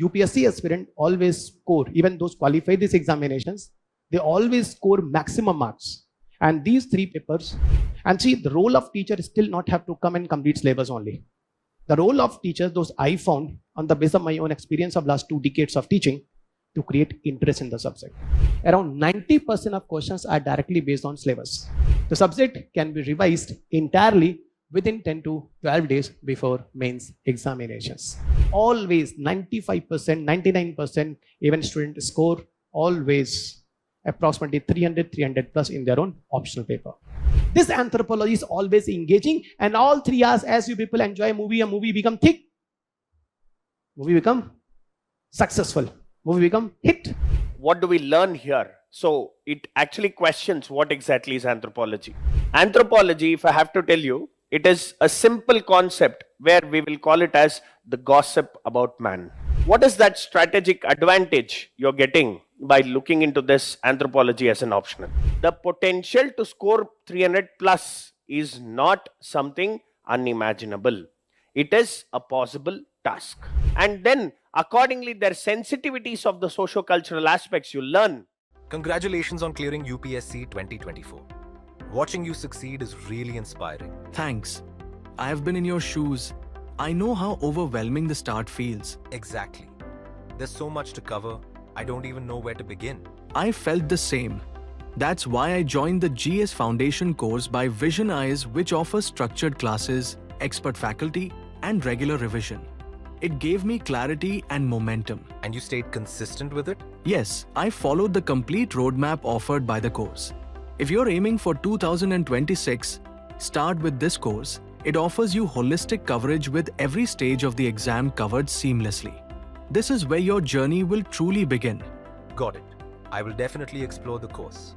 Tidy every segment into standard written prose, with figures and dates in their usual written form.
UPSC aspirant always score, even those qualify these examinations, they always score maximum marks. And these 3 papers, and see, the role of teacher still not have to come and complete syllabus only. The role of teachers, those I found on the basis of my own experience of last 2 decades of teaching, to create interest in the subject. Around 90% of questions are directly based on syllabus. The subject can be revised entirely within 10 to 12 days before mains examinations. Always 95%, 99%, even student score always approximately 300 plus in their own optional paper. This anthropology is always engaging, and all 3 hours as you people enjoy a movie become thick. Movie become successful. Movie become hit. What do we learn here? So it actually questions what exactly is anthropology. Anthropology, if I have to tell you, it is a simple concept where we will call it as the gossip about man. What is that strategic advantage you're getting by looking into this anthropology as an optional? The potential to score 300 plus is not something unimaginable. It is a possible task. And then accordingly, there are sensitivities of the socio-cultural aspects you learn. Congratulations on clearing UPSC 2024. Watching you succeed is really inspiring. Thanks. I have been in your shoes. I know how overwhelming the start feels. Exactly. There's so much to cover, I don't even know where to begin. I felt the same. That's why I joined the GS Foundation course by Vision Eyes, which offers structured classes, expert faculty, and regular revision. It gave me clarity and momentum. And you stayed consistent with it? Yes, I followed the complete roadmap offered by the course. If you're aiming for 2026, start with this course. It offers you holistic coverage with every stage of the exam covered seamlessly. This is where your journey will truly begin. Got it. I will definitely explore the course.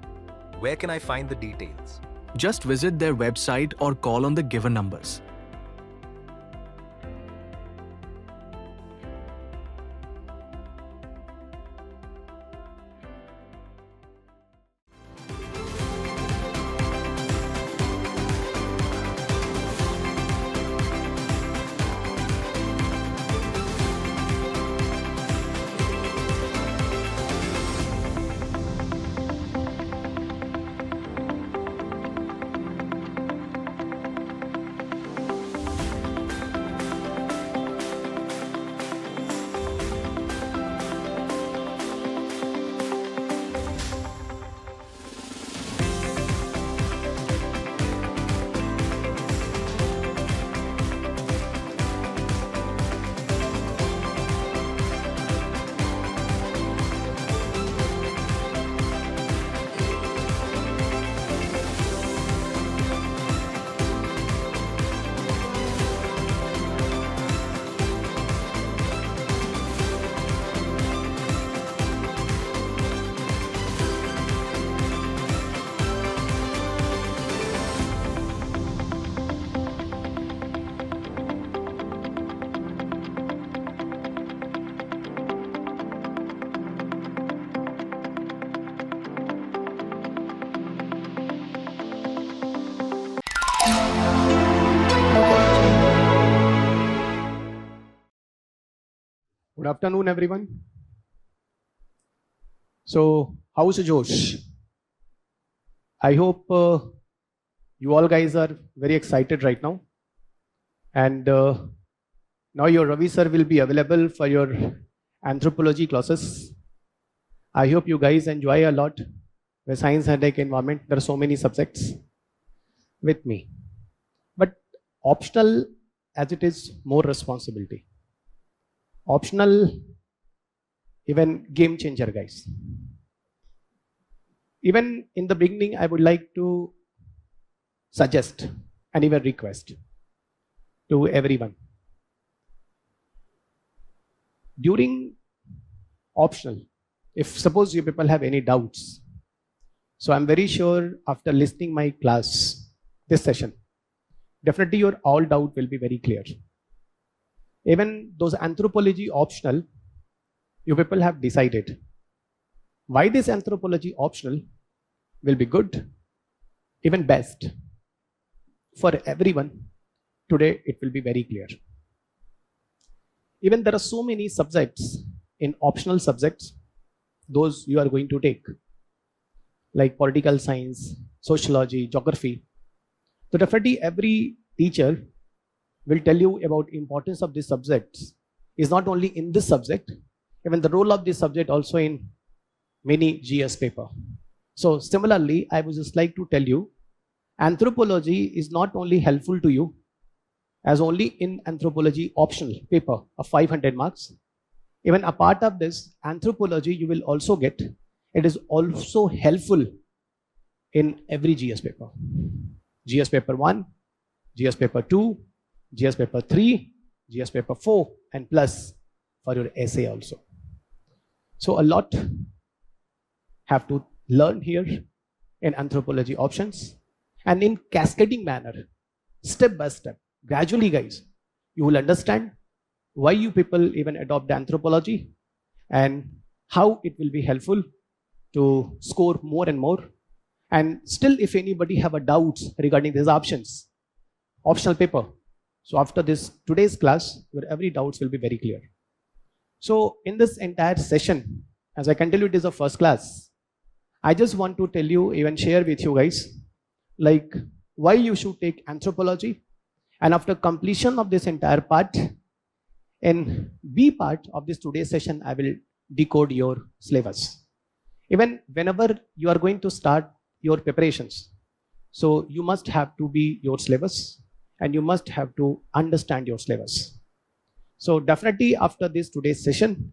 Where can I find the details? Just visit their website or call on the given numbers. Good afternoon, everyone. So, how's Josh? I hope you all guys are very excited right now. And now your Ravi Sir will be available for your anthropology classes. I hope you guys enjoy a lot the science and tech environment. There are so many subjects with me. But optional, as it is, more responsibility. Optional, even game changer, guys. Even in the beginning, I would like to suggest and even request to everyone. During optional, if suppose you people have any doubts, so I'm very sure after listening my class, this session, definitely your all doubt will be very clear. Even those anthropology optional, you people have decided why this anthropology optional will be good, even best for everyone. Today it will be very clear. Even there are so many subjects in optional subjects, those you are going to take, like political science, sociology, geography. So definitely every teacher will tell you about importance of these subjects is not only in this subject, even the role of this subject also in many GS paper. So similarly, I would just like to tell you, anthropology is not only helpful to you as only in anthropology optional paper of 500 marks. Even a part of this anthropology you will also get. It is also helpful in every GS paper. GS paper 1, GS paper 2, GS paper 3, GS paper 4, and plus for your essay also. So a lot have to learn here in anthropology options, and in cascading manner, step by step, gradually guys, you will understand why you people even adopt anthropology and how it will be helpful to score more and more. And still, if anybody have a doubts regarding these options, optional paper, so after this today's class, your every doubts will be very clear. So in this entire session, as I can tell you, it is a first class. I just want to tell you, even share with you guys, like why you should take anthropology. And after completion of this entire part, in B part of this today's session, I will decode your syllabus. Even whenever you are going to start your preparations, so you must have to be your syllabus and you must have to understand your syllabus. So definitely after this today's session,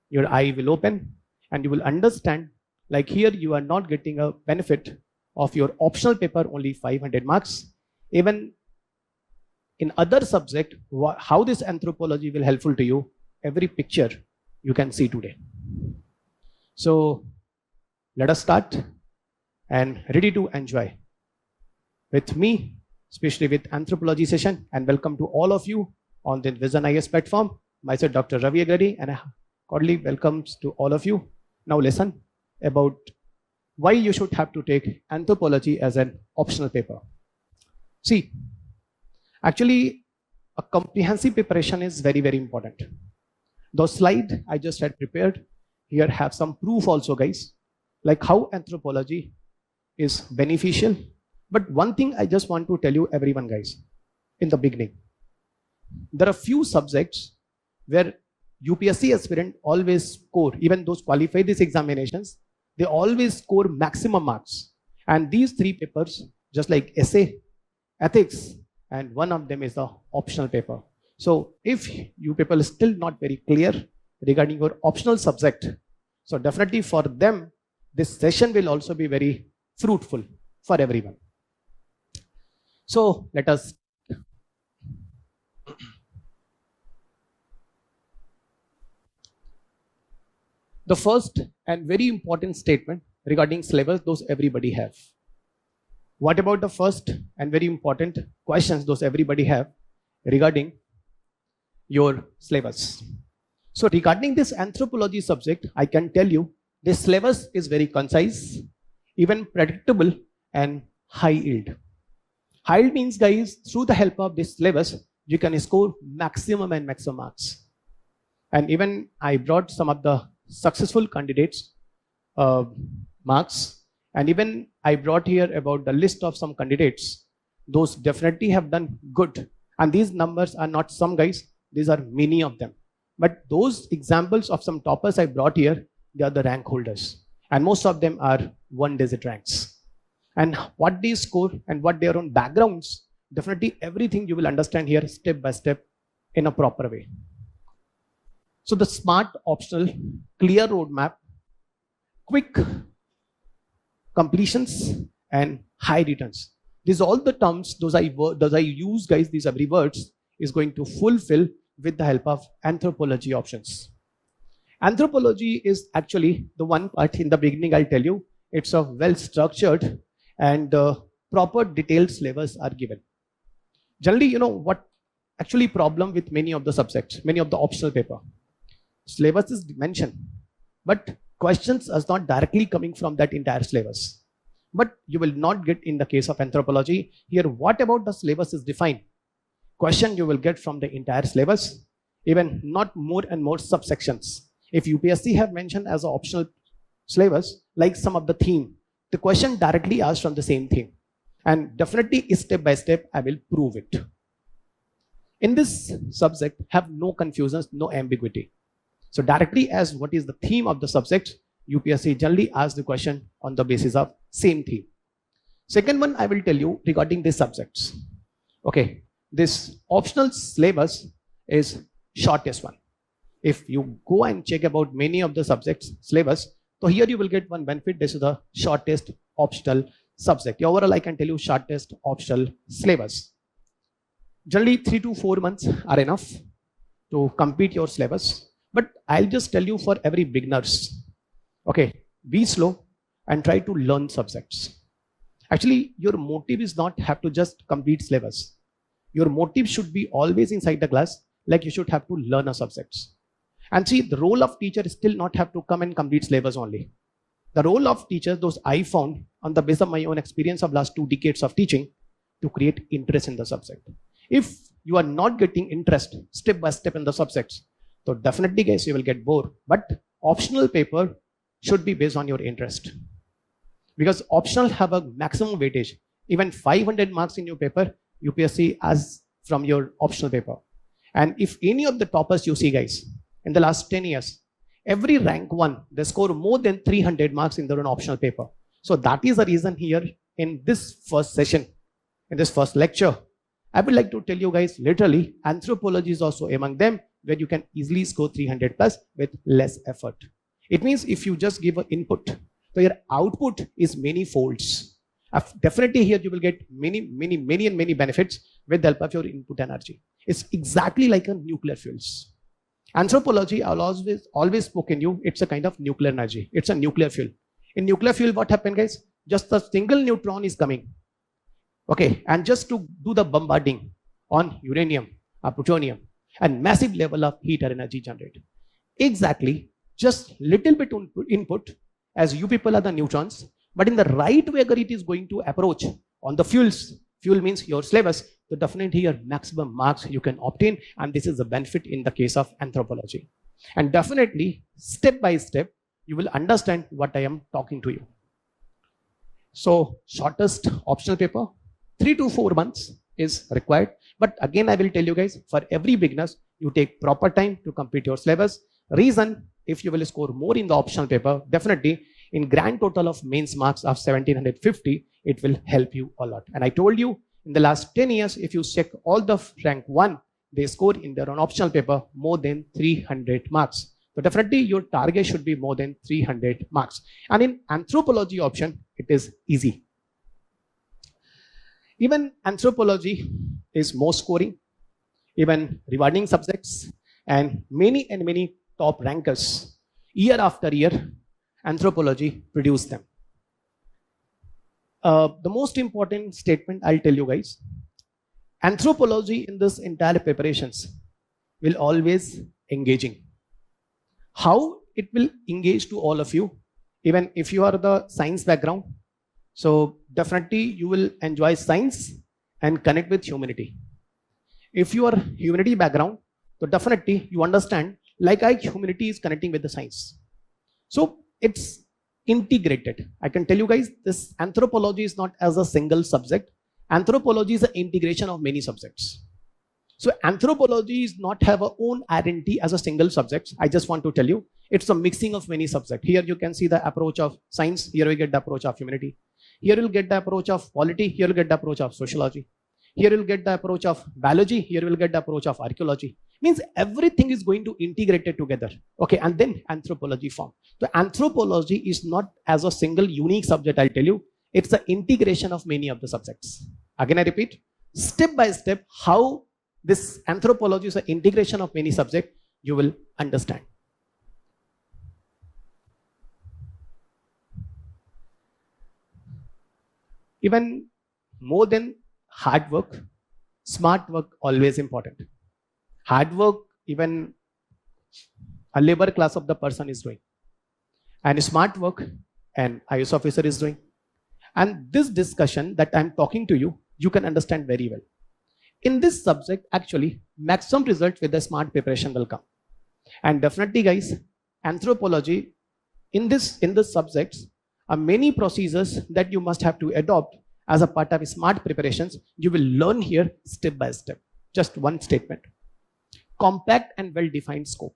your eye will open and you will understand, like here you are not getting a benefit of your optional paper only 500 marks. Even in other subject, how this anthropology will helpful to you, every picture you can see today. So let us start and ready to enjoy with me, especially with anthropology session, and welcome to all of you on the Vision IS platform. Myself, Dr. Ravi Sir, and cordially welcomes to all of you. Now listen about why you should have to take anthropology as an optional paper. See, actually, a comprehensive preparation is very, very important. The slide I just had prepared here have some proof also, guys, like how anthropology is beneficial. But one thing I just want to tell you, everyone, guys, in the beginning, there are few subjects where UPSC aspirant always score, even those qualify these examinations, they always score maximum marks. And these three papers, just like essay, ethics, and one of them is the optional paper. So if you people are still not very clear regarding your optional subject, so definitely for them, this session will also be very fruitful for everyone. So let us. The first and very important statement regarding syllabus, those everybody have. What about the first and very important questions those everybody have regarding your syllabus? So regarding this anthropology subject, I can tell you this syllabus is very concise, even predictable and high yield. High yield means, guys, through the help of this syllabus, you can score maximum and maximum marks. And even I brought some of the successful candidates marks, and even I brought here about the list of some candidates, those definitely have done good. And these numbers are not some, guys, these are many of them. But those examples of some toppers I brought here, they are the rank holders, and most of them are one-digit ranks. And what they score and what their own backgrounds, definitely everything you will understand here step by step in a proper way. So the smart, optional, clear roadmap, quick completions, and high returns. These all the terms those I use, guys, these every words is going to fulfill with the help of anthropology options. Anthropology is actually the one part in the beginning I'll tell you, it's a well structured and proper detailed syllabus are given. Generally, you know what actually problem with many of the subjects, many of the optional paper. Syllabus is mentioned, but questions are not directly coming from that entire syllabus. But you will not get in the case of anthropology. Here, what about the syllabus is defined? Question you will get from the entire syllabus, even not more and more subsections. If UPSC have mentioned as an optional syllabus, like some of the theme, the question directly asked from the same theme. And definitely step by step, I will prove it. In this subject, have no confusions, no ambiguity. So directly as what is the theme of the subject, UPSC generally asks the question on the basis of same theme. Second one, I will tell you regarding these subjects. Okay, this optional syllabus is shortest one. If you go and check about many of the subjects syllabus, so here you will get one benefit. This is the shortest optional subject. Overall, I can tell you shortest optional syllabus. Generally, 3 to 4 months are enough to complete your syllabus. But I'll just tell you for every beginners, okay, be slow and try to learn subjects. Actually, your motive is not have to just complete syllabus. Your motive should be always inside the class, like you should have to learn a subjects. And see, the role of teacher still not have to come and complete syllabus only. The role of teacher, those I found on the basis of my own experience of last 2 decades of teaching, to create interest in the subject. If you are not getting interest step by step in the subjects, so definitely guys, you will get bored. But optional paper should be based on your interest. Because optional have a maximum weightage. Even 500 marks in your paper, UPSC as from your optional paper. And if any of the toppers you see guys, in the last 10 years, every rank 1, they score more than 300 marks in their own optional paper. So that is the reason here in this first session, in this first lecture, I would like to tell you guys literally anthropology is also among them where you can easily score 300 plus with less effort. It means if you just give an input, so your output is many folds. Definitely here you will get many benefits with the help of your input energy. It's exactly like a nuclear fuels. Anthropology, I'll always spoken you, it's a kind of nuclear energy. It's a nuclear fuel. In nuclear fuel, what happened guys? Just a single neutron is coming. Okay, and just to do the bombarding on uranium or plutonium and massive level of heat or energy generated. Exactly, just little bit input as you people are the neutrons, but in the right way it is going to approach on the fuels. Fuel means your syllabus, so definitely your maximum marks you can obtain, and this is the benefit in the case of anthropology. And definitely, step by step, you will understand what I am talking to you. So, shortest optional paper, 3 to 4 months is required. But again, I will tell you guys, for every beginners, you take proper time to complete your syllabus. Reason, if you will score more in the optional paper, definitely in grand total of mains marks of 1750, it will help you a lot. And I told you, in the last 10 years, if you check all the rank 1, they score in their own optional paper more than 300 marks. So definitely your target should be more than 300 marks. And in anthropology option, it is easy. Even anthropology is more scoring, even rewarding subjects, and many top rankers, year after year, anthropology produce them. The most important statement I'll tell you guys, anthropology in this entire preparations will always engaging. How it will engage to all of you, even if you are the science background, so definitely you will enjoy science and connect with humanity. If you are humanity background, so definitely you understand like humanity is connecting with the science. So it's integrated. I can tell you guys, this anthropology is not as a single subject. Anthropology is an integration of many subjects. So anthropology is not have a own identity as a single subject. I just want to tell you, it's a mixing of many subjects. Here you can see the approach of science. Here we get the approach of humanity. Here you'll get the approach of polity. Here you'll get the approach of sociology. Here you'll get the approach of biology. Here you'll get the approach of archaeology. Means everything is going to integrate it together. Okay, and then anthropology form. So anthropology is not as a single unique subject, I'll tell you. It's the integration of many of the subjects. Again, I repeat, step by step, how this anthropology is an integration of many subjects, you will understand. Even more than hard work, smart work always important. Hard work, even a labor class of the person is doing. And smart work, an IS officer is doing. And this discussion that I'm talking to you, you can understand very well. In this subject, actually, maximum results with the smart preparation will come. And definitely, guys, anthropology, in this subjects are many procedures that you must have to adopt as a part of smart preparations. You will learn here step by step. Just one statement. Compact and well-defined scope.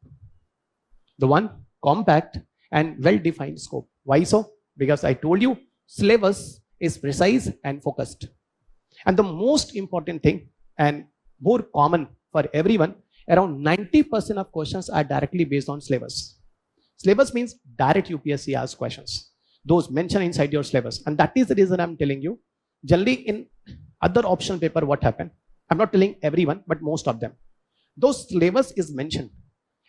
The one, compact and well-defined scope. Why so? Because I told you syllabus is precise and focused. And the most important thing and more common for everyone, around 90% of questions are directly based on syllabus. Syllabus means direct UPSC asked questions. Those mentioned inside your syllabus. And that is the reason I'm telling you. Generally in other optional paper, what happened? I'm not telling everyone, but most of them. Those syllabus is mentioned.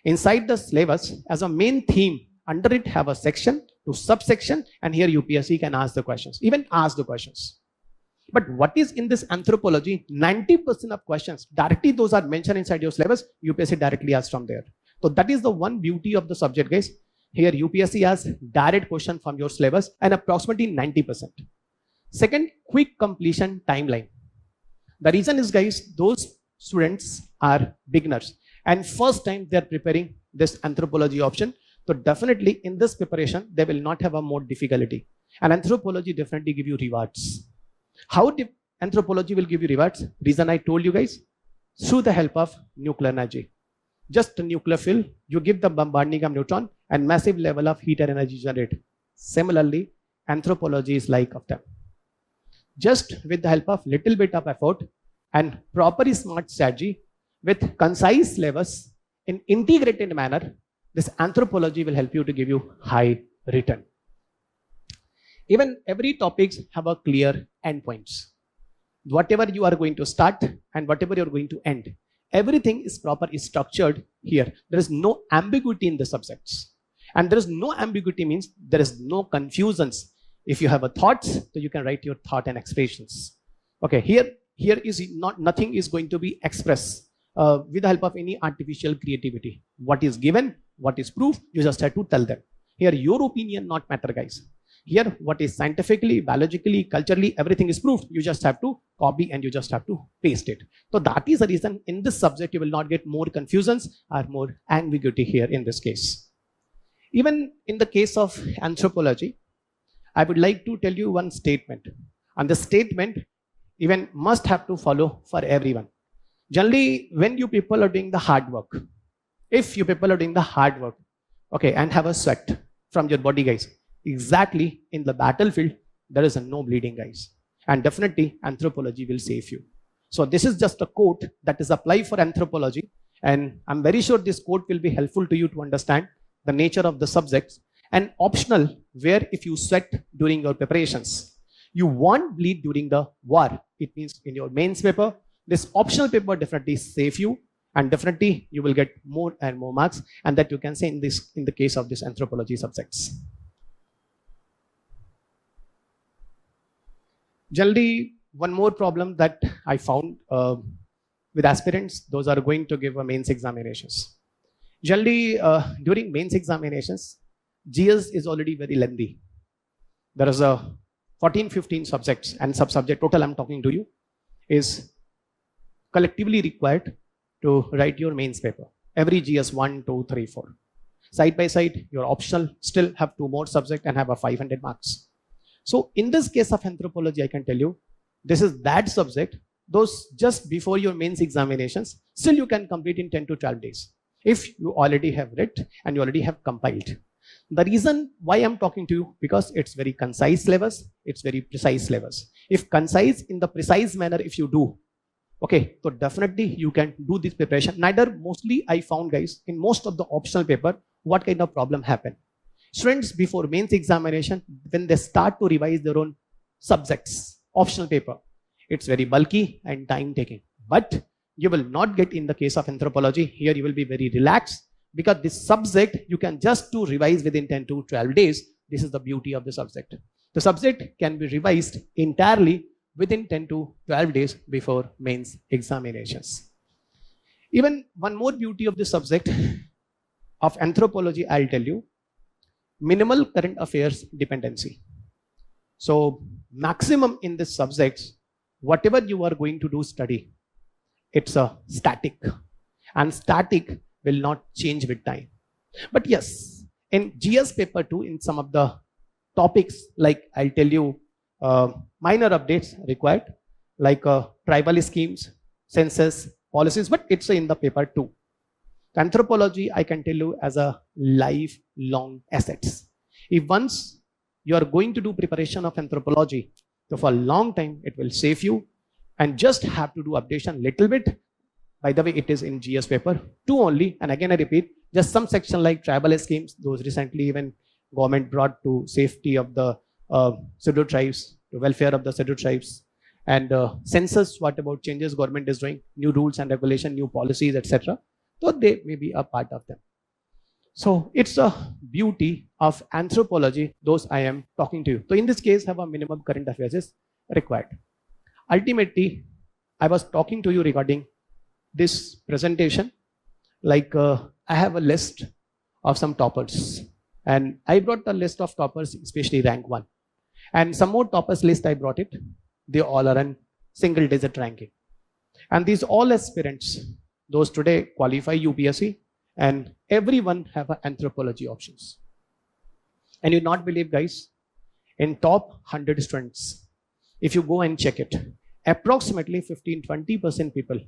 Inside the syllabus, as a main theme, under it have a section to subsection, and here UPSC can ask the questions, even ask the questions. But what is in this anthropology? 90% of questions, directly those are mentioned inside your syllabus, UPSC directly asks from there. So that is the one beauty of the subject, guys. Here UPSC asks direct question from your syllabus and approximately 90%. Second, quick completion timeline. The reason is, guys, those students are beginners and first time they're preparing this anthropology option. So definitely in this preparation, they will not have a more difficulty. And anthropology definitely give you rewards. How anthropology will give you rewards? Reason I told you guys, through the help of nuclear energy. Just a nuclear field, you give the bombarding of neutron and massive level of heat and energy generated. Similarly, anthropology is like of them. Just with the help of little bit of effort and proper smart strategy with concise syllabus in integrated manner, this anthropology will help you to give you high return. Even every topics have a clear endpoints. Whatever you are going to start and whatever you are going to end, everything is properly structured here. There is no ambiguity in the subjects. And there is no ambiguity means there is no confusions. If you have a thoughts, so you can write your thought and expressions. Okay, here is nothing is going to be expressed with the help of any artificial creativity. What is given, what is proof, you just have to tell them. Here your opinion not matter, guys. Here what is scientifically, biologically, culturally, everything is proved. You just have to copy and you just have to paste it. So that is the reason in this subject you will not get more confusions or more ambiguity here in this case. Even in the case of anthropology, I would like to tell you one statement. And the statement even must have to follow for everyone. Generally, when you people are doing the hard work, if you people are doing the hard work, okay, and have a sweat from your body, guys, exactly in the battlefield, there is no bleeding, guys. And definitely anthropology will save you. So this is just a quote that is applied for anthropology. And I'm very sure this quote will be helpful to you to understand the nature of the subjects. And optional, where if you sweat during your preparations, you won't bleed during the war. It means in your mains paper, this optional paper definitely save you, and definitely you will get more and more marks, and that you can say in the case of this anthropology subjects. Generally, one more problem that I found with aspirants, those are going to give a mains examinations. Generally, during mains examinations, GS is already very lengthy. There is a 14-15 subjects and sub-subject total I'm talking to you is collectively required to write your mains paper. Every GS 1, 2, 3, 4. Side by side, your optional still have 2 more subjects and have a 500 marks. So in this case of anthropology, I can tell you, this is that subject, those just before your mains examinations, still you can complete in 10 to 12 days. If you already have read and you already have compiled. The reason why I'm talking to you, because it's very concise syllabus, it's very precise syllabus. If concise in the precise manner, if you do, okay, so definitely you can do this preparation. Neither mostly I found, guys, in most of the optional paper, what kind of problem happen. Students before mains examination, when they start to revise their own subjects, optional paper, it's very bulky and time taking. But you will not get in the case of anthropology. Here you will be very relaxed because this subject you can just to revise within 10 to 12 days. This is the beauty of the subject. The subject can be revised entirely within 10 to 12 days before mains examinations. Even one more beauty of this subject of anthropology, I'll tell you, minimal current affairs dependency. So maximum in this subject, whatever you are going to do study, it's a static, and static will not change with time. But yes, In GS paper 2, in some of the topics, like I'll tell you, minor updates required, like tribal schemes, census, policies, but it's in the paper 2. Anthropology, I can tell you, as a lifelong assets. If once you are going to do preparation of anthropology, so for a long time, it will save you, and just have to do updation little bit. By the way, it is in GS paper 2 only. And again, I repeat, just some section like tribal schemes, those recently even government brought to safety of the scheduled tribes, to welfare of the scheduled tribes. And census, what about changes government is doing, new rules and regulation, new policies, etc. So they may be a part of them. So it's a beauty of anthropology, those I am talking to you. So in this case, have a minimum current affairs is required. Ultimately, I was talking to you regarding this presentation, like I have a list of some toppers, and I brought the list of toppers, especially rank 1, and some more toppers list I brought it. They all are in single digit ranking, and these all aspirants, those today qualify UPSC, and everyone have an anthropology options. And you not believe, guys, in top 100 students, if you go and check it, approximately 15-20% people,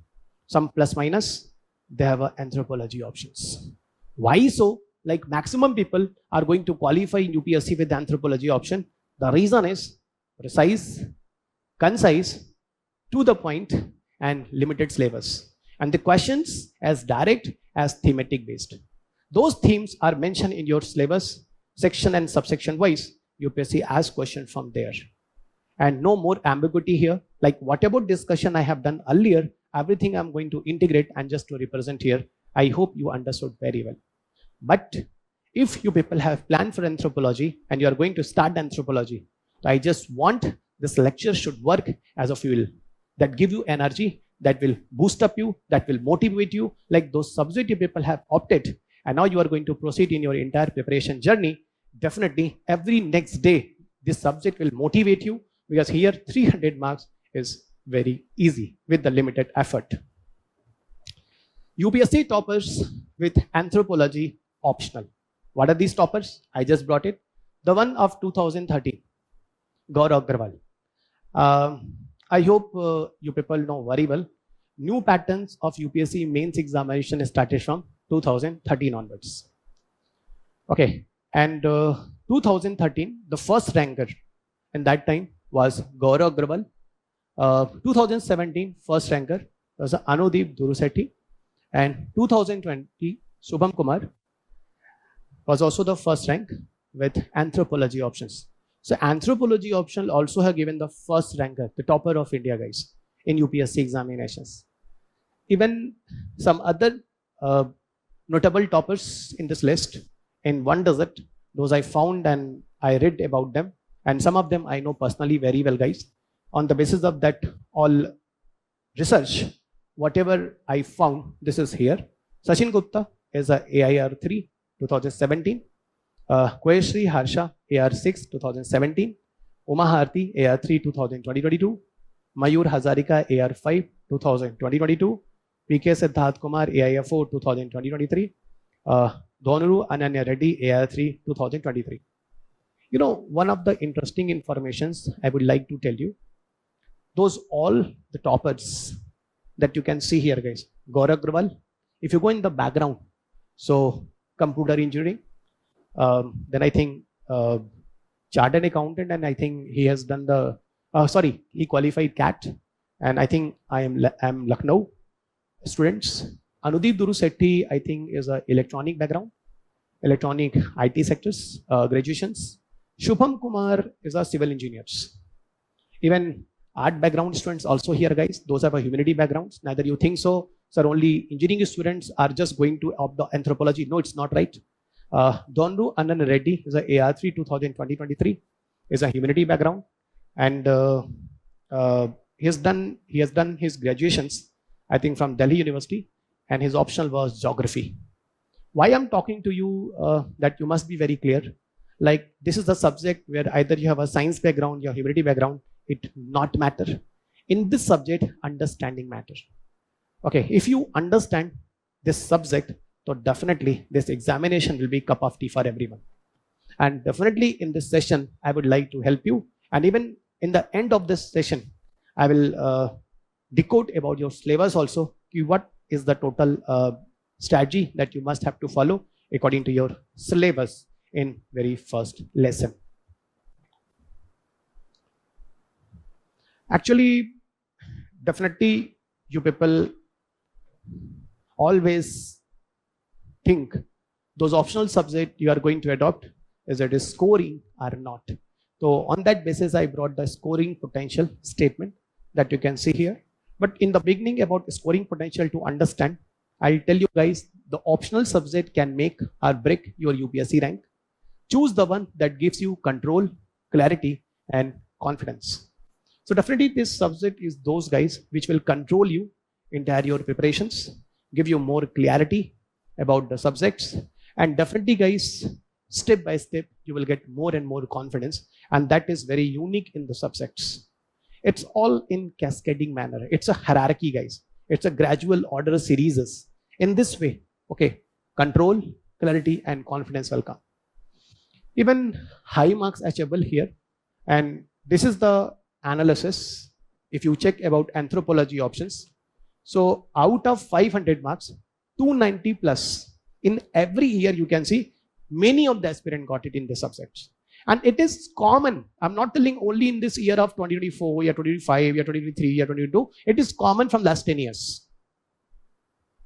some plus minus, they have an anthropology options. Why so? Like maximum people are going to qualify in UPSC with the anthropology option. The reason is precise, concise, to the point, and limited syllabus. And the questions as direct as thematic based. Those themes are mentioned in your syllabus, section and subsection wise. UPSC asks questions from there. And no more ambiguity here. Like whatever discussion I have done earlier, everything I'm going to integrate and just to represent here. I hope you understood very well. But if you people have planned for anthropology and you are going to start anthropology, I just want this lecture should work as a fuel that give you energy, that will boost up you, that will motivate you, like those subject you people have opted, and now you are going to proceed in your entire preparation journey. Definitely every next day, this subject will motivate you, because here 300 marks is very easy with the limited effort. UPSC toppers with anthropology optional. What are these toppers? I just brought it. The one of 2013, Gaurav Agrawal. I hope you people know very well. New patterns of UPSC mains examination started from 2013 onwards. Okay, and 2013, the first ranker in that time was Gaurav Agrawal. 2017, first ranker was Anudeep Durusetti. And 2020, Shubham Kumar was also the first rank with anthropology options. So anthropology optional also have given the first ranker, the topper of India, guys, in UPSC examinations. Even some other notable toppers in this list, in one dozen, those I found and I read about them, and some of them I know personally very well, guys. On the basis of that all research, whatever I found, this is here. Sachin Gupta is a AIR 3, 2017. Quayashri Harsha, AR6, 2017. Uma Harti, AR3, 2022. Mayur Hazarika, AR5, 2022. PK Siddharth Kumar, AIF4, 2023. Donuru Ananya Reddy, AR3, 2023. You know, one of the interesting informations I would like to tell you, those all the toppers that you can see here, guys. Gaurav Agrawal, if you go in the background, so computer engineering, then I think chartered accountant, and I think he has done the, he qualified CAT, and I think I'm Lucknow students. Anudeep Durusetti, I think is a electronic background, electronic IT sectors, graduations. Shubham Kumar is a civil engineers. Even art background students also here, guys. Those are humanity backgrounds. Neither you think so, sir, only engineering students are just going to opt the anthropology. No, it's not right. Donru Anand Reddy is a AR3 2023, is a humanity background, and he has done his graduations, I think, from Delhi University, and his optional was geography. Why I'm talking to you that you must be very clear. Like this is the subject where either you have a science background, your humanity background, it not matter. In this subject, understanding matter. Okay, if you understand this subject, So definitely this examination will be cup of tea for everyone. And definitely in this session, I would like to help you. And even in the end of this session, I will decode about your syllabus also. What is the total strategy that you must have to follow according to your syllabus in very first lesson. Actually, definitely you people always think those optional subjects you are going to adopt, is it is scoring or not. So on that basis, I brought the scoring potential statement that you can see here. But in the beginning about scoring potential, to understand, I'll tell you guys the optional subject can make or break your UPSC rank. Choose the one that gives you control, clarity, and confidence. So definitely this subject is those guys which will control you entire your preparations, give you more clarity about the subjects, and definitely guys, step by step, you will get more and more confidence, and that is very unique in the subjects. It's all in cascading manner. It's a hierarchy, guys. It's a gradual order series. In this way, okay, control, clarity, and confidence will come. Even high marks achievable here, and this is the analysis. If you check about anthropology options, so out of 500 marks, 290 plus in every year, you can see many of the aspirant got it in the subjects. And it is common. I'm not telling only in this year of 2024, year 2025, year 2023, year 2022. It is common from last 10 years.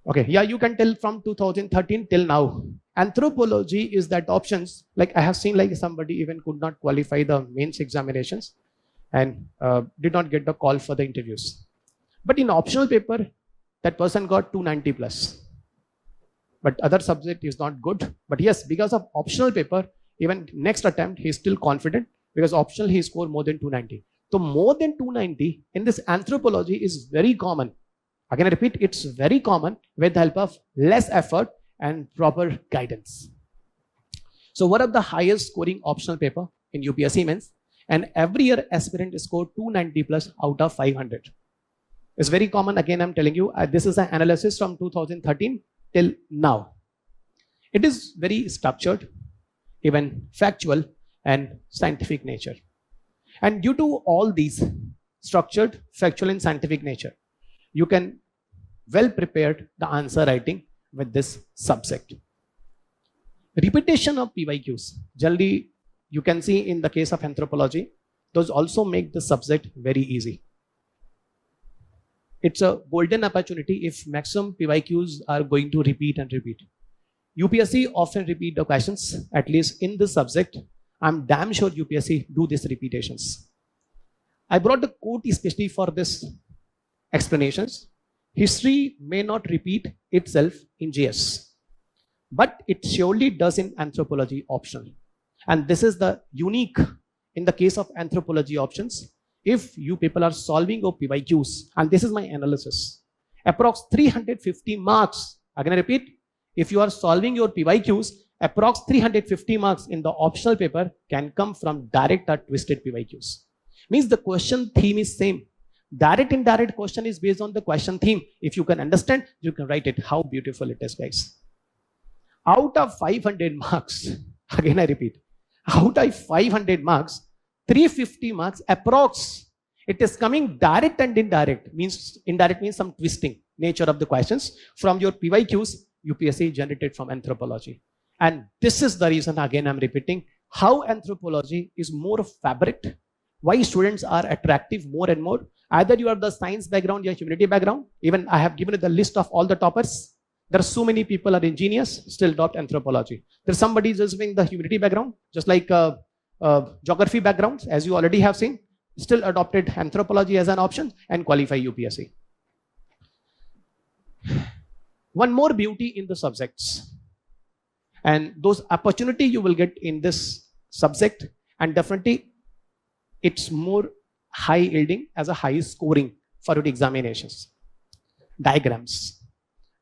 Okay, yeah, you can tell from 2013 till now. Anthropology is that options, like I have seen like somebody even could not qualify the mains examinations and did not get the call for the interviews. But in optional paper, that person got 290 plus. But other subject is not good. But yes, because of optional paper, even next attempt, he is still confident because optional he scored more than 290. So more than 290 in this anthropology is very common. Again, I repeat, it's very common with the help of less effort and proper guidance. So what are the highest scoring optional paper in UPSC mains? And every year aspirant scored 290 plus out of 500. It's very common. Again, I'm telling you, this is an analysis from 2013 till now. It is very structured, even factual and scientific nature. And due to all these structured, factual and scientific nature, you can well prepared the answer writing with this subject. Repetition of PYQs. Generally, you can see in the case of anthropology, those also make the subject very easy. It's a golden opportunity if maximum PYQs are going to repeat and repeat. UPSC often repeat the questions, at least in this subject. I'm damn sure UPSC do these repetitions. I brought the quote especially for this explanations. History may not repeat itself in GS, but it surely does in anthropology optional. And this is the unique in the case of anthropology options. If you people are solving your PYQs, and this is my analysis, approx 350 marks, again I repeat, if you are solving your PYQs, approx 350 marks in the optional paper can come from direct or twisted PYQs. Means the question theme is same. Direct indirect question is based on the question theme. If you can understand, you can write it. How beautiful it is, guys. Out of 500 marks, again I repeat, out of 500 marks, 350 marks approx, it is coming direct and indirect. Means indirect means some twisting nature of the questions from your PYQs, UPSC generated from anthropology. And this is the reason, again I'm repeating, how anthropology is more of fabric, why students are attractive more and more. Either you are the science background, your humanity background. Even I have given you the list of all the toppers. There are so many people are engineers, still adopt anthropology. There's somebody just being the humanity background, just like geography backgrounds, as you already have seen, still adopted anthropology as an option and qualify UPSC. One more beauty in the subjects, and those opportunity you will get in this subject, and definitely it's more high yielding as a high scoring for your examinations. Diagrams.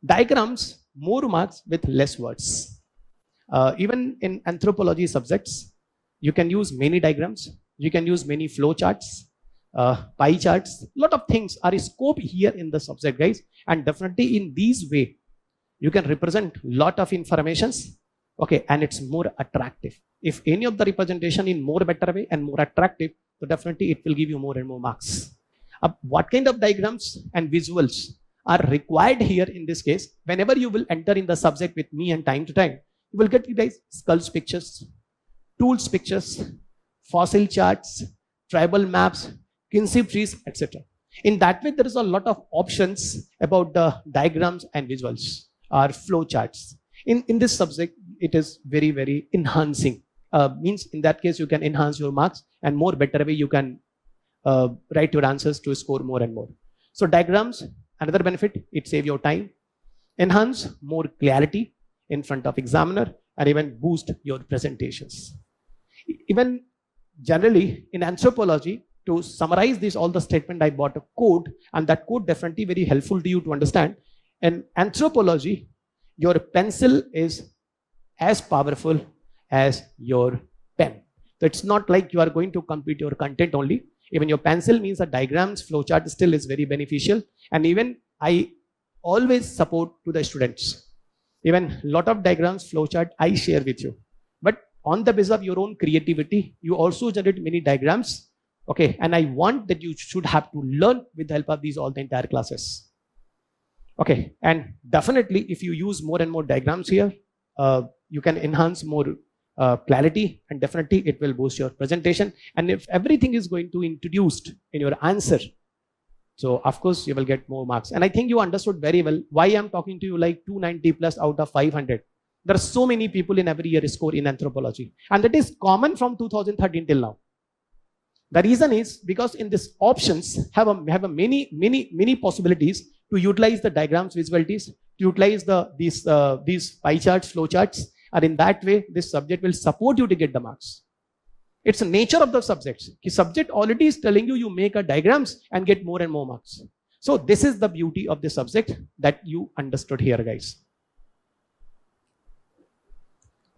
Diagrams, more marks with less words. Even in anthropology subjects, you can use many diagrams, you can use many flow charts, pie charts, lot of things are scope here in the subject, guys. And definitely in these way, You can represent lot of informations, okay, and it's more attractive. If any of the representation in more better way and more attractive, so definitely it will give you more and more marks. What kind of diagrams and visuals are required here in this case? Whenever you will enter in the subject with me and time to time, you will get guys skulls pictures, tools pictures, fossil charts, tribal maps, kinship trees, etc. In that way, there is a lot of options about the diagrams and visuals or flow charts. In this subject, it is very, very enhancing. Means in that case, you can enhance your marks and more better way you can write your answers to score more and more. So diagrams, another benefit, it save your time, enhance more clarity in front of examiner, and even boost your presentations. Even generally in anthropology, to summarize this all the statement, I bought a code, and that code definitely very helpful to you to understand. In anthropology, your pencil is as powerful as your pen. So it's not like you are going to complete your content only. Even your pencil means the diagrams, flowchart still is very beneficial. And even I always support to the students. Even lot of diagrams, flowchart I share with you. But on the basis of your own creativity, you also generate many diagrams. Okay, and I want that you should have to learn with the help of these all the entire classes. Okay, and definitely if you use more and more diagrams here, you can enhance more clarity, and definitely it will boost your presentation. And if everything is going to introduced in your answer, so of course you will get more marks. And I think you understood very well why I'm talking to you like 290 plus out of 500. There are so many people in every year score in anthropology, and that is common from 2013 till now. The reason is because in this options have a many possibilities to utilize the diagrams, visualities, to utilize these pie charts, flow charts, and in that way this subject will support you to get the marks. It's the nature of the subjects. The subject already is telling you make a diagrams and get more and more marks. So this is the beauty of the subject that you understood here, guys.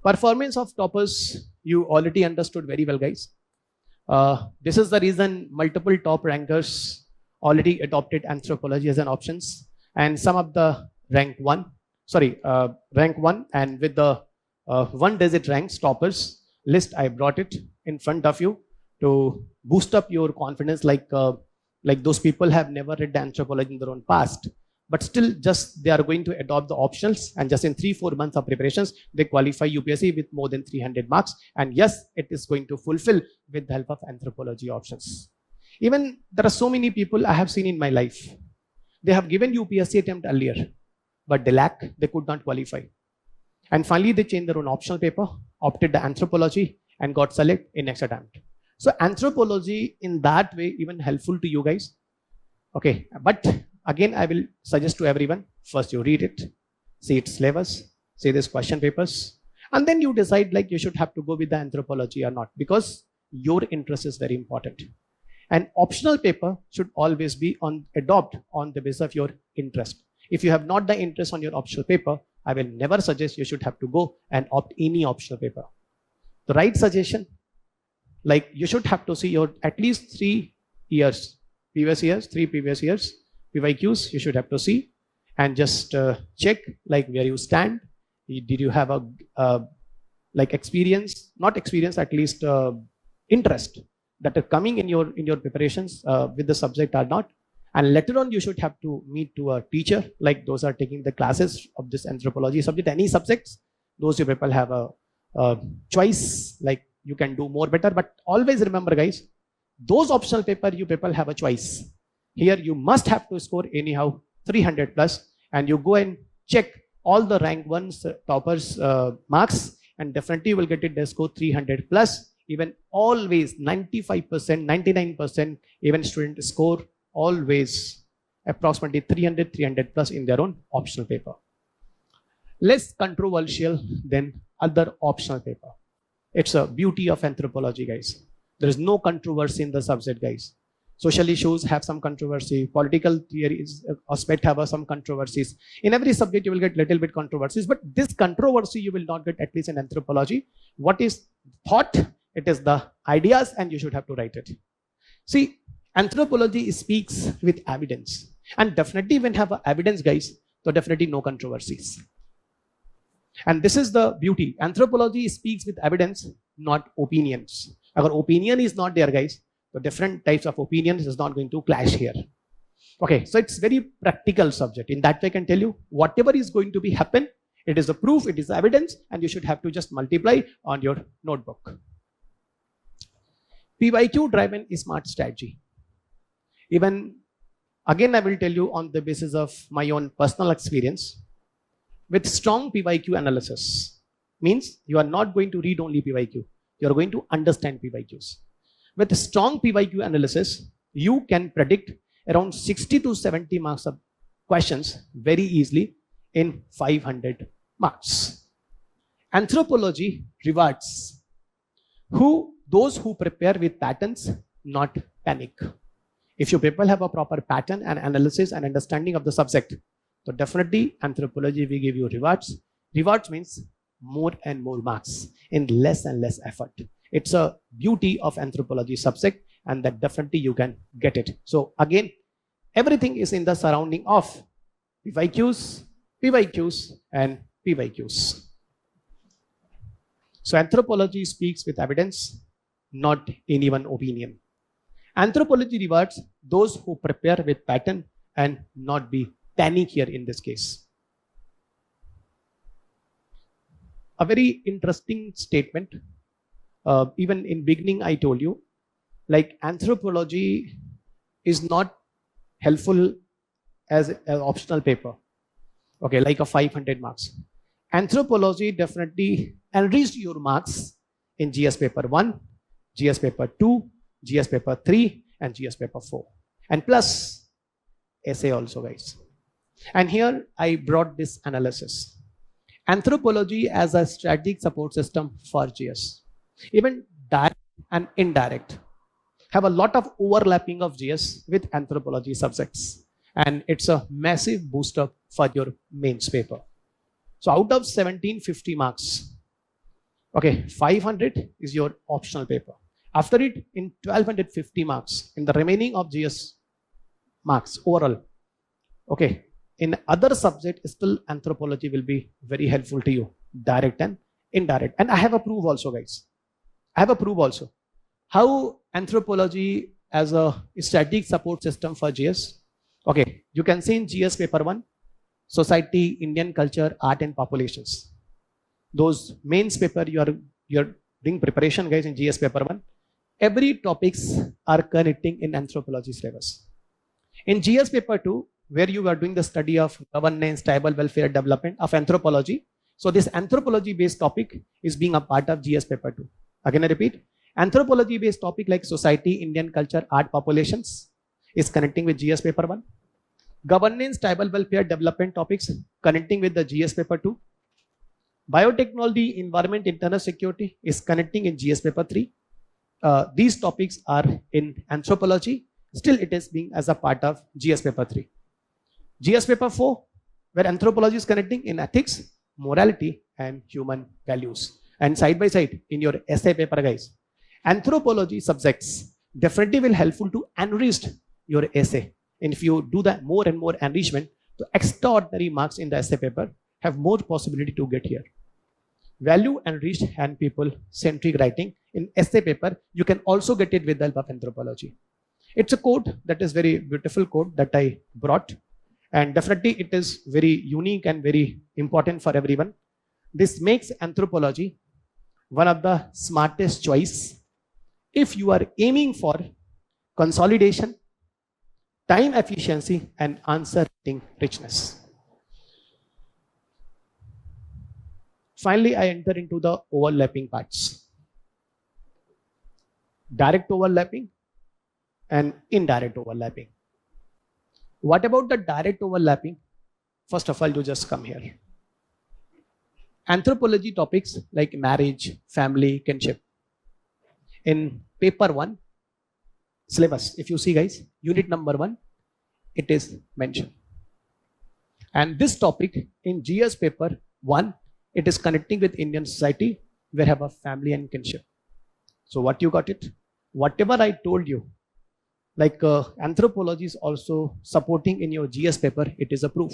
Performance of toppers, you already understood very well, guys. This is the reason multiple top rankers already adopted anthropology as an options, and some of the rank one and with the 1-digit ranks toppers list, I brought it in front of you to boost up your confidence. Like those people have never read anthropology in their own past, but still just they are going to adopt the optionals, and just in 3-4 months of preparations they qualify UPSC with more than 300 marks. And yes, it is going to fulfill with the help of anthropology options. Even there are so many people I have seen in my life, they have given UPSC attempt earlier, but they could not qualify, and finally they changed their own optional paper, opted the anthropology, and got selected in next attempt. So anthropology in that way even helpful to you guys. Okay, but again, I will suggest to everyone, first you read it, see its syllabus, see this question papers, and then you decide like you should have to go with the anthropology or not, because your interest is very important. An optional paper should always be adopt on the basis of your interest. If you have not the interest on your optional paper, I will never suggest you should have to go and opt any optional paper. The right suggestion, like you should have to see your at least 3 previous years PYQs you should have to see, and just check like where you stand. Did you have a like experience, not experience, at least interest that are coming in your preparations with the subject or not. And later on you should have to meet to a teacher, like those are taking the classes of this anthropology subject, any subjects, those you people have a choice, like you can do more better. But always remember, guys, those optional paper you people have a choice. Here you must have to score anyhow 300 plus, and you go and check all the rank ones toppers marks, and definitely you will get it. They score 300 plus. Even always 95%, 99% even student score always approximately 300 plus in their own optional paper. Less controversial than other optional paper. It's a beauty of anthropology, guys. There is no controversy in the subject, guys. Social issues have some controversy, political theories aspect have some controversies. In every subject you will get little bit controversies, but this controversy you will not get, at least in anthropology. What is thought? It is the ideas, and you should have to write it. See, anthropology speaks with evidence, and definitely when have evidence, guys, so definitely no controversies. And this is the beauty. Anthropology speaks with evidence, not opinions. Our opinion is not there, guys. The different types of opinions is not going to clash here. Okay, so it's very practical subject. In that way, I can tell you whatever is going to be happen, it is a proof, it is evidence, and you should have to just multiply on your notebook. PYQ driven smart strategy. Even again, I will tell you on the basis of my own personal experience. With strong PYQ analysis, means you are not going to read only PYQ, you are going to understand PYQs. With strong PYQ analysis, you can predict around 60 to 70 marks of questions very easily in 500 marks. Anthropology rewards those who prepare with patterns, not panic. If you people have a proper pattern and analysis and understanding of the subject, so definitely anthropology will give you rewards. Rewards means more and more marks in less and less effort. It's a beauty of anthropology subject, and that definitely you can get it. So again, everything is in the surrounding of PYQs, PYQs, and PYQs. So anthropology speaks with evidence, not anyone opinion. Anthropology rewards those who prepare with pattern and not be panic here in this case. A very interesting statement. Even in beginning, I told you, like anthropology is not helpful as an optional paper. Okay, like a 500 marks. Anthropology definitely enriched your marks in GS paper 1, GS paper 2, GS paper 3, and GS paper 4. And plus essay also, guys. And here I brought this analysis. Anthropology as a strategic support system for GS. Even direct and indirect have a lot of overlapping of GS with anthropology subjects. And it's a massive booster for your mains paper. So out of 1750 marks, okay, 500 is your optional paper. After it, in 1250 marks, in the remaining of GS marks overall, okay, in other subject, still anthropology will be very helpful to you, direct and indirect. And I have a proof also, guys. I have a proof also. How anthropology as a strategic support system for GS. Okay, you can see in GS paper 1, society, Indian culture, art and populations. Those mains paper you're doing preparation, guys, in GS paper 1. Every topics are connecting in anthropology syllabus. In GS paper 2, where you are doing the study of governance, tribal welfare, development of anthropology. So this anthropology based topic is being a part of GS paper 2. Again, I repeat, anthropology based topic like society, Indian culture, art, populations is connecting with GS paper 1. Governance, tribal welfare, development topics connecting with the GS paper 2. Biotechnology, environment, internal security is connecting in GS paper 3. These topics are in anthropology. Still, it is being as a part of GS paper 3. GS paper 4, where anthropology is connecting in ethics, morality, and human values. And side by side in your essay paper, guys, anthropology subjects definitely will helpful to enrich your essay. And if you do that more and more enrichment, the extraordinary marks in the essay paper have more possibility to get here. Value enriched and people centric writing in essay paper, you can also get it with the help of anthropology. It's a code that is very beautiful code that I brought, and definitely it is very unique and very important for everyone. This makes anthropology one of the smartest choice if you are aiming for consolidation, time efficiency, and answer writing richness. Finally, I enter into the overlapping parts. Direct overlapping and indirect overlapping. What about the direct overlapping? First of all, you just come here. Anthropology topics like marriage, family, kinship. In paper 1, syllabus, if you see, guys, unit number 1, it is mentioned. And this topic in GS paper 1, it is connecting with Indian society, where have a family and kinship. So what you got it? Whatever I told you, like anthropology is also supporting in your GS paper, it is a proof.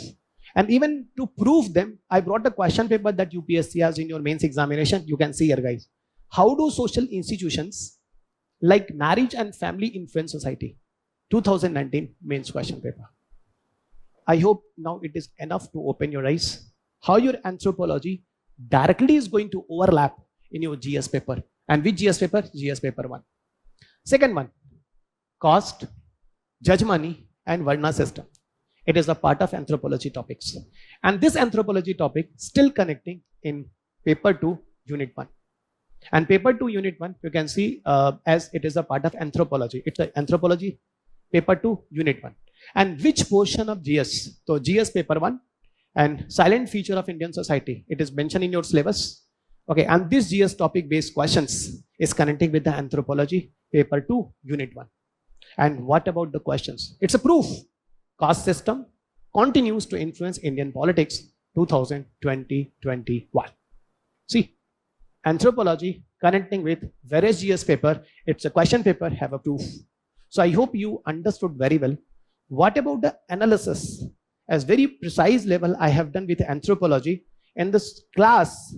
And even to prove them, I brought a question paper that UPSC has in your mains examination. You can see here, guys. How do social institutions like marriage and family influence society? 2019 mains question paper. I hope now it is enough to open your eyes. How your anthropology directly is going to overlap in your GS paper. And which GS paper? GS paper 1. Second one, caste, judge money, and Varna system. It is a part of anthropology topics. And this anthropology topic still connecting in paper 2, unit 1. And paper 2, unit 1, you can see as it is a part of anthropology. It's an anthropology paper 2, unit 1. And which portion of GS? So GS paper 1 and silent feature of Indian society. It is mentioned in your syllabus. Okay, and this GS topic based questions is connecting with the anthropology paper 2, unit 1. And what about the questions? It's a proof. Caste system continues to influence Indian politics 2020-21. See, anthropology connecting with various GS paper, it's a question paper, have a proof. So I hope you understood very well. What about the analysis? As very precise level I have done with anthropology. In this class,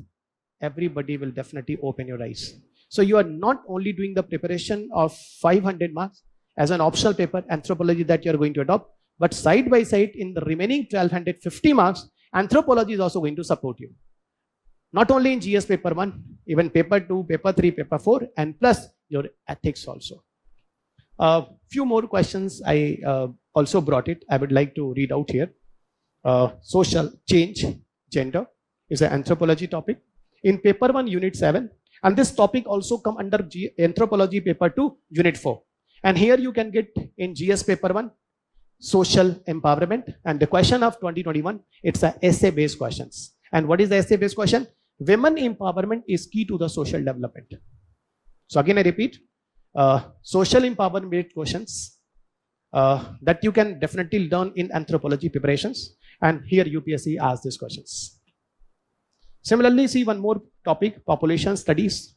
everybody will definitely open your eyes. So you are not only doing the preparation of 500 marks as an optional paper, anthropology that you are going to adopt, but side by side in the remaining 1250 marks, anthropology is also going to support you. Not only in GS paper 1, even paper 2, paper 3, paper 4, and plus your ethics also. Few more questions I also brought it. I would like to read out here. Social change, gender is an anthropology topic. In paper 1, unit 7, and this topic also come under anthropology paper 2, unit 4. And here you can get in GS paper 1, social empowerment, and the question of 2021, it's a essay based questions. And what is the essay based question? Women empowerment is key to the social development. So again I repeat, social empowerment questions that you can definitely learn in anthropology preparations, and here UPSC asks these questions. Similarly, see one more topic, population studies,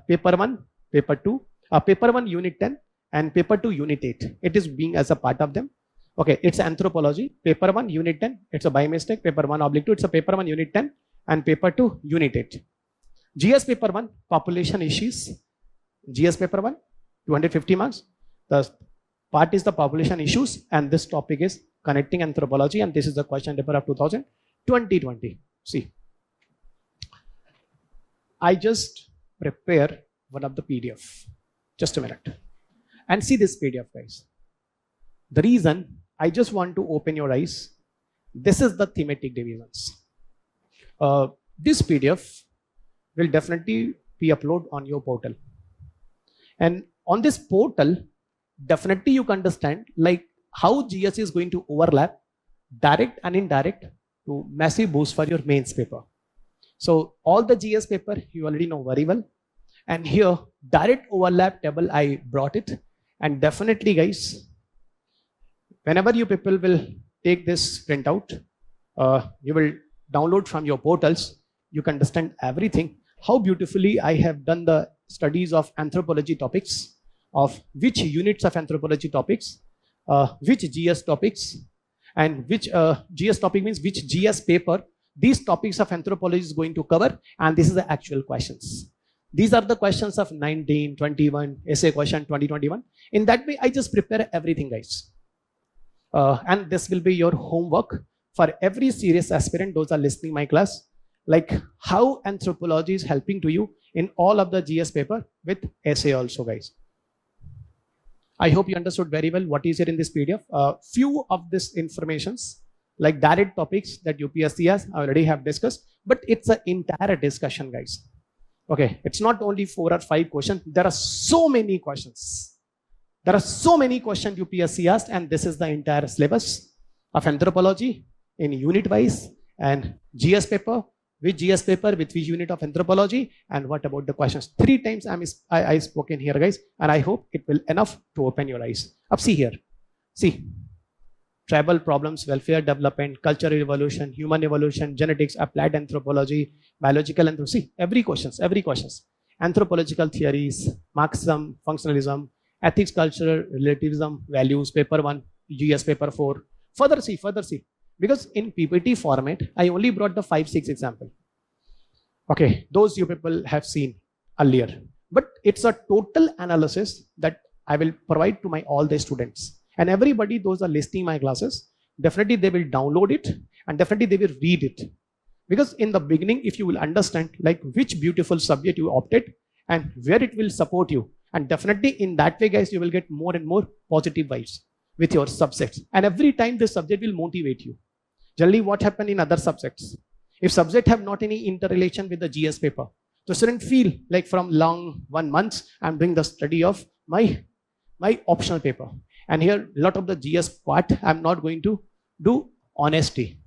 paper 1, paper 2, paper 1 unit 10 and paper 2 unit 8. It is being as a part of them. Okay, it's anthropology, paper 1 unit 10, it's a by mistake, paper 1/2, it's a paper 1 unit 10 and paper 2 unit 8. GS paper 1, population issues, GS paper 1, 250 marks. The part is the population issues, and this topic is connecting anthropology, and this is the question paper of 2020. See, I just prepare one of the PDF. Just a minute. And see this PDF, guys. The reason I just want to open your eyes, this is the thematic divisions. This PDF will definitely be uploaded on your portal. And on this portal, definitely you can understand like how GS is going to overlap direct and indirect to massive boost for your mains paper. So all the GS paper you already know very well. And here direct overlap table I brought it. And definitely guys, whenever you people will take this printout, you will download from your portals, you can understand everything. How beautifully I have done the studies of anthropology topics, of which units of anthropology topics, which GS topics, and which GS topic means which GS paper these topics of anthropology is going to cover, and this is the actual questions. These are the questions of 19, 21, essay question 2021. In that way, I just prepare everything, guys. And this will be your homework for every serious aspirant, those are listening my class, like how anthropology is helping to you in all of the GS paper with essay also, guys. I hope you understood very well what is here in this PDF. Few of this informations like direct topics that UPSC has, I already have discussed, but it's an entire discussion, guys. Okay, it's not only 4 or 5 questions. There are so many questions. There are so many questions UPSC asked, and this is the entire syllabus of anthropology in unit wise, and GS paper, which GS paper, with which unit of anthropology, and what about the questions. 3 times I spoken here, guys, and I hope it will enough to open your eyes. Up, see here. See, tribal problems, welfare development, cultural evolution, human evolution, genetics, applied anthropology, biological anthropology. Every questions. Anthropological theories, Marxism, functionalism, ethics, cultural relativism, values, paper 1, GS paper 4. Further see. Because in PPT format, I only brought the 5-6 example. Okay, those you people have seen earlier. But it's a total analysis that I will provide to my all the students. And everybody, those are listening my classes, definitely they will download it and definitely they will read it. Because in the beginning, if you will understand like which beautiful subject you opted and where it will support you, and definitely in that way, guys, you will get more and more positive vibes with your subjects. And every time this subject will motivate you. Generally, what happened in other subjects? If subject have not any interrelation with the GS paper, the student feel like from long 1 month, I'm doing the study of my optional paper. And here, a lot of the GS part, I'm not going to do honesty.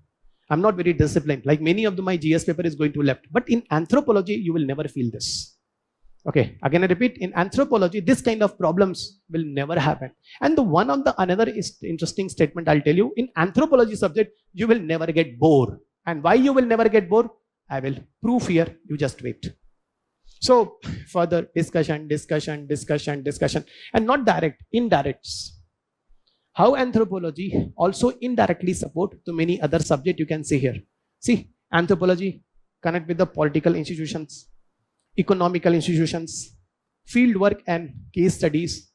I'm not very disciplined. Like many of my GS paper is going to left. But in anthropology, you will never feel this. Okay, again I repeat, in anthropology, this kind of problems will never happen. And the one of the another is interesting statement I'll tell you. In anthropology subject, you will never get bored. And why you will never get bored? I will prove here. You just wait. So further discussion, and not direct, indirects. How anthropology also indirectly support to many other subjects you can see here. See, anthropology connect with the political institutions, economical institutions, field work and case studies,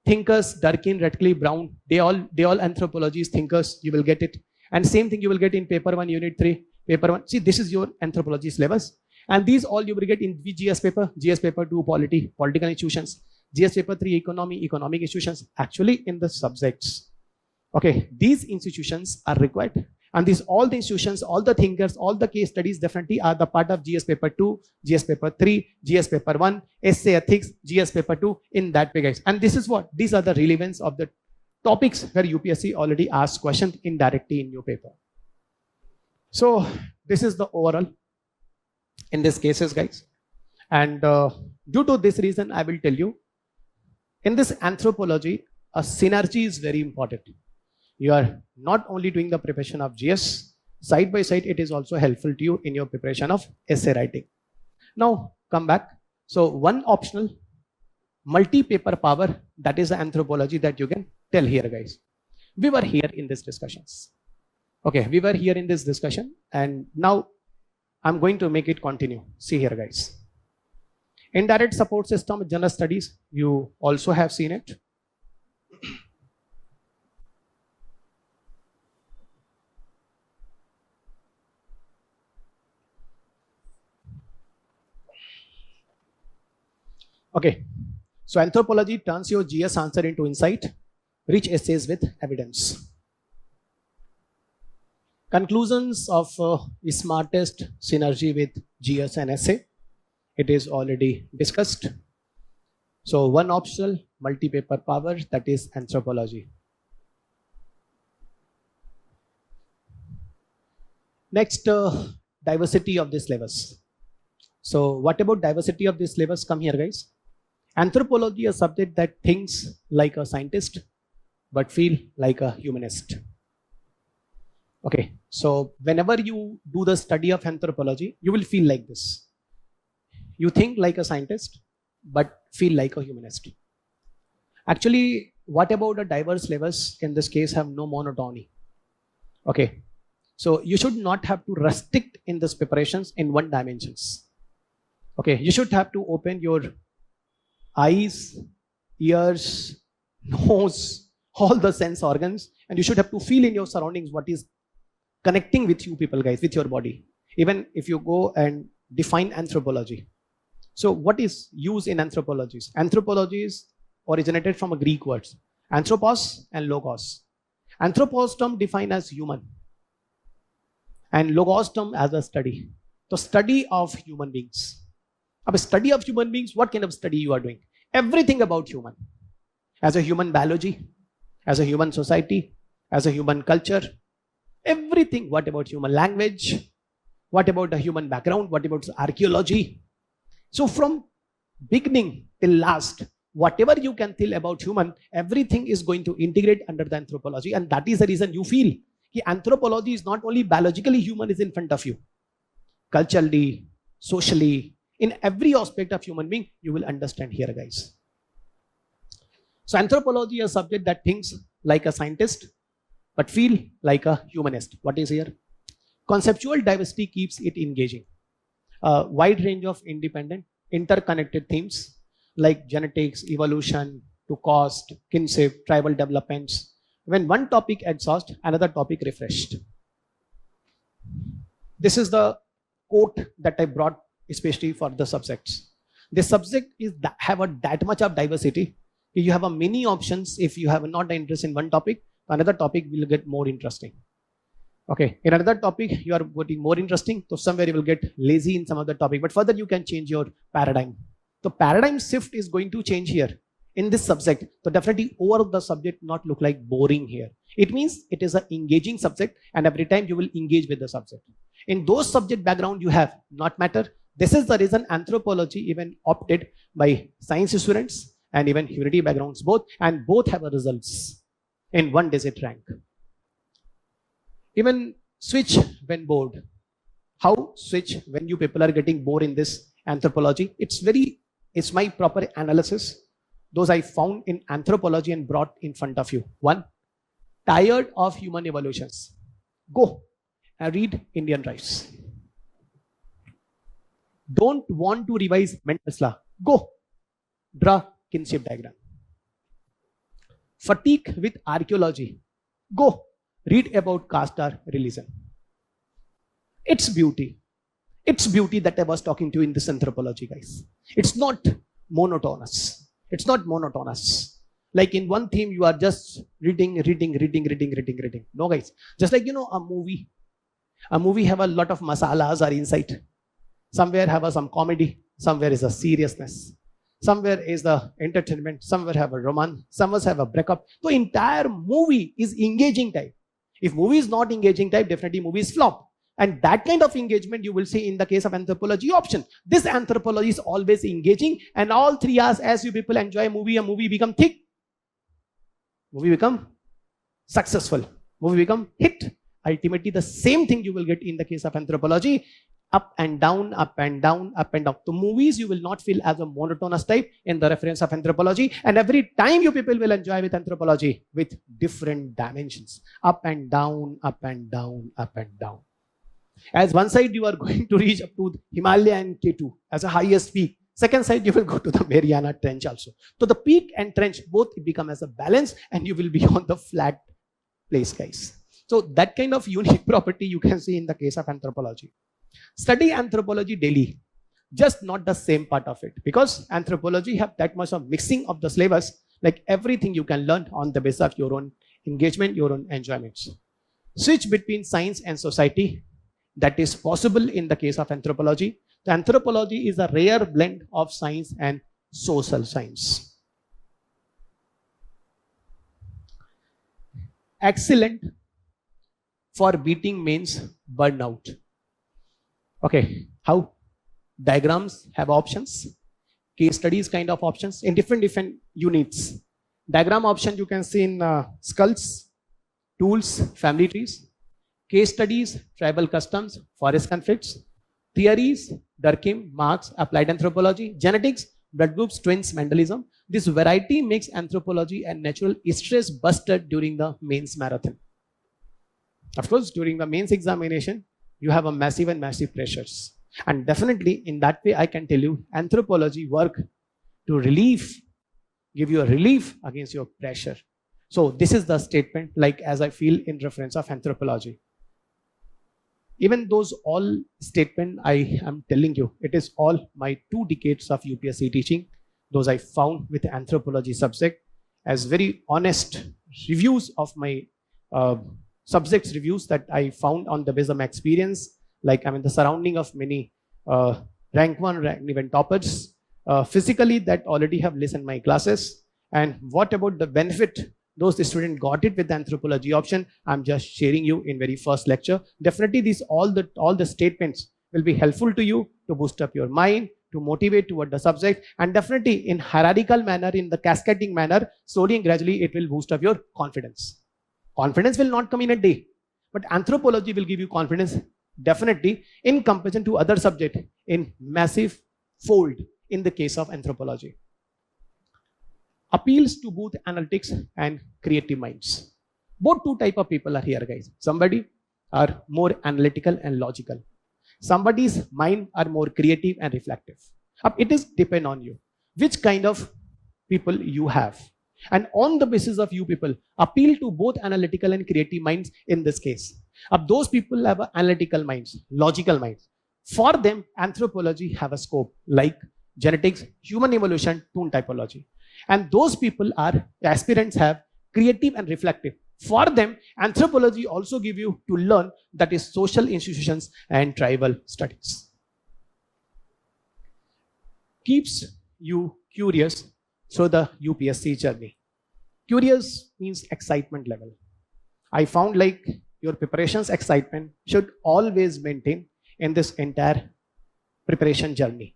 thinkers, Durkheim, Radcliffe, Brown, they all anthropology thinkers, you will get it. And same thing you will get in paper 1, unit 3, paper 1. See, this is your anthropology syllabus. And these all you will get in GS paper 2, polity, political institutions, GS paper 3, economy, economic institutions, actually in the subjects. Okay, these institutions are required. And these all the institutions, all the thinkers, all the case studies definitely are the part of GS paper 2, GS paper 3, GS paper 1, essay ethics, GS paper 2 in that way, guys. And this is what, these are the relevance of the topics where UPSC already asked questions indirectly in your paper. So this is the overall in these cases, guys. And due to this reason, I will tell you, in this anthropology, a synergy is very important. You are not only doing the preparation of GS, side by side, it is also helpful to you in your preparation of essay writing. Now, come back. So one optional multi-paper power, that is the anthropology that you can tell here, guys. We were here in these discussions. Okay, we were here in this discussion, and now I'm going to make it continue. See here, guys. Indirect support system, general studies, you also have seen it. Okay, so anthropology turns your GS answer into insight, rich essays with evidence. Conclusions of smartest synergy with GS and essay. It is already discussed. So one optional multi-paper power, that is anthropology. Next, diversity of the syllabus. So what about diversity of the syllabus? Come here, guys. Anthropology is a subject that thinks like a scientist, but feel like a humanist. Okay, so whenever you do the study of anthropology, you will feel like this. You think like a scientist, but feel like a humanist. Actually, what about a diverse syllabus in this case have no monotony? Okay, so you should not have to restrict in this preparations in one dimensions. Okay, you should have to open your eyes, ears, nose, all the sense organs, and you should have to feel in your surroundings what is connecting with you people, guys, with your body. Even if you go and define anthropology. So what is used in anthropology? Anthropology is originated from a Greek words, anthropos and logos. Anthropos term defined as human, and logos term as a study. The study of human beings. A study of human beings, what kind of study you are doing? Everything about human. As a human biology, as a human society, as a human culture, everything. What about human language? What about the human background? What about archaeology? So from beginning till last, whatever you can tell about human, everything is going to integrate under the anthropology. And that is the reason you feel that anthropology is not only biologically human is in front of you. Culturally, socially, in every aspect of human being, you will understand here, guys. So anthropology is a subject that thinks like a scientist, but feel like a humanist. What is here? Conceptual diversity keeps it engaging. A wide range of independent, interconnected themes like genetics, evolution, to cost, kinship, tribal developments. When one topic exhausts, another topic refreshed. This is the quote that I brought especially for the subjects. The subject is have that much of diversity. You have a many options. If you have not interest in one topic, another topic will get more interesting. Okay, in another topic, you are getting more interesting. So somewhere you will get lazy in some other topic, but further you can change your paradigm. The paradigm shift is going to change here in this subject. So definitely over the subject not look like boring here. It means it is an engaging subject, and every time you will engage with the subject. In those subject background you have not matter. This is the reason anthropology even opted by science students and even humanity backgrounds both, and both have a results in 1-digit rank. Even switch when bored. How switch when you people are getting bored in this anthropology? It's my proper analysis. Those I found in anthropology and brought in front of you. One, tired of human evolutions. Go and read Indian Rice. Don't want to revise mental law. Go draw kinship diagram. Fatigue with archaeology. Go read about caste or religion. It's beauty. It's beauty that I was talking to in this anthropology, guys. It's not monotonous. It's not monotonous. Like in one theme, you are just reading. No, guys. Just like, a movie. A movie have a lot of masalas or insight. Somewhere have some comedy. Somewhere is a seriousness. Somewhere is the entertainment. Somewhere have a romance. Somewhere have a breakup. So entire movie is engaging type. If movie is not engaging type, definitely movie is flop. And that kind of engagement you will see in the case of anthropology option. This anthropology is always engaging, and all 3 hours as you people enjoy a movie become thick. Movie become successful. Movie become hit. Ultimately, the same thing you will get in the case of anthropology. Up and down, up and down, up and down. The movies you will not feel as a monotonous type in the reference of anthropology. And every time you people will enjoy with anthropology with different dimensions. Up and down, up and down, up and down. As one side you are going to reach up to Himalaya and K2 as a highest peak. Second side you will go to the Mariana Trench also. So the peak and trench both become as a balance, and you will be on the flat place, guys. So that kind of unique property you can see in the case of anthropology. Study anthropology daily, just not the same part of it, because anthropology have that much of mixing of the syllabus. Like everything you can learn on the basis of your own engagement, your own enjoyments. Switch between science and society. That is possible in the case of anthropology. The anthropology is a rare blend of science and social science. Excellent for beating mains burnout. Okay, how? Diagrams have options. Case studies kind of options in different units. Diagram option you can see in skulls, tools, family trees. Case studies, tribal customs, forest conflicts. Theories, Durkheim, Marx, applied anthropology. Genetics, blood groups, twins, Mendelism. This variety makes anthropology a natural stress buster during the mains marathon. Of course, during the mains examination, you have a massive pressures. And definitely in that way, I can tell you, anthropology work to give you a relief against your pressure. So this is the statement, like as I feel in reference of anthropology. Even those all statement I am telling you, it is all my 2 decades of UPSC teaching. Those I found with anthropology subject as very honest reviews of my subjects reviews that I found on the basis of my experience. Like I'm in the surrounding of many rank 1, rank even toppers. Physically that already have listened my classes. And what about the benefit those students got it with the anthropology option? I'm just sharing you in very first lecture. Definitely these all the statements will be helpful to you to boost up your mind, to motivate toward the subject, and definitely in hierarchical manner, in the cascading manner, slowly and gradually it will boost up your confidence. Confidence will not come in a day, but anthropology will give you confidence definitely in comparison to other subject in massive fold in the case of anthropology. Appeals to both analytics and creative minds. Both two type of people are here, guys. Somebody are more analytical and logical. Somebody's mind are more creative and reflective. It is depend on you, which kind of people you have. And on the basis of you people, appeal to both analytical and creative minds in this case. Those people have analytical minds, logical minds. For them, anthropology have a scope like genetics, human evolution, toon typology. And those people are aspirants have creative and reflective. For them, anthropology also give you to learn that is social institutions and tribal studies. Keeps you curious through the UPSC journey. Curious means excitement level. I found like your preparations excitement should always maintain in this entire preparation journey.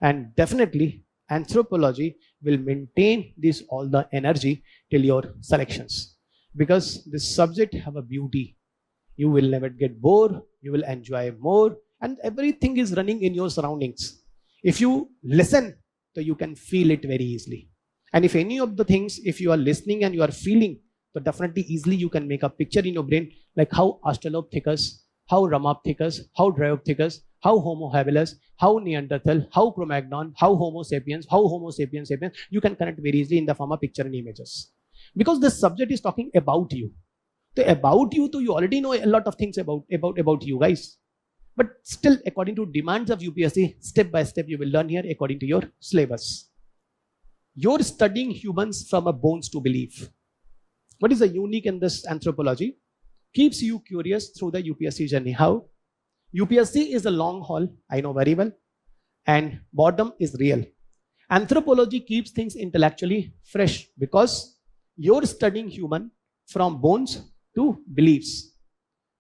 And definitely anthropology will maintain this all the energy till your selections. Because this subject have a beauty. You will never get bored, you will enjoy more, and everything is running in your surroundings. If you listen, so you can feel it very easily. And if any of the things, if you are listening and you are feeling, so definitely easily you can make a picture in your brain, like how Australopithecus, how Ramapithecus, how Dryopithecus, how Homo habilis, how Neanderthal, how Cro-Magnon, how Homo sapiens, sapiens. You can connect very easily in the form of picture and images. Because this subject is talking about you. So about you, so you already know a lot of things about you guys. But still, according to demands of UPSC, step by step, you will learn here according to your syllabus. You're studying humans from a bones to belief. What is the unique in this anthropology? Keeps you curious through the UPSC journey. How? UPSC is a long haul, I know very well, and boredom is real. Anthropology keeps things intellectually fresh because you're studying human from bones to beliefs.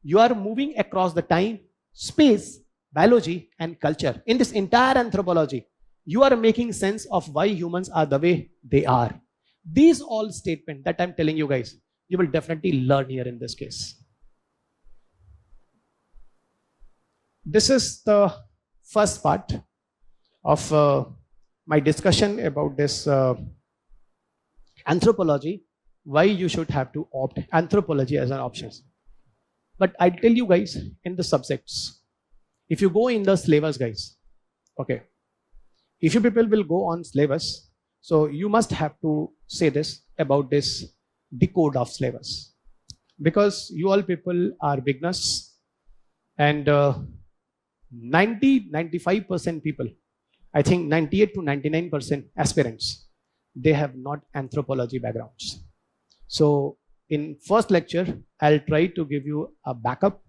You are moving across the time, space, biology, and culture. In this entire anthropology, you are making sense of why humans are the way they are. These all statements that I'm telling you guys, you will definitely learn here in this case. This is the first part of my discussion about this anthropology, why you should have to opt anthropology as an option. But I'll tell you guys in the subjects. If you go in the syllabus, guys, okay. If you people will go on syllabus, so you must have to say this about this decode of syllabus. Because you all people are beginners and 90-95% people, I think 98 to 99% aspirants, they have not anthropology backgrounds. So in first lecture, I'll try to give you a backup.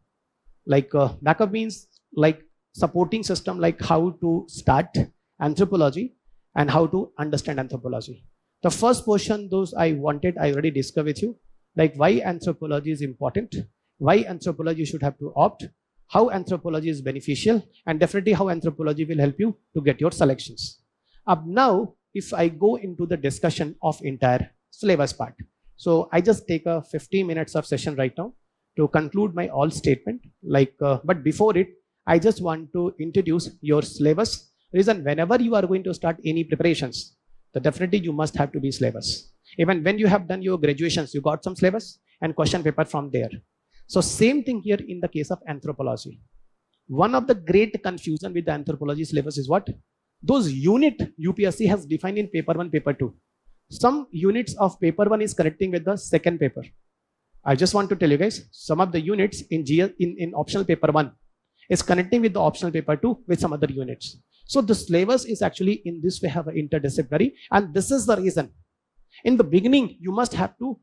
Like backup means like supporting system, like how to start anthropology and how to understand anthropology. The first portion, those I wanted, I already discussed with you, like why anthropology is important, why anthropology should have to opt, how anthropology is beneficial, and definitely how anthropology will help you to get your selections. Now, if I go into the discussion of entire syllabus part, so I just take a 15 minutes of session right now to conclude my all statement. But before it, I just want to introduce your syllabus. Reason, whenever you are going to start any preparations, so definitely you must have to be syllabus. Even when you have done your graduations, you got some syllabus and question paper from there. So same thing here in the case of anthropology. One of the great confusion with the anthropology syllabus is what? Those unit UPSC has defined in paper 1, paper 2. Some units of paper 1 is connecting with the second paper. I just want to tell you guys, some of the units in optional paper 1 is connecting with the optional paper 2 with some other units. So the syllabus is actually in this way have an interdisciplinary, and this is the reason. In the beginning, you must have to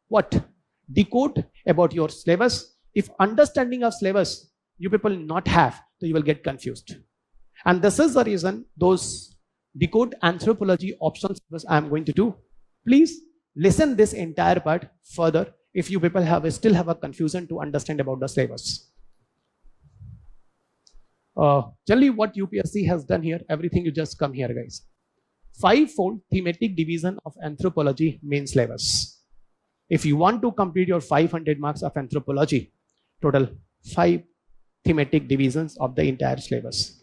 what? Decode about your syllabus. If understanding of syllabus you people not have, so you will get confused. And this is the reason those decode anthropology options I am going to do. Please listen this entire part further if you people still have a confusion to understand about the syllabus. Generally what UPSC has done here, everything you just come here guys. 5-fold thematic division of anthropology main syllabus. If you want to complete your 500 marks of anthropology, total 5 thematic divisions of the entire syllabus.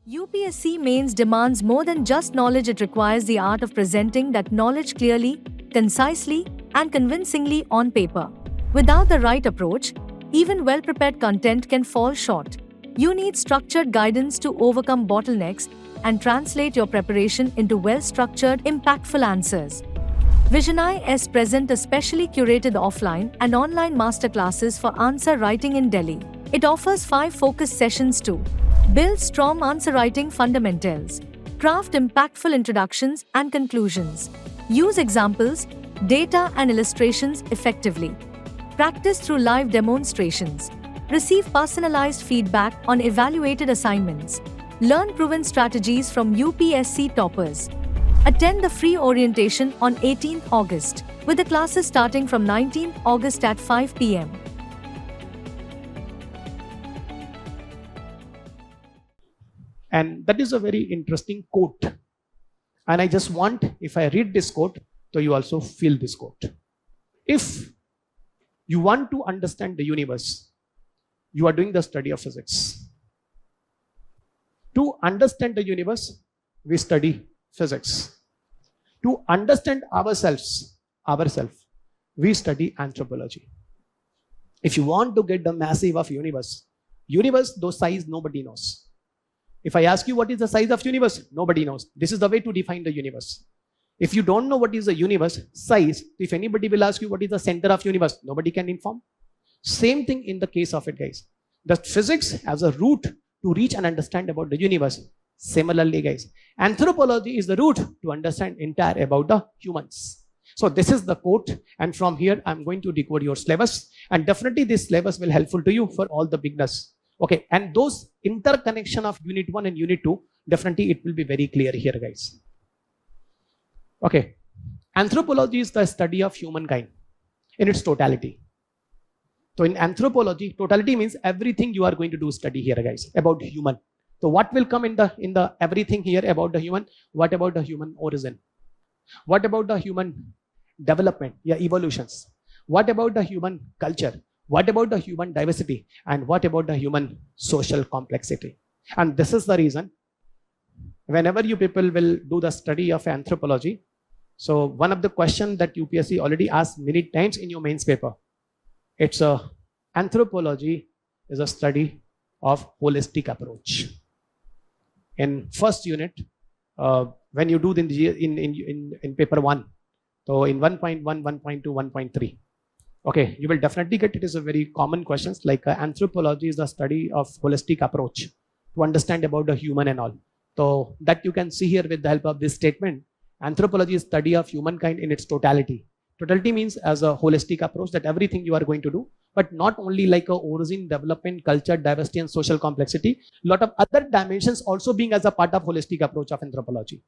UPSC mains demands more than just knowledge. It requires the art of presenting that knowledge clearly, concisely, and convincingly on paper. Without the right approach, even well-prepared content can fall short. You need structured guidance to overcome bottlenecks and translate your preparation into well-structured, impactful answers. Vision present a specially curated offline and online masterclasses for answer writing in Delhi. It offers 5 focus sessions to build strong answer writing fundamentals, craft impactful introductions and conclusions, use examples, data and illustrations effectively, practice through live demonstrations, receive personalized feedback on evaluated assignments, learn proven strategies from UPSC toppers. Attend the free orientation on 18th August, with the classes starting from 19th August at 5 p.m. And that is a very interesting quote. And I just want, if I read this quote, so you also feel this quote. If you want to understand the universe, you are doing the study of physics. To understand the universe, we study physics. To understand ourselves, we study anthropology. If you want to get the massive of universe, those size nobody knows. If I ask you what is the size of universe, nobody knows. This is the way to define the universe. If you don't know what is the universe size, if anybody will ask you what is the center of universe, nobody can inform. Same thing in the case of it, guys. The physics has a route to reach and understand about the universe. Similarly, guys, anthropology is the route to understand entire about the humans. So this is the quote, and from here I'm going to decode your syllabus, and definitely this syllabus will helpful to you for all the beginners. Okay, and those interconnection of unit 1 and unit 2, definitely it will be very clear here, guys. Okay, anthropology is the study of humankind in its totality. So in anthropology, totality means everything you are going to do study here, guys, about human. So what will come in the everything here about the human? What about the human origin? What about the human development? Yeah, evolutions. What about the human culture? What about the human diversity? And what about the human social complexity? And this is the reason whenever you people will do the study of anthropology, so one of the questions that UPSC already asked many times in your mains paper, it's anthropology is a study of holistic approach. In first unit, when you do in paper 1, so in 1.1, 1.2, 1.3, okay, you will definitely get it is a very common questions like anthropology is the study of holistic approach to understand about the human and all. So that you can see here with the help of this statement, anthropology is study of humankind in its totality. Totality means as a holistic approach that everything you are going to do, but not only like a origin, development, culture, diversity, and social complexity, lot of other dimensions also being as a part of holistic approach of anthropology.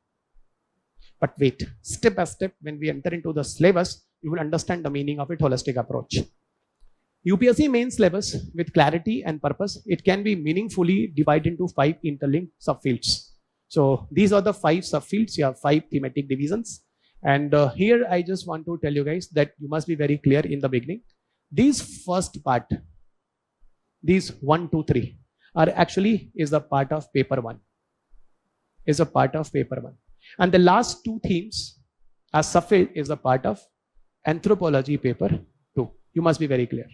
But wait, step by step, when we enter into the syllabus, you will understand the meaning of it, holistic approach. UPSC main syllabus with clarity and purpose, it can be meaningfully divided into 5 interlinked subfields. So these are the 5 subfields, you have 5 thematic divisions. And here I just want to tell you guys that you must be very clear in the beginning. These first part, these 1, 2, 3 are actually is a part of paper 1. Is a part of paper 1. And the last 2 themes as subfield is a part of anthropology paper 2. You must be very clear.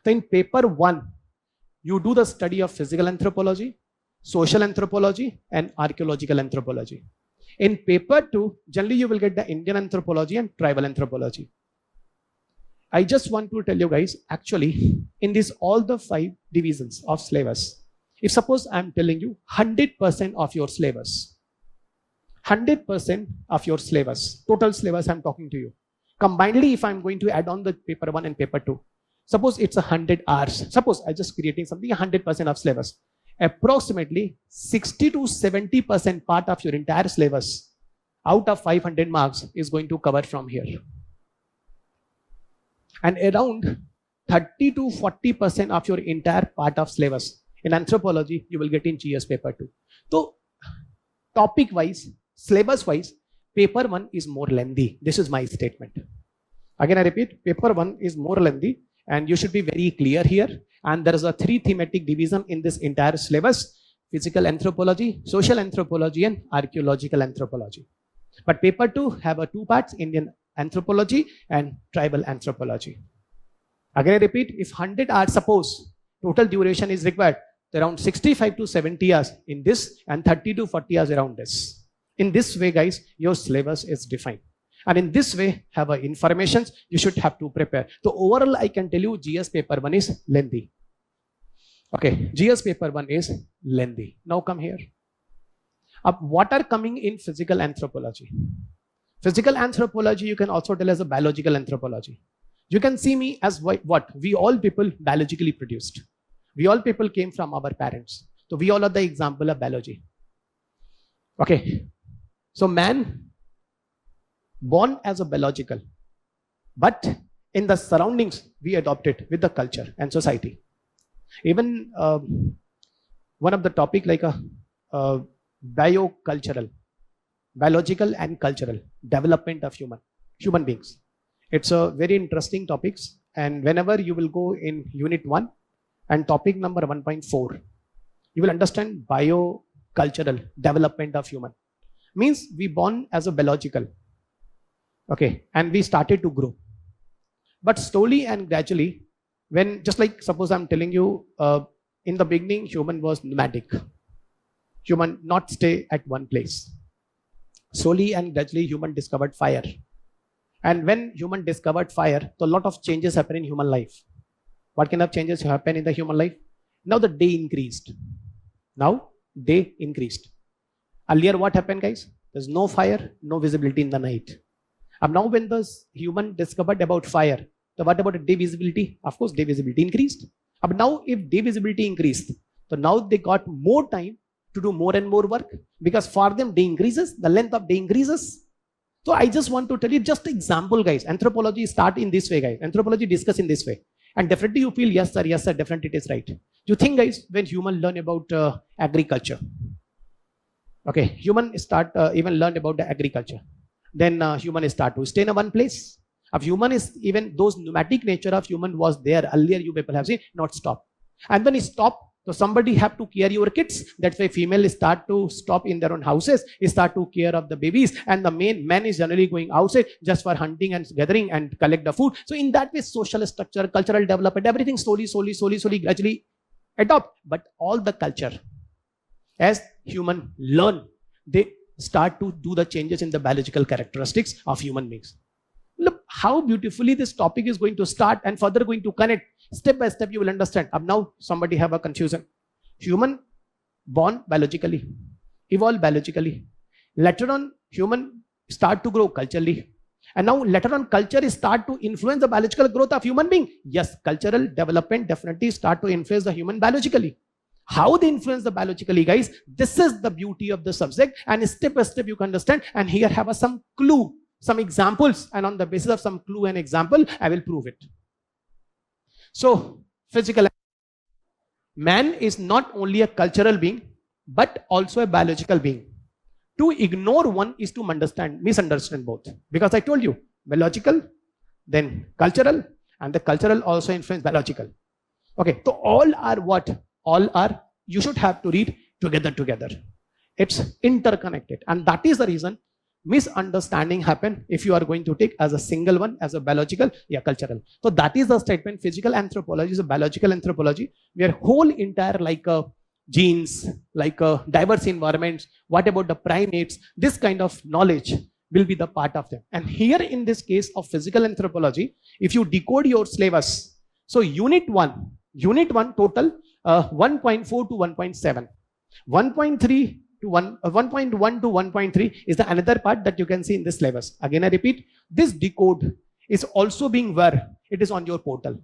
So in paper 1, you do the study of physical anthropology, social anthropology, and archaeological anthropology. In paper 2, generally you will get the Indian anthropology and tribal anthropology. I just want to tell you guys, actually, in this all the 5 divisions of syllabus, if suppose I'm telling you 100% of your syllabus, 100% of your syllabus, total syllabus I'm talking to you, combinedly if I'm going to add on the paper 1 and paper 2, suppose it's 100 hours, suppose I'm just creating something 100% of syllabus, approximately 60 to 70% part of your entire syllabus out of 500 marks is going to cover from here. And around 30 to 40% of your entire part of syllabus in anthropology, you will get in GS paper 2. So topic wise, syllabus wise, paper 1 is more lengthy. This is my statement. Again, I repeat, paper 1 is more lengthy and you should be very clear here. And there is a 3 thematic division in this entire syllabus: physical anthropology, social anthropology, and archaeological anthropology. But paper 2 have a 2 parts: Indian anthropology and tribal anthropology. Again, I repeat, if 100 hours, suppose total duration is required, around 65 to 70 hours in this and 30 to 40 hours around this. In this way, guys, your syllabus is defined. And in this way, have informations you should have to prepare. So overall, I can tell you GS paper 1 is lengthy. Okay, GS paper 1 is lengthy. Now come here. What are coming in physical anthropology? Physical anthropology, you can also tell as a biological anthropology. You can see me as what? We all people biologically produced. We all people came from our parents. So we all are the example of biology. Okay. So man born as a biological, but in the surroundings we adopted with the culture and society. Even one of the topic like a biocultural, biological and cultural development of human beings. It's a very interesting topics, and whenever you will go in unit 1 and topic number 1.4, you will understand biocultural development of human. Means we born as a biological, okay, and we started to grow. But slowly and gradually, when just like suppose I'm telling you, in the beginning human was nomadic. Human not stay at one place. Slowly and gradually human discovered fire. And when human discovered fire, so a lot of changes happen in human life. What kind of changes happen in the human life? Now the day increased. Earlier what happened, guys? There's no fire, no visibility in the night. And now when the human discovered about fire, so what about the day visibility? Of course, day visibility increased. But now if day visibility increased, so now they got more time to do more and more work, because for them day increases, the length of day increases. So I just want to tell you just example, guys. Anthropology start in this way, guys. Anthropology discuss in this way. And definitely you feel, yes sir, definitely it is right. You think, guys, when human learn about agriculture, okay, human start even learn about the agriculture. Then human start to stay in one place. Of human is even those nomadic nature of human was there earlier. You people have seen not stop. And when it stop, so somebody have to care your kids. That's why female start to stop in their own houses, start to care of the babies, and the man is generally going outside just for hunting and gathering and collect the food. So in that way, social structure, cultural development, everything slowly, gradually adopt. But all the culture, as human learn, they start to do the changes in the biological characteristics of human beings. Look how beautifully this topic is going to start and further going to connect. Step by step you will understand. Now somebody have a confusion. Human born biologically, evolve biologically. Later on human start to grow culturally. And now later on culture is start to influence the biological growth of human being. Yes, cultural development definitely start to influence the human biologically. How they influence the biologically, guys, this is the beauty of the subject, and step by step you can understand. And here have some clue, some examples, and on the basis of some clue and example, I will prove it. So, physical man is not only a cultural being, but also a biological being. To ignore one is to misunderstand both. Because I told you, biological, then cultural, and the cultural also influence biological. Okay, so all are what? All are, you should have to read together. It's interconnected. And that is the reason misunderstanding happen if you are going to take as a single one, as a biological, cultural. So that is the statement. Physical anthropology is a biological anthropology, where whole entire like genes, like diverse environments, what about the primates, this kind of knowledge will be the part of them. And here in this case of physical anthropology, if you decode your syllabus, so unit 1 total 1.4 to 1.7, 1.3 to 1.1 to 1.3 is the another part that you can see in this syllabus. Again, I repeat, this decode is also being where it is on your portal.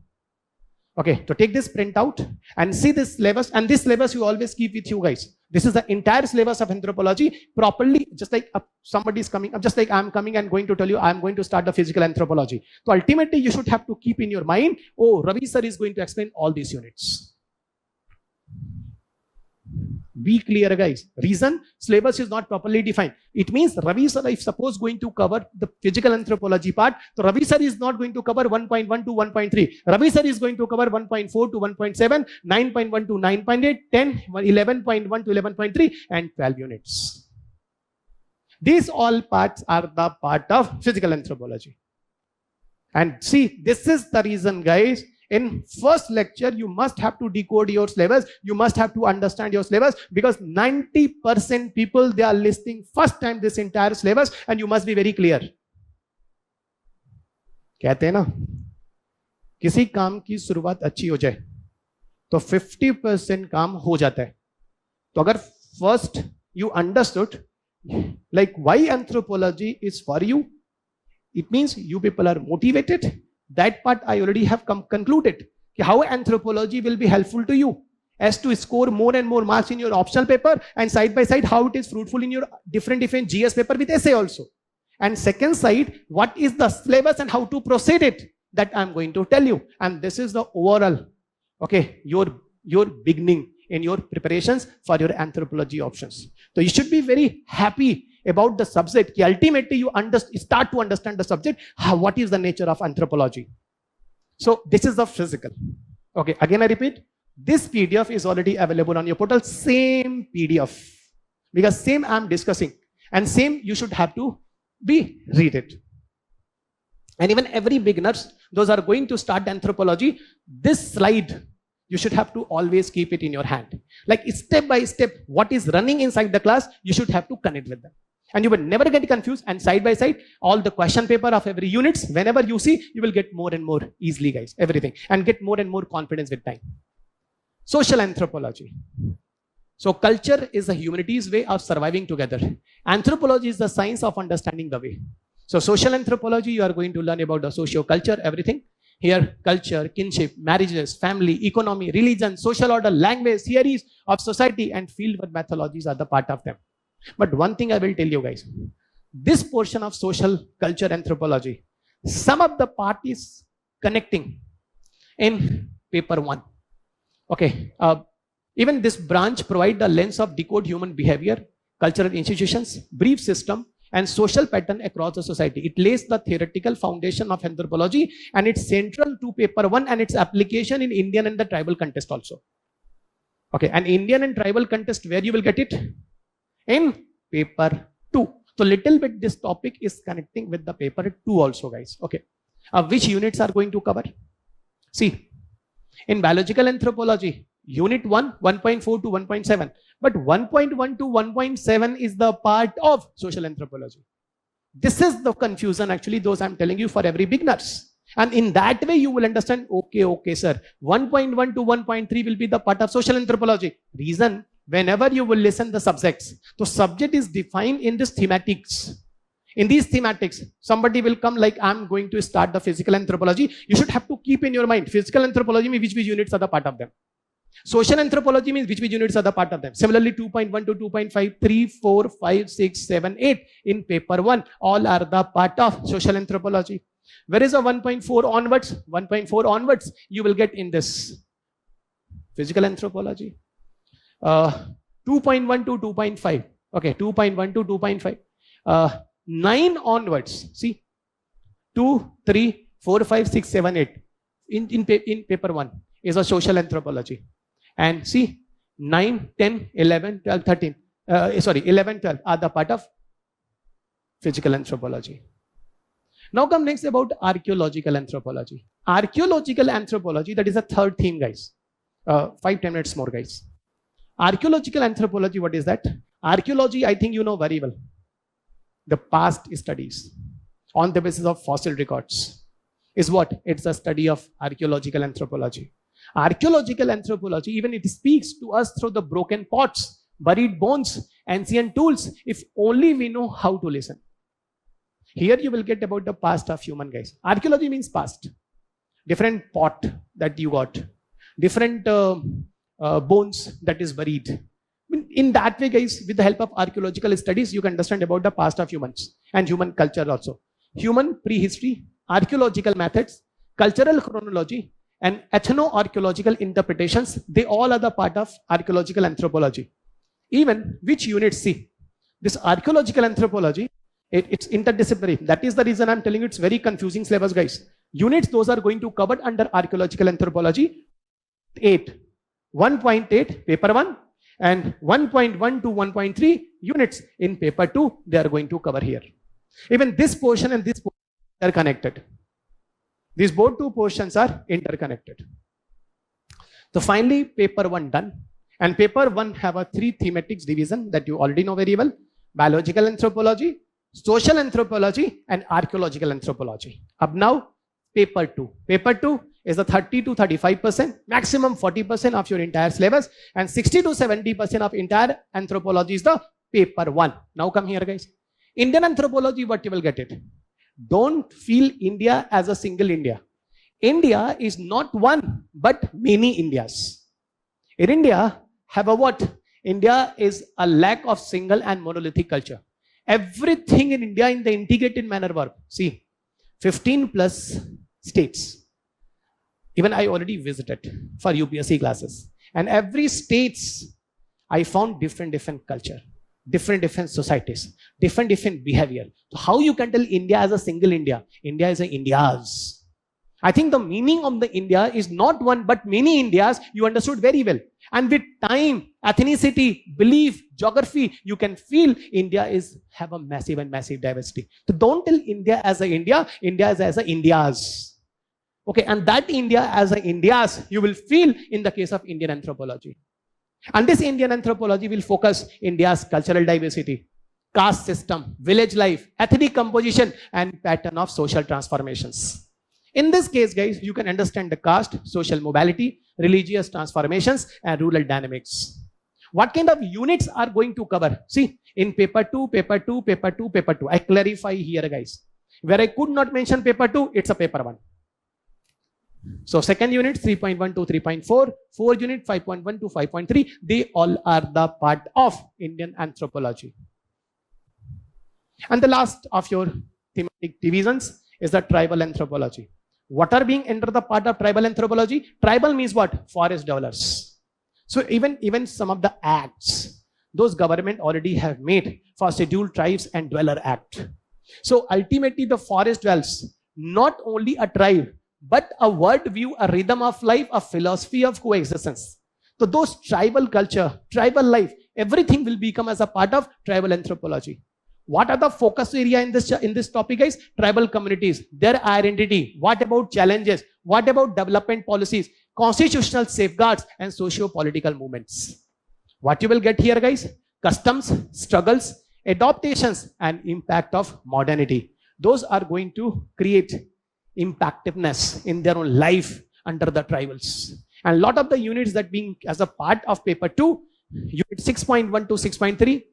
Okay, so take this printout and see this syllabus, and this syllabus you always keep with you, guys. This is the entire syllabus of anthropology properly, just like somebody is coming, just like I'm coming and going to tell you I'm going to start the physical anthropology. So ultimately you should have to keep in your mind, oh, Ravi Sir is going to explain all these units. Be clear, guys. Reason, syllabus is not properly defined. It means Ravi Sir, if suppose going to cover the physical anthropology part, so Ravi Sir is not going to cover 1.1 to 1.3. Ravi Sir is going to cover 1.4 to 1.7, 9.1 to 9.8, 10, 11.1 to 11.3, and 12 units. These all parts are the part of physical anthropology. And see, this is the reason, guys. In first lecture, you must have to decode your syllabus. You must have to understand your syllabus, because 90% people, they are listening first time this entire syllabus, and you must be very clear. कहते हैं ना, किसी काम की शुरुआत अच्छी हो जाए तो 50% काम हो जाता है. तो अगर first you understood like why anthropology is for you, it means you people are motivated. That part I already have concluded. How anthropology will be helpful to you as to score more and more marks in your optional paper, and side by side how it is fruitful in your different GS paper with essay also. And second side, what is the syllabus and how to proceed it, that I'm going to tell you. And this is the overall, okay, your beginning in your preparations for your anthropology options. So you should be very happy about the subject. Ultimately, you start to understand the subject, what is the nature of anthropology. So this is the physical. Okay, again I repeat, this PDF is already available on your portal, same PDF, because same I'm discussing, and same you should have to read it. And even every beginners, those are going to start anthropology, this slide, you should have to always keep it in your hand. Like step by step, what is running inside the class, you should have to connect with them. And you will never get confused, and side by side, all the question paper of every units, whenever you see, you will get more and more easily, guys, everything, and get more and more confidence with time. Social anthropology. So culture is the humanity's way of surviving together. Anthropology is the science of understanding the way. So social anthropology, you are going to learn about the socio-culture, everything. Here, culture, kinship, marriages, family, economy, religion, social order, language, theories of society, and fieldwork methodologies are the part of them. But one thing I will tell you, guys, this portion of social culture anthropology, some of the part is connecting in paper 1. Okay, even this branch provide the lens of decode human behavior, cultural institutions, brief system, and social pattern across the society. It lays the theoretical foundation of anthropology, and it's central to paper 1 and its application in Indian and the tribal context also. Okay, and Indian and tribal context, where you will get it? In paper 2. So little bit this topic is connecting with the paper 2 also, guys. Okay, which units are going to cover? See, in biological anthropology, unit 1, 1.4 to 1.7. But 1.1 to 1.7 is the part of social anthropology. This is the confusion, actually, those I'm telling you, for every beginners. And in that way, you will understand, okay, sir, 1.1 to 1.3 will be the part of social anthropology. Reason, whenever you will listen the subjects, the subject is defined in this thematics. In these thematics, somebody will come like, I'm going to start the physical anthropology. You should have to keep in your mind, physical anthropology means which units are the part of them. Social anthropology means which units are the part of them. Similarly, 2.1 to 2.5, 3, 4, 5, 6, 7, 8 in paper 1, all are the part of social anthropology. Where is a 1.4 onwards? 1.4 onwards, you will get in this physical anthropology. 2.1 to 2.5. Okay, 2.1 to 2.5. 9 onwards. See, 2, 3, 4, 5, 6, 7, 8 in paper 1 is a social anthropology. And see, 9, 10, 11, 12, 13. 11, 12 are the part of physical anthropology. Now come next about archaeological anthropology. Archaeological anthropology, that is the third theme, guys. 5-10 minutes more, guys. Archaeological anthropology, what is that? Archaeology, I think you know very well. The past studies on the basis of fossil records is what? It's a study of archaeological anthropology. Archaeological anthropology, even it speaks to us through the broken pots, buried bones, ancient tools, if only we know how to listen. Here you will get about the past of human, guys. Archaeology means past. Different pot that you got. Different bones that is buried. In that way, guys, with the help of archaeological studies, you can understand about the past of humans and human culture also. Human prehistory, archaeological methods, cultural chronology, and ethno-archaeological interpretations, they all are the part of archaeological anthropology. Even which units, see, this archaeological anthropology, it's interdisciplinary. That is the reason I'm telling you it's very confusing syllabus, guys. Units, those are going to cover under archaeological anthropology. 1.8 paper 1 and 1.1 to 1.3 units in paper 2, they are going to cover here. Even this portion and this portion are connected. These both two portions are interconnected. So finally, paper 1 done. And paper 1 have a 3 thematics division that you already know very well: biological anthropology, social anthropology, and archaeological anthropology. Up now, paper 2. Paper 2 is the 30 to 35%, maximum 40% of your entire syllabus, and 60 to 70% of entire anthropology is the paper 1. Now come here, guys. Indian anthropology, what you will get it? Don't feel India as a single India. India is not one, but many Indias. In India, have a what? India is a lack of single and monolithic culture. Everything in India in the integrated manner work. See, 15 plus states. Even I already visited for UPSC classes. And every states, I found different culture, different societies, different behavior. So how you can tell India as a single India? India is a Indias. I think the meaning of the India is not one but many Indias. You understood very well. And with time, ethnicity, belief, geography, you can feel India have a massive diversity. So don't tell India as a India. India is as a Indias. Okay, and that India as a Indias, you will feel in the case of Indian anthropology. And this Indian anthropology will focus India's cultural diversity, caste system, village life, ethnic composition, and pattern of social transformations. In this case, guys, you can understand the caste, social mobility, religious transformations, and rural dynamics. What kind of units are going to cover? See, in paper 2, paper 2, paper 2, paper 2. I clarify here, guys. Where I could not mention paper 2, it's a paper 1. So second unit 3.1 to 3.4, 4 unit 5.1 to 5.3, they all are the part of Indian anthropology. And the last of your thematic divisions is the tribal anthropology. What are being under the part of tribal anthropology? Tribal means what? Forest dwellers. So even some of the acts, those government already have made for scheduled tribes and dweller act. So ultimately the forest dwells, not only a tribe, but a world view, a rhythm of life, a philosophy of coexistence. So those tribal culture, tribal life, everything will become as a part of tribal anthropology. What are the focus area in this topic, guys? Tribal communities, their identity. What about challenges? What about development policies, constitutional safeguards, and socio-political movements? What you will get here, guys? Customs, struggles, adaptations, and impact of modernity. Those are going to create impactiveness in their own life under the tribals. And a lot of the units that being as a part of paper 2, unit 6.1 to 6.3,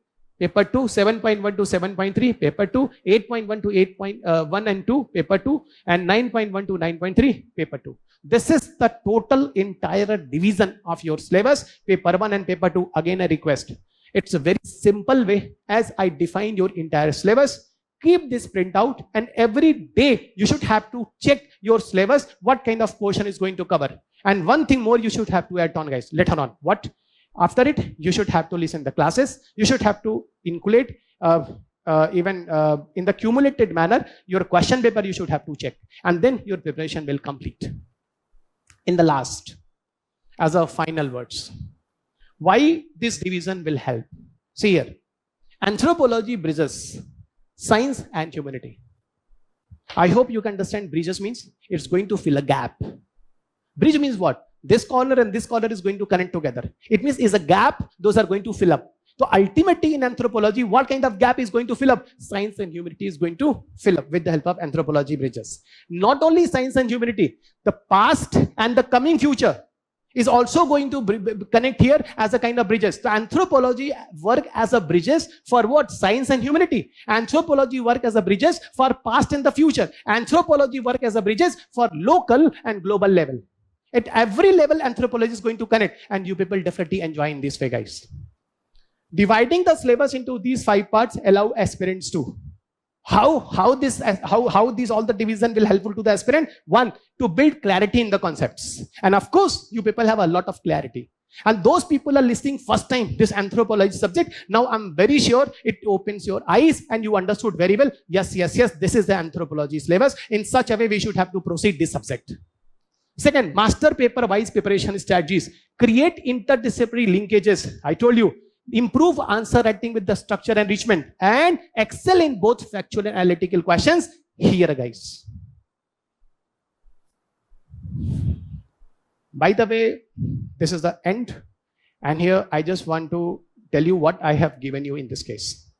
paper 2, 7.1 to 7.3, paper 2, 8.1 to 8.1 and 2, paper 2, and 9.1 to 9.3, paper 2. This is the total entire division of your syllabus, paper 1 and paper 2. Again, a request. It's a very simple way as I define your entire syllabus. Keep this printout, and every day you should have to check your syllabus, what kind of portion is going to cover. And one thing more you should have to add on, guys, later on. What? After it, you should have to listen the classes. You should have to include even in the cumulated manner, your question paper you should have to check. And then your preparation will complete. In the last, as a final words, why this division will help? See here, anthropology bridges science and humanity. I hope you can understand bridges means it's going to fill a gap. Bridge means what? This corner and this corner is going to connect together. It means is a gap, those are going to fill up. So ultimately in anthropology, what kind of gap is going to fill up? Science and humanity is going to fill up with the help of anthropology bridges. Not only science and humanity, the past and the coming future is also going to connect here as a kind of bridges. So anthropology work as a bridges for what? Science and humanity. Anthropology work as a bridges for past and the future. Anthropology work as a bridges for local and global level. At every level, anthropology is going to connect, and you people definitely enjoy in this way, guys. Dividing the syllabus into these 5 parts allow aspirants to. How these all the division will helpful to the aspirant? 1, to build clarity in the concepts. And of course, you people have a lot of clarity. And those people are listening first time this anthropology subject. Now I'm very sure it opens your eyes and you understood very well. Yes, this is the anthropology syllabus. In such a way, we should have to proceed this subject. Second, master paper wise preparation strategies. Create interdisciplinary linkages. I told you, improve answer writing with the structure enrichment, and excel in both factual and analytical questions. Here, guys. By the way, this is the end. And here I just want to tell you what I have given you in this case.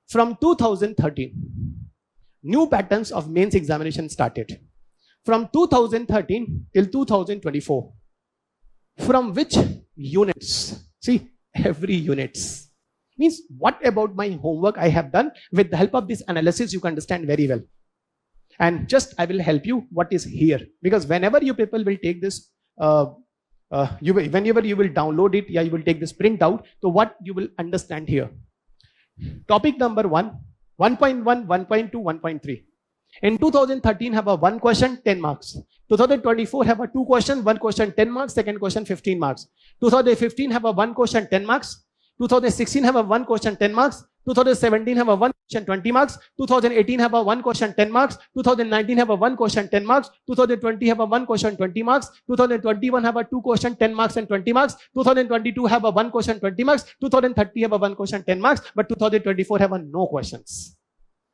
From 2013, new patterns of mains examination started. From 2013 till 2024. From which units? See, every units. Means what about my homework I have done? With the help of this analysis, you can understand very well. And just I will help you what is here. Because whenever you people will take this, whenever you will download it, yeah, you will take this printout. So what you will understand here. Topic number 1, 1.1, 1.2, 1.3. In 2013 have a 1 question, 10 marks. 2024 have a 2 question, 1 question, 10 marks, second question, 15 marks. 2015 have a 1 question, 10 marks. 2016 have a 1 question, 10 marks. 2017 have a 1 question, 20 marks. 2018 have a 1 question, 10 marks. 2019 have a 1 question, 10 marks. 2020 have a 1 question, 20 marks. 2021 have a 2 question, 10 marks and 20 marks. 2022 have a 1 question, 20 marks. 2030 have a 1 question, 10 marks. But 2024 have a no questions.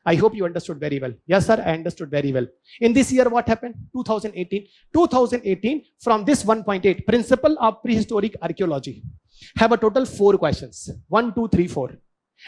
I hope you understood very well. Yes, sir, I understood very well. In this year, what happened? 2018. 2018, from this 1.8, Principle of Prehistoric Archaeology, have a total 4 questions. 1, 2, 3, 4.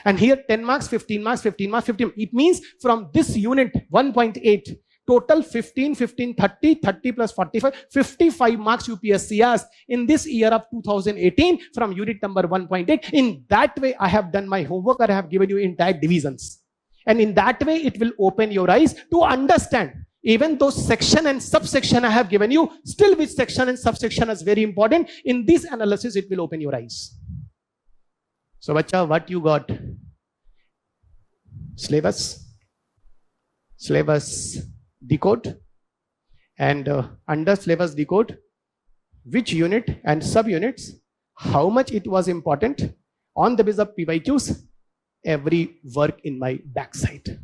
And here 10 marks, 15 marks, 15 marks, 15. It means from this unit 1.8, total 15, 15, 30, 30 plus 45, 55 marks UPSC has in this year of 2018 from unit number 1.8. In that way, I have done my homework, or I have given you entire divisions. And in that way, it will open your eyes to understand. Even though section and subsection I have given you, still which section and subsection is very important. In this analysis, it will open your eyes. So, bacha, what you got? Syllabus, decode, and under syllabus decode, which unit and subunits, how much it was important on the basis of PYQs, every work in my backside.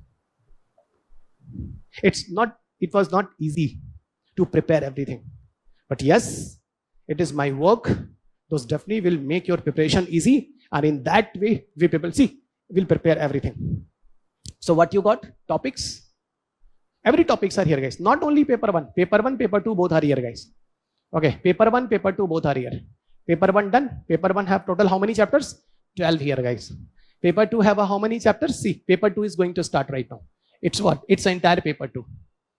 It was not easy to prepare everything. But yes, it is my work. Those definitely will make your preparation easy. And in that way, we people will prepare everything. So what you got? Topics. Every topics are here, guys. Not only paper 1, paper 2, both are here, guys. Okay, paper 1, paper 2, both are here. Paper 1 done. Paper 1 have total how many chapters? 12 here, guys. Paper 2 have how many chapters? See, paper 2 is going to start right now. It's what? It's entire paper 2.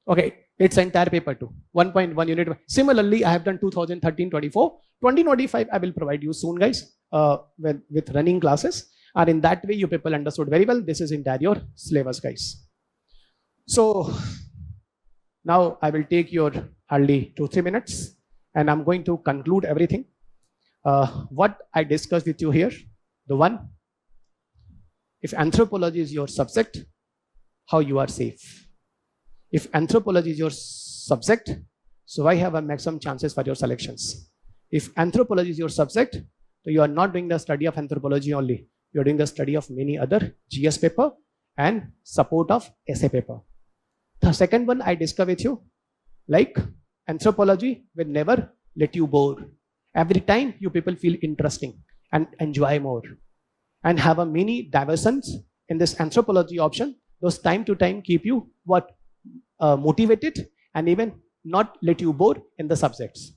Okay, it's entire paper 2. 1.1 unit. Similarly, I have done 2013-24. 2025, I will provide you soon, guys, with running classes. And in that way, you people understood very well. This is entire your syllabus, guys. So now I will take your hardly 2-3 minutes, and I'm going to conclude everything. What I discussed with you here, the one, if anthropology is your subject, how you are safe. If anthropology is your subject, so I have a maximum chances for your selections. If anthropology is your subject, so you are not doing the study of anthropology only. You are doing the study of many other GS paper and support of essay paper. The second one I discuss with you, like anthropology will never let you bore. Every time you people feel interesting and enjoy more. And have a many diversions in this anthropology option. Those time to time keep you motivated and even not let you bore in the subjects.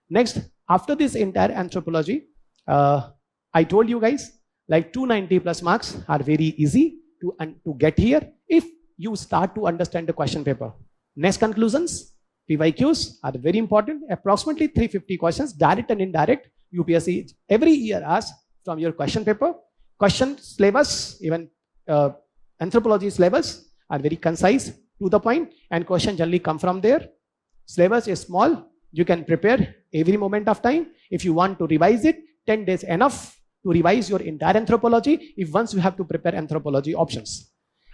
Next, after this entire anthropology, I told you guys, like 290 plus marks are very easy to get here if you start to understand the question paper. Next conclusions, PYQs are very important. Approximately 350 questions, direct and indirect, UPSC every year asks from your question paper. Question syllabus, even anthropology syllabus are very concise, to the point, and question generally come from there. Syllabus is small. You can prepare every moment of time. If you want to revise it, 10 days enough to revise your entire anthropology if once you have to prepare anthropology options.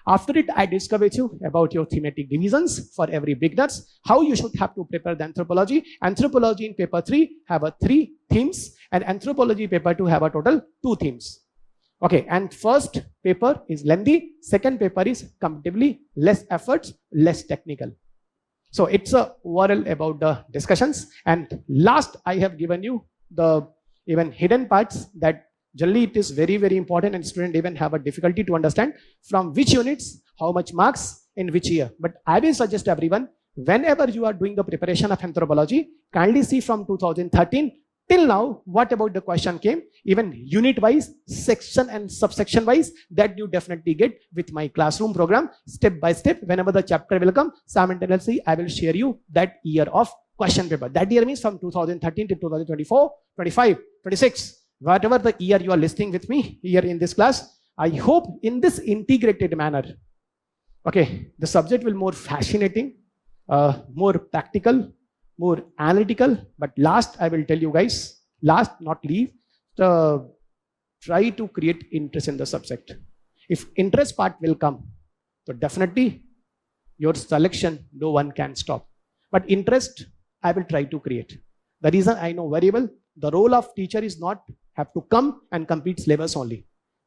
After it, I discuss with you about your thematic divisions for every beginners, how you should have to prepare the anthropology. Anthropology in paper 3 have a 3 themes, and anthropology paper 2 have a total 2 themes. Okay, and first paper is lengthy, second paper is comparatively less efforts, less technical. So it's a overall about the discussions. And last, I have given you the even hidden parts that generally it is very, very important, and students even have a difficulty to understand from which units, how much marks in which year. But I will suggest everyone, Whenever you are doing the preparation of anthropology, kindly see from 2013 till now, what about the question came, even unit wise, section and subsection wise, that you definitely get with my classroom program, step by step. Whenever the chapter will come, simultaneously, I will share you that year of question paper. That year means from 2013 to 2024, 25, 26, whatever the year you are listening with me here in this class. I hope in this integrated manner, okay, the subject will more fascinating, more practical, more analytical. But last, I will tell you guys, last not least, try to create interest in the subject. If interest part will come, so definitely your selection, no one can stop. But interest, I will try to create. The reason I know very well, the role of teacher is not have to come and complete syllabus only.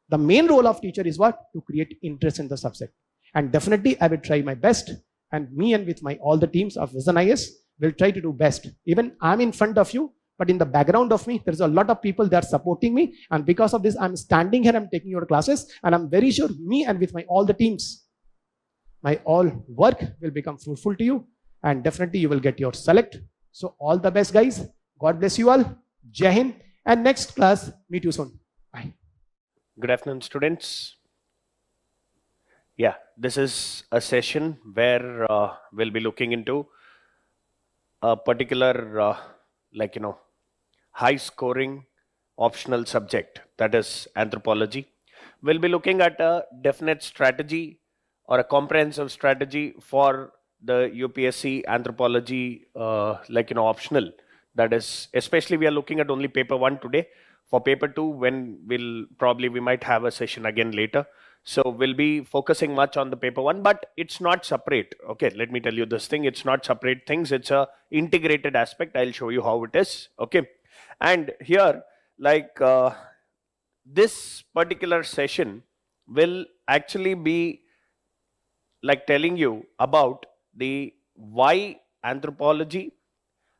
The main role of teacher is what? To create interest in the subject. And definitely I will try my best, and me and with my all the teams of Vision IS will try to do best. Even I'm in front of you, but in the background of me, there's a lot of people that are supporting me. And because of this, I'm standing here, I'm taking your classes, and I'm very sure me and with my all the teams, my all work will become fruitful to you, and definitely you will get your select. So all the best, guys. God bless you all. Jai Hind. And next class, meet you soon. Bye. Good afternoon, students. Yeah, this is a session where we'll be looking into a particular, high scoring optional subject, that is anthropology. We'll be looking at a definite strategy or a comprehensive strategy for the UPSC anthropology, optional. That is, especially we are looking at only paper 1 today. For paper 2, when we might have a session again later. So we'll be focusing much on the paper 1, but it's not separate. Okay, let me tell you this thing. It's not separate things. It's a integrated aspect. I'll show you how it is. Okay. And here, this particular session will actually be telling you about the why anthropology,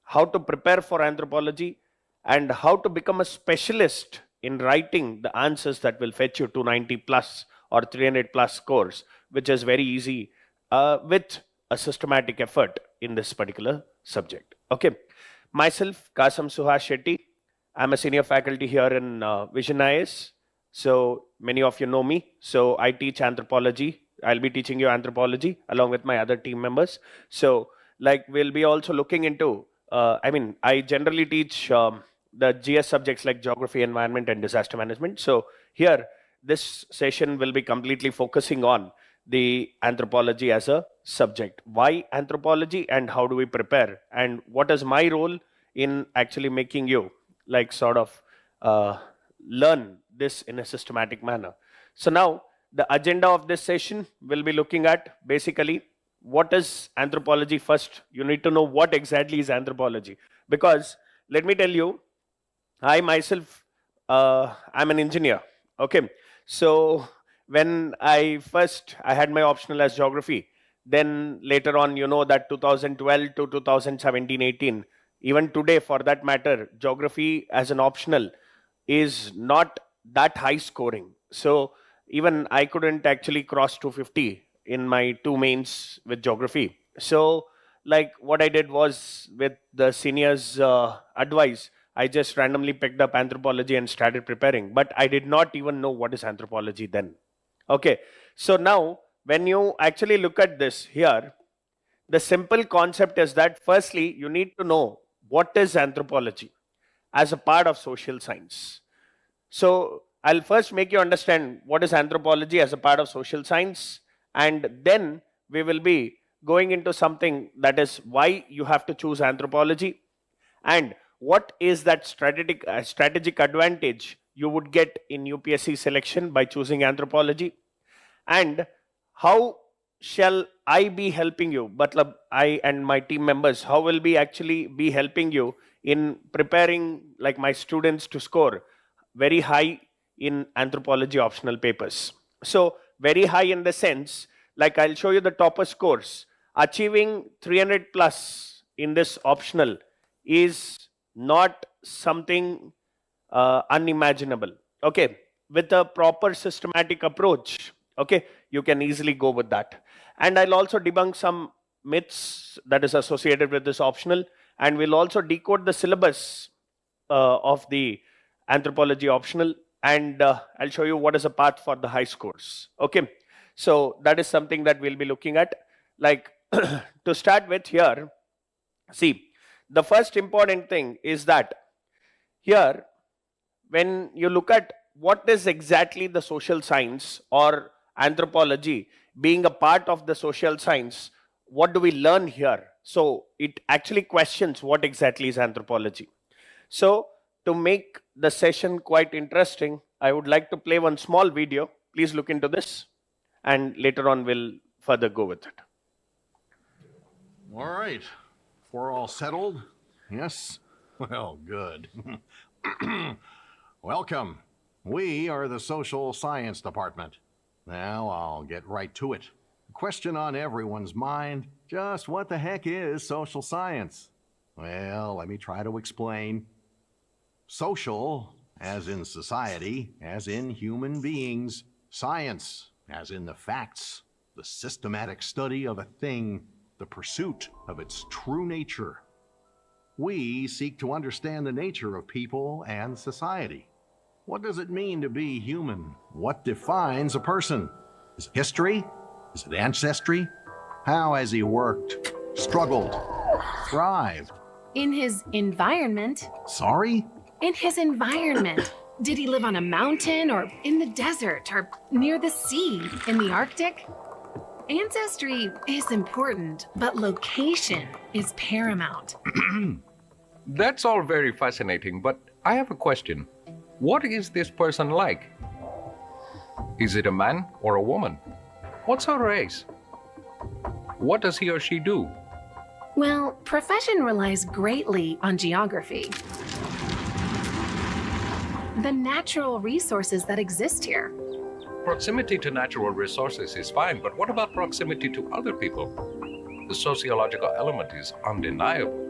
how to prepare for anthropology, and how to become a specialist in writing the answers that will fetch you 290 plus or 300 plus scores, which is very easy with a systematic effort in this particular subject. Okay. Myself, Kasam Suhas Shetty. I'm a senior faculty here in Vision IS. So many of you know me. So I teach anthropology. I'll be teaching you anthropology along with my other team members. So we'll be also looking into, I generally teach the GS subjects like geography, environment, and disaster management. So here, this session will be completely focusing on the anthropology as a subject. Why anthropology and how do we prepare? And what is my role in actually making you learn this in a systematic manner. So now the agenda of this session will be looking at basically what is anthropology first. You need to know what exactly is anthropology, because let me tell you, I myself, I'm an engineer. Okay. So when I had my optional as geography, then later on, that 2012 to 2017-18, even today for that matter, geography as an optional is not that high scoring. So even I couldn't actually cross 250 in my 2 mains with geography. So what I did was, with the seniors' advice, I just randomly picked up anthropology and started preparing, but I did not even know what is anthropology then. Okay, so now when you actually look at this here, the simple concept is that firstly, you need to know what is anthropology as a part of social science. So I'll first make you understand what is anthropology as a part of social science, and then we will be going into something that is why you have to choose anthropology, and what is that strategic advantage you would get in UPSC selection by choosing anthropology, and how shall I be helping you, Matlab, I and my team members, how will we actually be helping you in preparing my students to score very high in anthropology optional papers. So very high in the sense, I'll show you the topper scores. Achieving 300 plus in this optional is not something unimaginable. Okay, with a proper systematic approach, okay, you can easily go with that. And I'll also debunk some myths that is associated with this optional, and we'll also decode the syllabus of the Anthropology Optional, and I'll show you what is a path for the high scores. Okay, so that is something that we'll be looking at. Like to start with here, see, the first important thing is that here, when you look at what is exactly the social science or anthropology being a part of the social science, what do we learn here? So it actually questions what exactly is anthropology. So to make the session quite interesting, I would like to play one small video. Please look into this, and later on we'll further go with it. All right, we're all settled? Yes? Well, good. Welcome. We are the Social Science Department. Now I'll get right to it. Question on everyone's mind, just what the heck is social science? Well, let me try to explain. Social, as in society, as in human beings. Science, as in the facts, the systematic study of a thing, the pursuit of its true nature. We seek to understand the nature of people and society. What does it mean to be human? What defines a person? Is it history? Is it ancestry? How has he worked, struggled, thrived? In his environment. Sorry? In his environment. Did he live on a mountain or in the desert or near the sea, in the Arctic? Ancestry is important, but location is paramount. That's all very fascinating, but I have a question. What is this person like? Is it a man or a woman? What's her race? What does he or she do? Well, profession relies greatly on geography. The natural resources that exist here. Proximity to natural resources is fine, but what about proximity to other people? The sociological element is undeniable.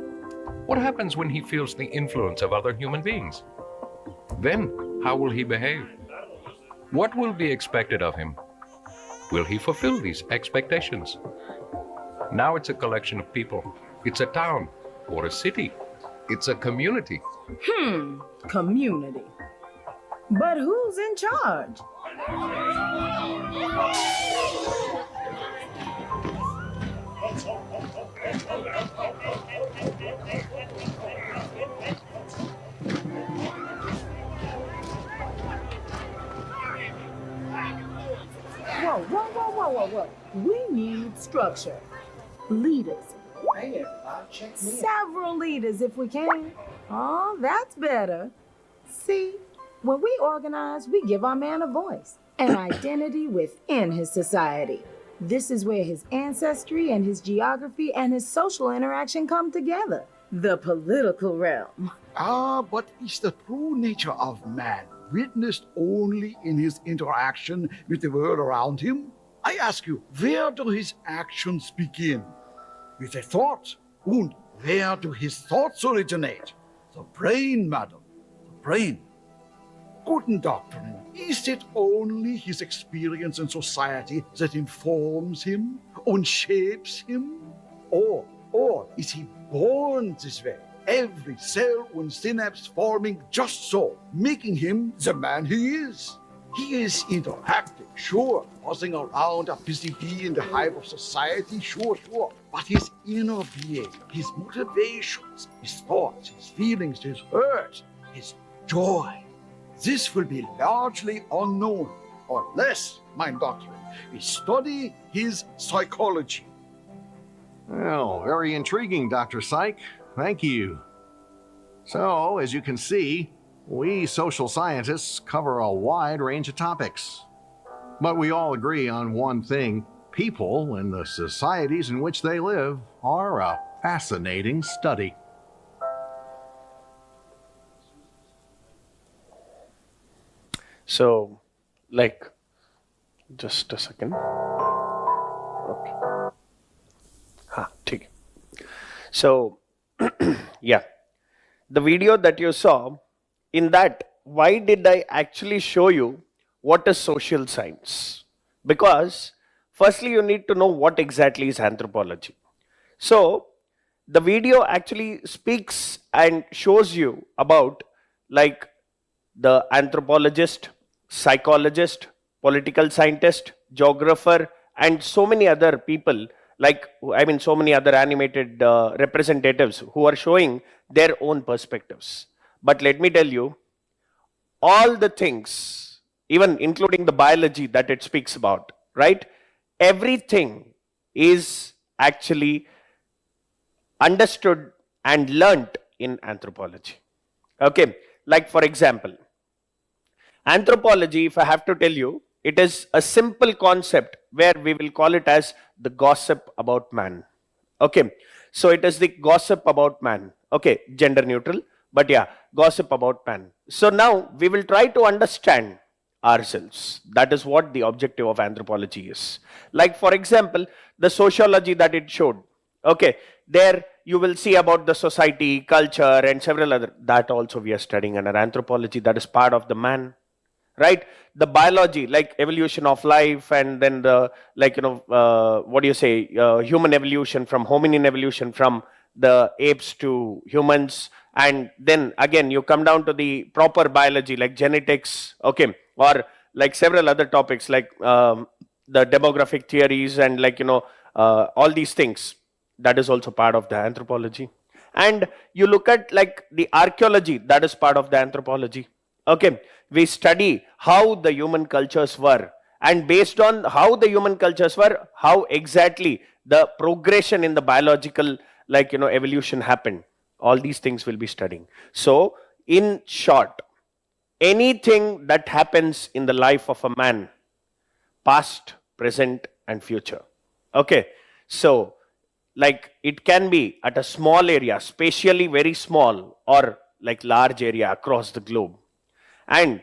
What happens when he feels the influence of other human beings? Then, how will he behave? What will be expected of him? Will he fulfill these expectations? Now it's a collection of people. It's a town or a city. It's a community. Community. But who's in charge? Whoa. We need structure. Leaders. Several leaders if we can. Oh, that's better. See, when we organize, we give our man a voice, an identity within his society. This is where his ancestry and his geography and his social interaction come together. The political realm. But is the true nature of man witnessed only in his interaction with the world around him? I ask you, where do his actions begin? With a thought. And where do his thoughts originate? The brain, madam, the brain. Guten Doctorin, is it only his experience in society that informs him and shapes him? Or is he born this way? Every cell and synapse forming just so, making him the man he is. He is interactive, sure, buzzing around a busy bee in the hive of society, sure. But his inner being, his motivations, his thoughts, his feelings, his hurt, his joy, this will be largely unknown, unless, mein Doctor, we study his psychology. Well, very intriguing, Dr. Psych. Thank you. So, as you can see, we social scientists cover a wide range of topics. But we all agree on one thing. People and the societies in which they live are a fascinating study. So, just a second. Okay. ठीक है. So, yeah, the video that you saw, in that, why did I actually show you what is social science? Because firstly, you need to know what exactly is anthropology. So the video actually speaks and shows you about like the anthropologist, psychologist, political scientist, geographer, and so many other people, like, I mean, so many other animated representatives who are showing their own perspectives. But let me tell you, all the things, even including the biology that it speaks about, right? Everything is actually understood and learnt in anthropology. Okay, like for example, anthropology, if I have to tell you, it is a simple concept where we will call it as the gossip about man. Okay, so it is the gossip about man. Okay, gender neutral, but yeah, gossip about man. So now we will try to understand ourselves. That is what the objective of anthropology is. Like for example, the sociology that it showed. Okay, there you will see about the society, culture, and several other, that also we are studying under anthropology. That is part of the man, right? The biology, like evolution of life, and then the, like, what do you say, human evolution, from hominin evolution, from the apes to humans. And then again, you come down to the proper biology, like genetics, okay, or like several other topics, like the demographic theories, and like, all these things. That is also part of the anthropology. And you look at like the archaeology, that is part of the anthropology. Okay, we study how the human cultures were, and based on how the human cultures were, how exactly the progression in the biological, like, evolution happened. All these things will be studying. So in short, anything that happens in the life of a man, past, present, and future. Okay, so like it can be at a small area, spatially very small, or like large area across the globe. And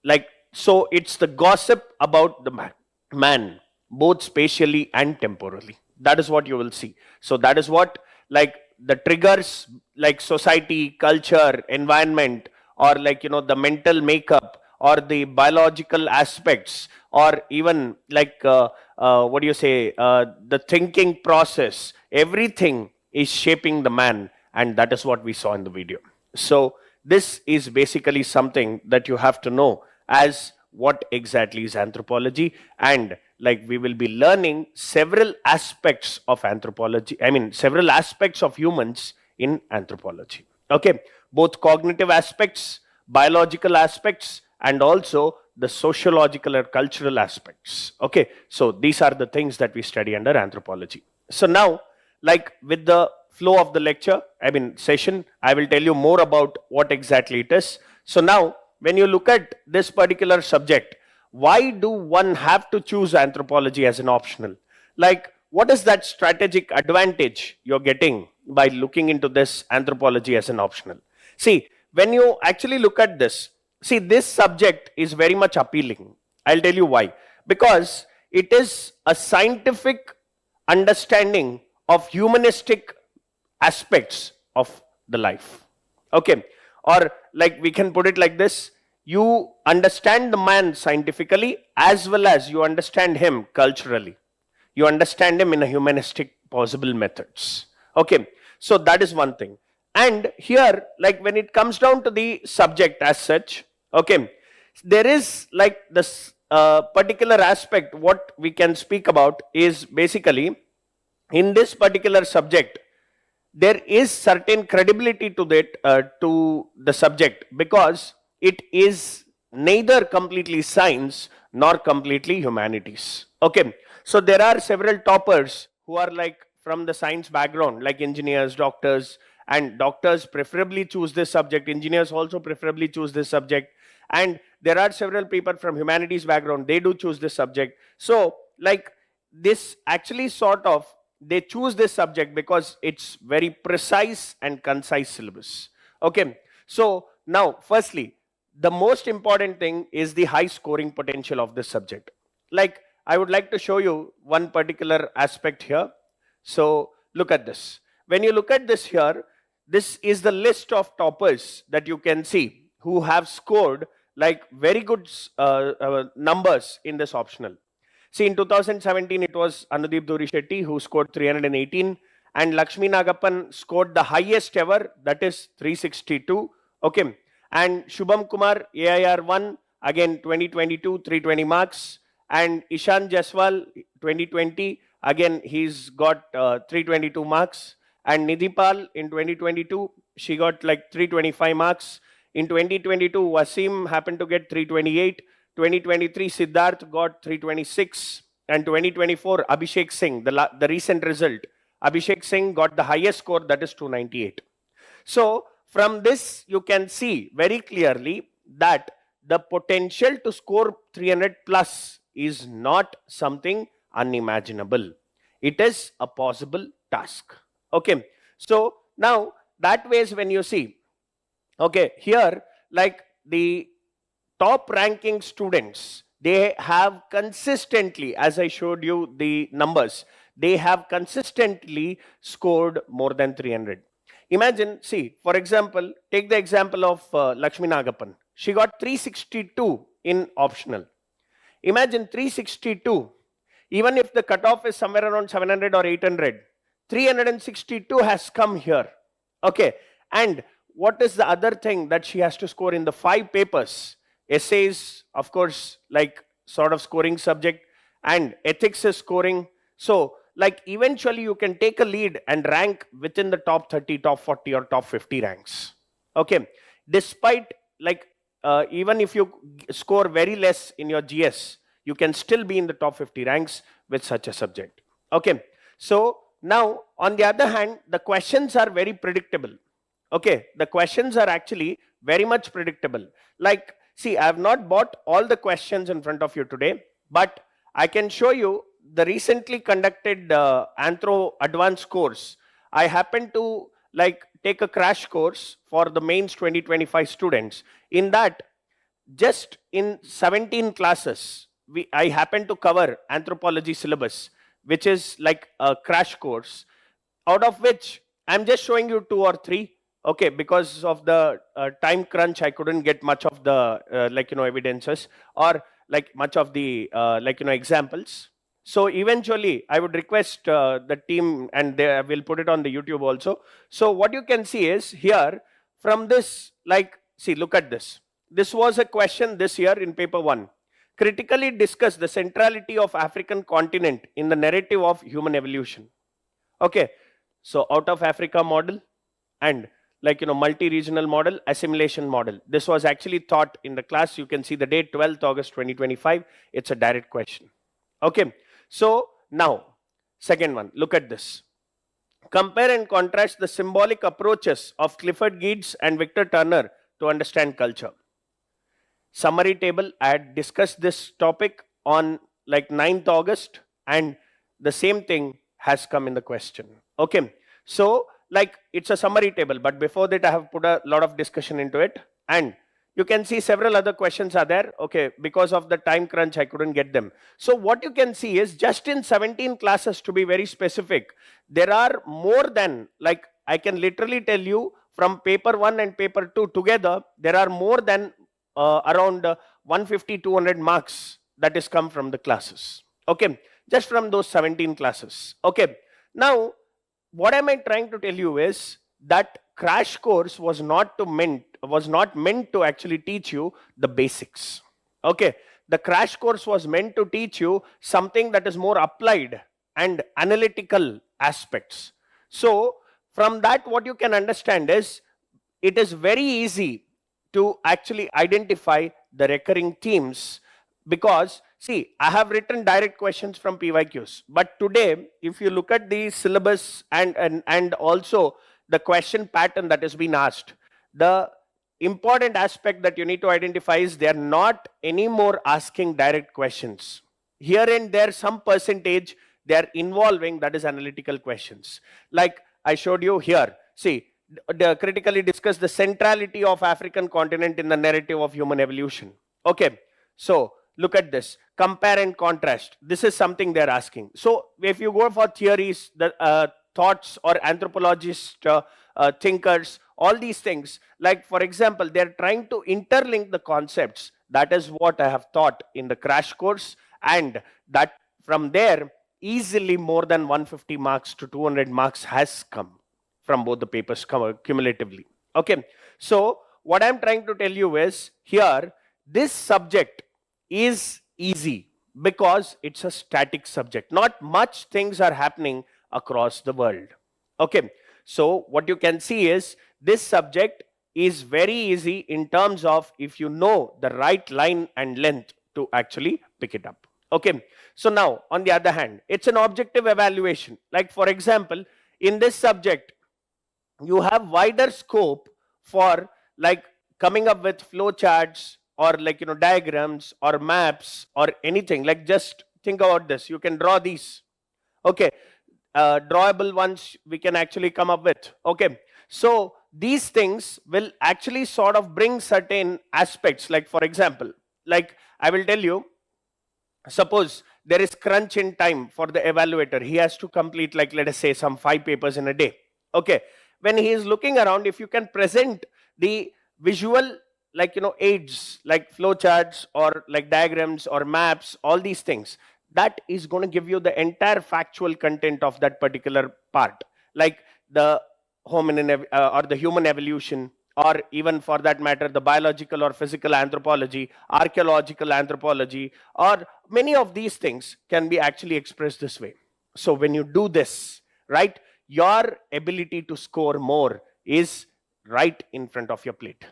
like, so it's the gossip about the man, both spatially and temporally. That is what you will see. So that is what, like, the triggers, like society, culture, environment, or like, the mental makeup, or the biological aspects, or even like, what do you say, the thinking process, everything is shaping the man. And that is what we saw in the video. So this is basically something that you have to know as what exactly is anthropology. And like, we will be learning several aspects of anthropology, I mean several aspects of humans in anthropology. Okay, both cognitive aspects, biological aspects, and also the sociological or cultural aspects. Okay, so these are the things that we study under anthropology. So now, like, with the flow of the lecture, I mean session, I will tell you more about what exactly it is. So now, when you look at this particular subject, why do one have to choose anthropology as an optional? Like, what is that strategic advantage you're getting by looking into this anthropology as an optional? See, when you actually look at this, see, this subject is very much appealing. I'll tell you why. Because it is a scientific understanding of humanistic aspects of the life. Okay, or like we can put it like this: you understand the man scientifically, as well as you understand him culturally. You understand him in a humanistic possible methods. Okay, so that is one thing. And here, like, when it comes down to the subject as such, okay, there is like this particular aspect. What we can speak about is basically, in this particular subject, there is certain credibility to that, to the subject, because it is neither completely science nor completely humanities. Okay, so there are several toppers who are like from the science background, like engineers, doctors, and doctors preferably choose this subject. Engineers also preferably choose this subject. And there are several people from humanities background, they do choose this subject. So like, this actually sort of, they choose this subject because it's very precise and concise syllabus. Okay, so now firstly, the most important thing is the high scoring potential of this subject. Like, I would like to show you one particular aspect here. So look at this. When you look at this here, this is the list of toppers that you can see who have scored like very good numbers in this optional. See, in 2017, it was Anudeep Duri Shetty who scored 318. and Lakshmi Nagappan scored the highest ever, that is 362. Okay, and Shubham Kumar, AIR 1, again 2022, 320 marks, and Ishan Jaswal, 2020, again he's got 322 marks, and Nidhipal in 2022, she got like 325 marks. In 2022, Wasim happened to get 328. 2023, Siddharth got 326. And 2024, Abhishek Singh, the recent result, Abhishek Singh got the highest score, that is 298. So from this, you can see very clearly that the potential to score 300 plus is not something unimaginable. It is a possible task. Okay. So now that ways when you see, okay, here like the top ranking students, they have consistently, as I showed you the numbers, they have consistently scored more than 300. Imagine, see, for example, take the example of Lakshmi Nagappan. She got 362 in optional. Imagine 362, even if the cutoff is somewhere around 700 or 800, 362 has come here. Okay, and what is the other thing that she has to score in the 5 papers? Essays, of course, like sort of scoring subject, and ethics is scoring. So, like eventually you can take a lead and rank within the top 30, top 40 or top 50 ranks. Okay, despite like even if you score very less in your GS, you can still be in the top 50 ranks with such a subject. Okay, so now on the other hand, the questions are very predictable. Okay, the questions are actually very much predictable. Like, see, I have not bought all the questions in front of you today, but I can show you the recently conducted Anthro advanced course. I happened to like take a crash course for the mains 2025 students. In that, just in 17 classes, I happened to cover anthropology syllabus, which is like a crash course, out of which I'm just showing you 2 or 3. Okay, because of the time crunch, I couldn't get much of the evidences or like much of the examples. So eventually, I would request the team, and they will put it on the YouTube also. So what you can see is here from this, like, see, look at this. This was a question this year in paper 1. Critically discuss the centrality of African continent in the narrative of human evolution. Okay, so out of Africa model and multi-regional model, assimilation model. This was actually taught in the class. You can see the date 12th August 2025. It's a direct question. Okay, so now second one, look at this. Compare and contrast the symbolic approaches of Clifford Geertz and Victor Turner to understand culture. Summary table, I had discussed this topic on like 9th August, and the same thing has come in the question. Okay, so like it's a summary table, but before that I have put a lot of discussion into it, and you can see several other questions are there. Okay, because of the time crunch, I couldn't get them. So what you can see is just in 17 classes, to be very specific, there are more than, like I can literally tell you from paper 1 and paper 2 together, there are more than around 150-200 marks that is come from the classes. Okay, just from those 17 classes. Okay, now what am I trying to tell you is that crash course was not meant to actually teach you the basics. Okay, the crash course was meant to teach you something that is more applied and analytical aspects. So from that, what you can understand is it is very easy to actually identify the recurring themes, because see, I have written direct questions from PYQs, but today, if you look at the syllabus and also the question pattern that has been asked, the important aspect that you need to identify is they are not anymore asking direct questions. Here and there, some percentage they are involving, that is analytical questions. Like I showed you here, see, critically discuss the centrality of African continent in the narrative of human evolution. Okay, so look at this, compare and contrast. This is something they're asking. So if you go for theories, the thoughts or anthropologists, thinkers, all these things, like for example, they're trying to interlink the concepts. That is what I have taught in the crash course, and that from there, easily more than 150 marks to 200 marks has come from both the papers cumulatively. Okay, so what I'm trying to tell you is here, this subject is easy because it's a static subject. Not much things are happening across the world. Okay, so what you can see is this subject is very easy in terms of if you know the right line and length to actually pick it up. Okay, so now on the other hand, it's an objective evaluation. Like for example, in this subject, you have wider scope for like coming up with flow charts or like, diagrams or maps or anything. Like just think about this. You can draw these. Okay, drawable ones we can actually come up with. Okay, so these things will actually sort of bring certain aspects. Like for example, like I will tell you, suppose there is crunch in time for the evaluator. He has to complete like, let us say, some 5 papers in a day. Okay, when he is looking around, if you can present the visual like, aids like flow charts or like diagrams or maps, all these things, that is going to give you the entire factual content of that particular part, like the hominin or the human evolution, or even for that matter, the biological or physical anthropology, archaeological anthropology, or many of these things can be actually expressed this way. So when you do this, right, your ability to score more is right in front of your plate.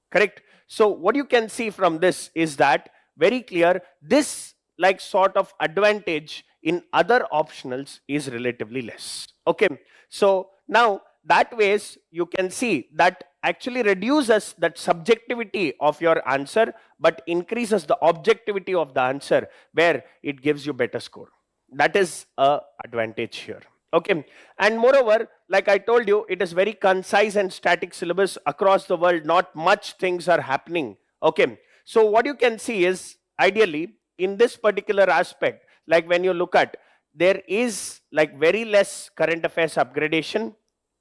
Correct? So what you can see from this is that very clear, this like sort of advantage in other optionals is relatively less. Okay, so now that ways you can see that actually reduces that subjectivity of your answer but increases the objectivity of the answer, where it gives you better score. That is a advantage here. Okay, and moreover, like I told you, it is very concise and static syllabus across the world. Not much things are happening. Okay, so what you can see is ideally in this particular aspect, like when you look at, there is like very less current affairs upgradation.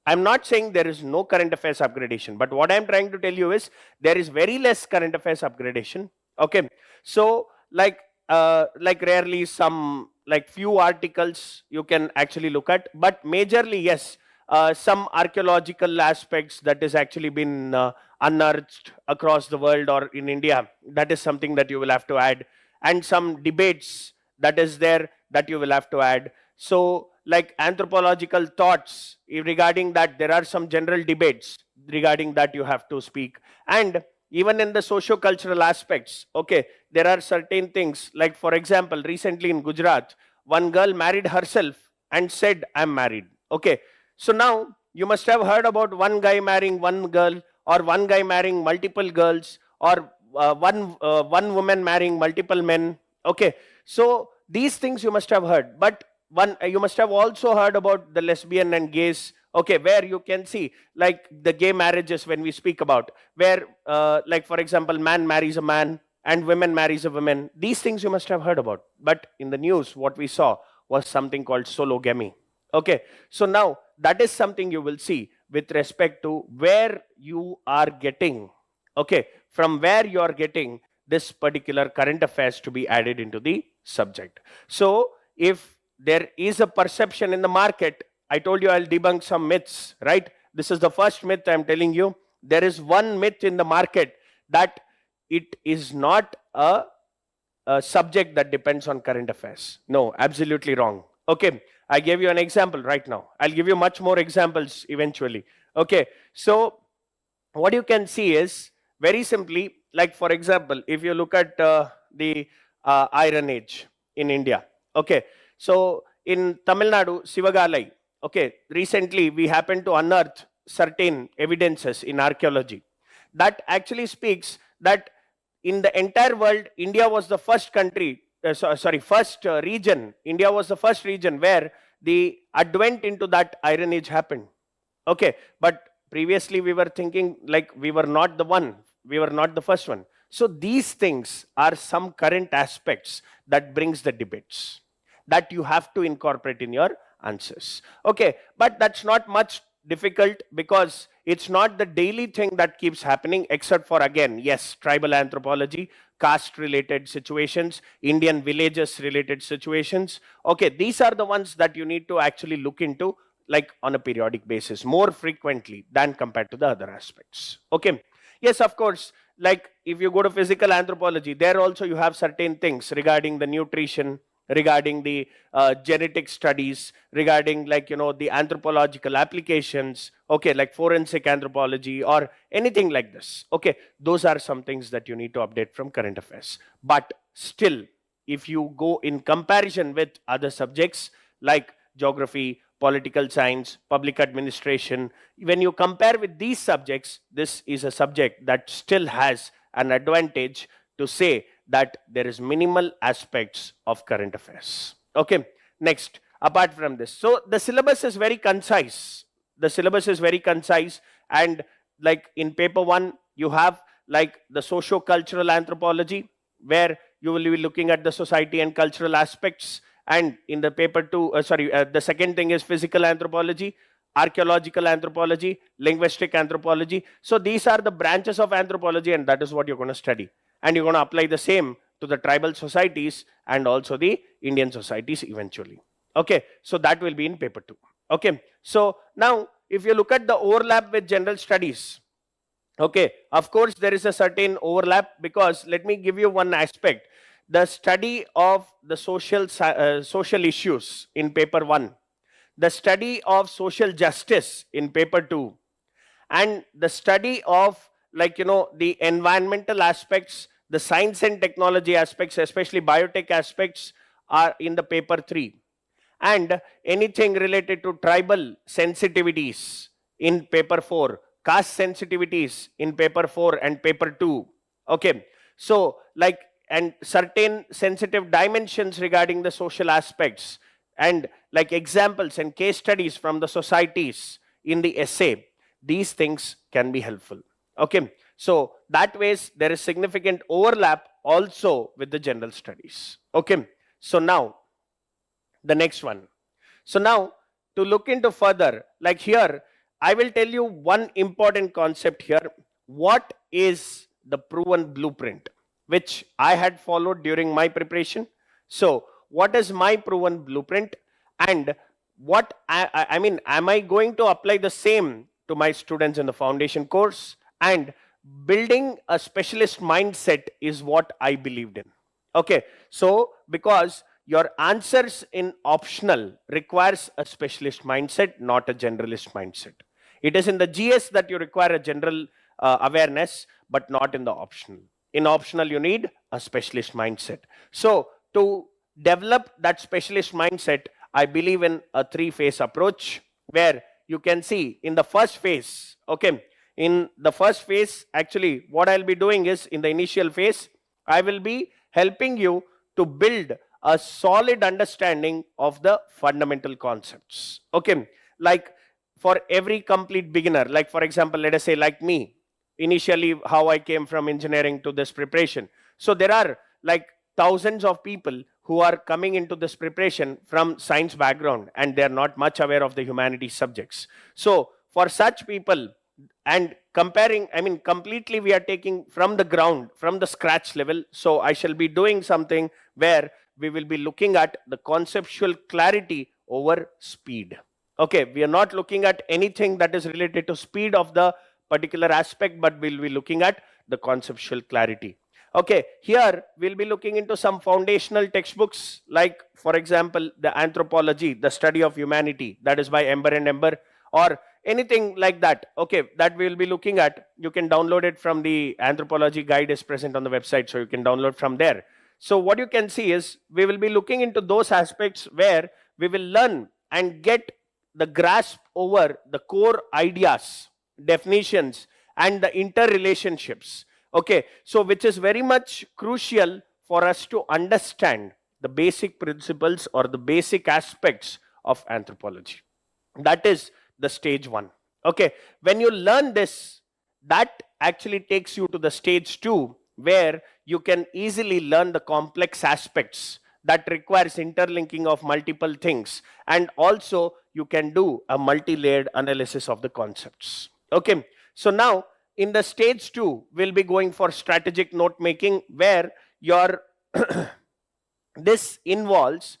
I'm not saying there is no current affairs upgradation, but what I'm trying to tell you is there is very less current affairs upgradation. Okay, so like rarely some like few articles you can actually look at, but majorly yes, some archaeological aspects that has actually been unearthed across the world or in India, that is something that you will have to add, and some debates that is there that you will have to add. So like anthropological thoughts regarding that, there are some general debates regarding that you have to speak. And even in the socio-cultural aspects, okay, there are certain things, like for example, recently in Gujarat, one girl married herself and said, I'm married. Okay, so now you must have heard about one guy marrying one girl, or one guy marrying multiple girls, or one woman marrying multiple men. Okay, so these things you must have heard, but you must have also heard about the lesbian and gays. Okay, where you can see like the gay marriages when we speak about, where like for example, man marries a man and women marries a woman. These things you must have heard about, but in the news what we saw was something called sologamy. Okay, so now that is something you will see with respect to where you are getting, okay, from where you are getting this particular current affairs to be added into the subject. So if there is a perception in the market, I told you I'll debunk some myths, right? This is the first myth I'm telling you. There is one myth in the market that it is not a subject that depends on current affairs. No, absolutely wrong. Okay, I gave you an example right now. I'll give you much more examples eventually. Okay, so what you can see is very simply, like for example, if you look at the Iron Age in India. Okay, so in Tamil Nadu, Sivagalai, okay, recently we happened to unearth certain evidences in archaeology that actually speaks that in the entire world, India was the first country, first region, India was the first region where the advent into that Iron Age happened. Okay, but previously we were thinking like we were not the one, we were not the first one. So these things are some current aspects that brings the debates that you have to incorporate in your answers. Okay, but that's not much difficult, because it's not the daily thing that keeps happening, except for, again, yes, tribal anthropology, caste related situations, Indian villages related situations. Okay, these are the ones that you need to actually look into, like on a periodic basis, more frequently than compared to the other aspects. Okay, yes, of course, like if you go to physical anthropology, there also you have certain things regarding the nutrition, regarding the genetic studies, regarding, like, you know, the anthropological applications, okay, like forensic anthropology or anything like this. Okay, those are some things that you need to update from current affairs. But still, if you go in comparison with other subjects like geography, political science, public administration, when you compare with these subjects, this is a subject that still has an advantage to say that there is minimal aspects of current affairs. Okay, next, apart from this, so the syllabus is very concise. The syllabus is very concise, and like in paper 1, you have like the socio-cultural anthropology, where you will be looking at the society and cultural aspects. And in the paper 2, the second thing is physical anthropology, archaeological anthropology, linguistic anthropology. So these are the branches of anthropology, and that is what you're going to study. And you're going to apply the same to the tribal societies and also the Indian societies eventually. Okay, so that will be in paper 2. Okay, so now if you look at the overlap with general studies, okay, of course there is a certain overlap, because let me give you one aspect. The study of the social issues in paper 1, the study of social justice in paper 2, and the study of, like, you know, the environmental aspects, the science and technology aspects, especially biotech aspects, are in the paper 3. And anything related to tribal sensitivities in paper 4, caste sensitivities in paper 4 and paper 2. Okay, so like, and certain sensitive dimensions regarding the social aspects, and like examples and case studies from the societies in the essay, these things can be helpful. Okay, so that ways there is significant overlap also with the general studies. Okay, so now the next one. So now to look into further, like here, I will tell you one important concept here. What is the proven blueprint, which I had followed during my preparation? So what is my proven blueprint, and what I mean, am I going to apply the same to my students in the foundation course? And building a specialist mindset is what I believed in. Okay, so because your answers in optional requires a specialist mindset, not a generalist mindset. It is in the GS that you require a general awareness, but not in the optional. In optional, you need a specialist mindset. So to develop that specialist mindset, I believe in a 3-phase approach, where you can see in the first phase, okay, in the first phase, actually what I'll be doing is, in the initial phase, I will be helping you to build a solid understanding of the fundamental concepts. Okay, like for every complete beginner, like for example, let us say like me, initially how I came from engineering to this preparation. So there are like thousands of people who are coming into this preparation from science background, and they are not much aware of the humanities subjects. So for such people, and comparing, I mean, completely we are taking from the ground, from the scratch level. So I shall be doing something where we will be looking at the conceptual clarity over speed. Okay, we are not looking at anything that is related to speed of the particular aspect, but we'll be looking at the conceptual clarity. Okay, here we'll be looking into some foundational textbooks, like for example, the Anthropology, the study of humanity, that is by Ember and Ember, or anything like that. Okay, that we'll be looking at. You can download it from the Anthropology guide is present on the website, so you can download from there. So what you can see is, we will be looking into those aspects where we will learn and get the grasp over the core ideas, definitions, and the interrelationships. Okay, so which is very much crucial for us to understand the basic principles or the basic aspects of anthropology. That is the stage 1. Okay, when you learn this, that actually takes you to the stage 2, where you can easily learn the complex aspects that requires interlinking of multiple things, and also you can do a multi-layered analysis of the concepts. Okay, so now in the stage 2, we'll be going for strategic note making, where your this involves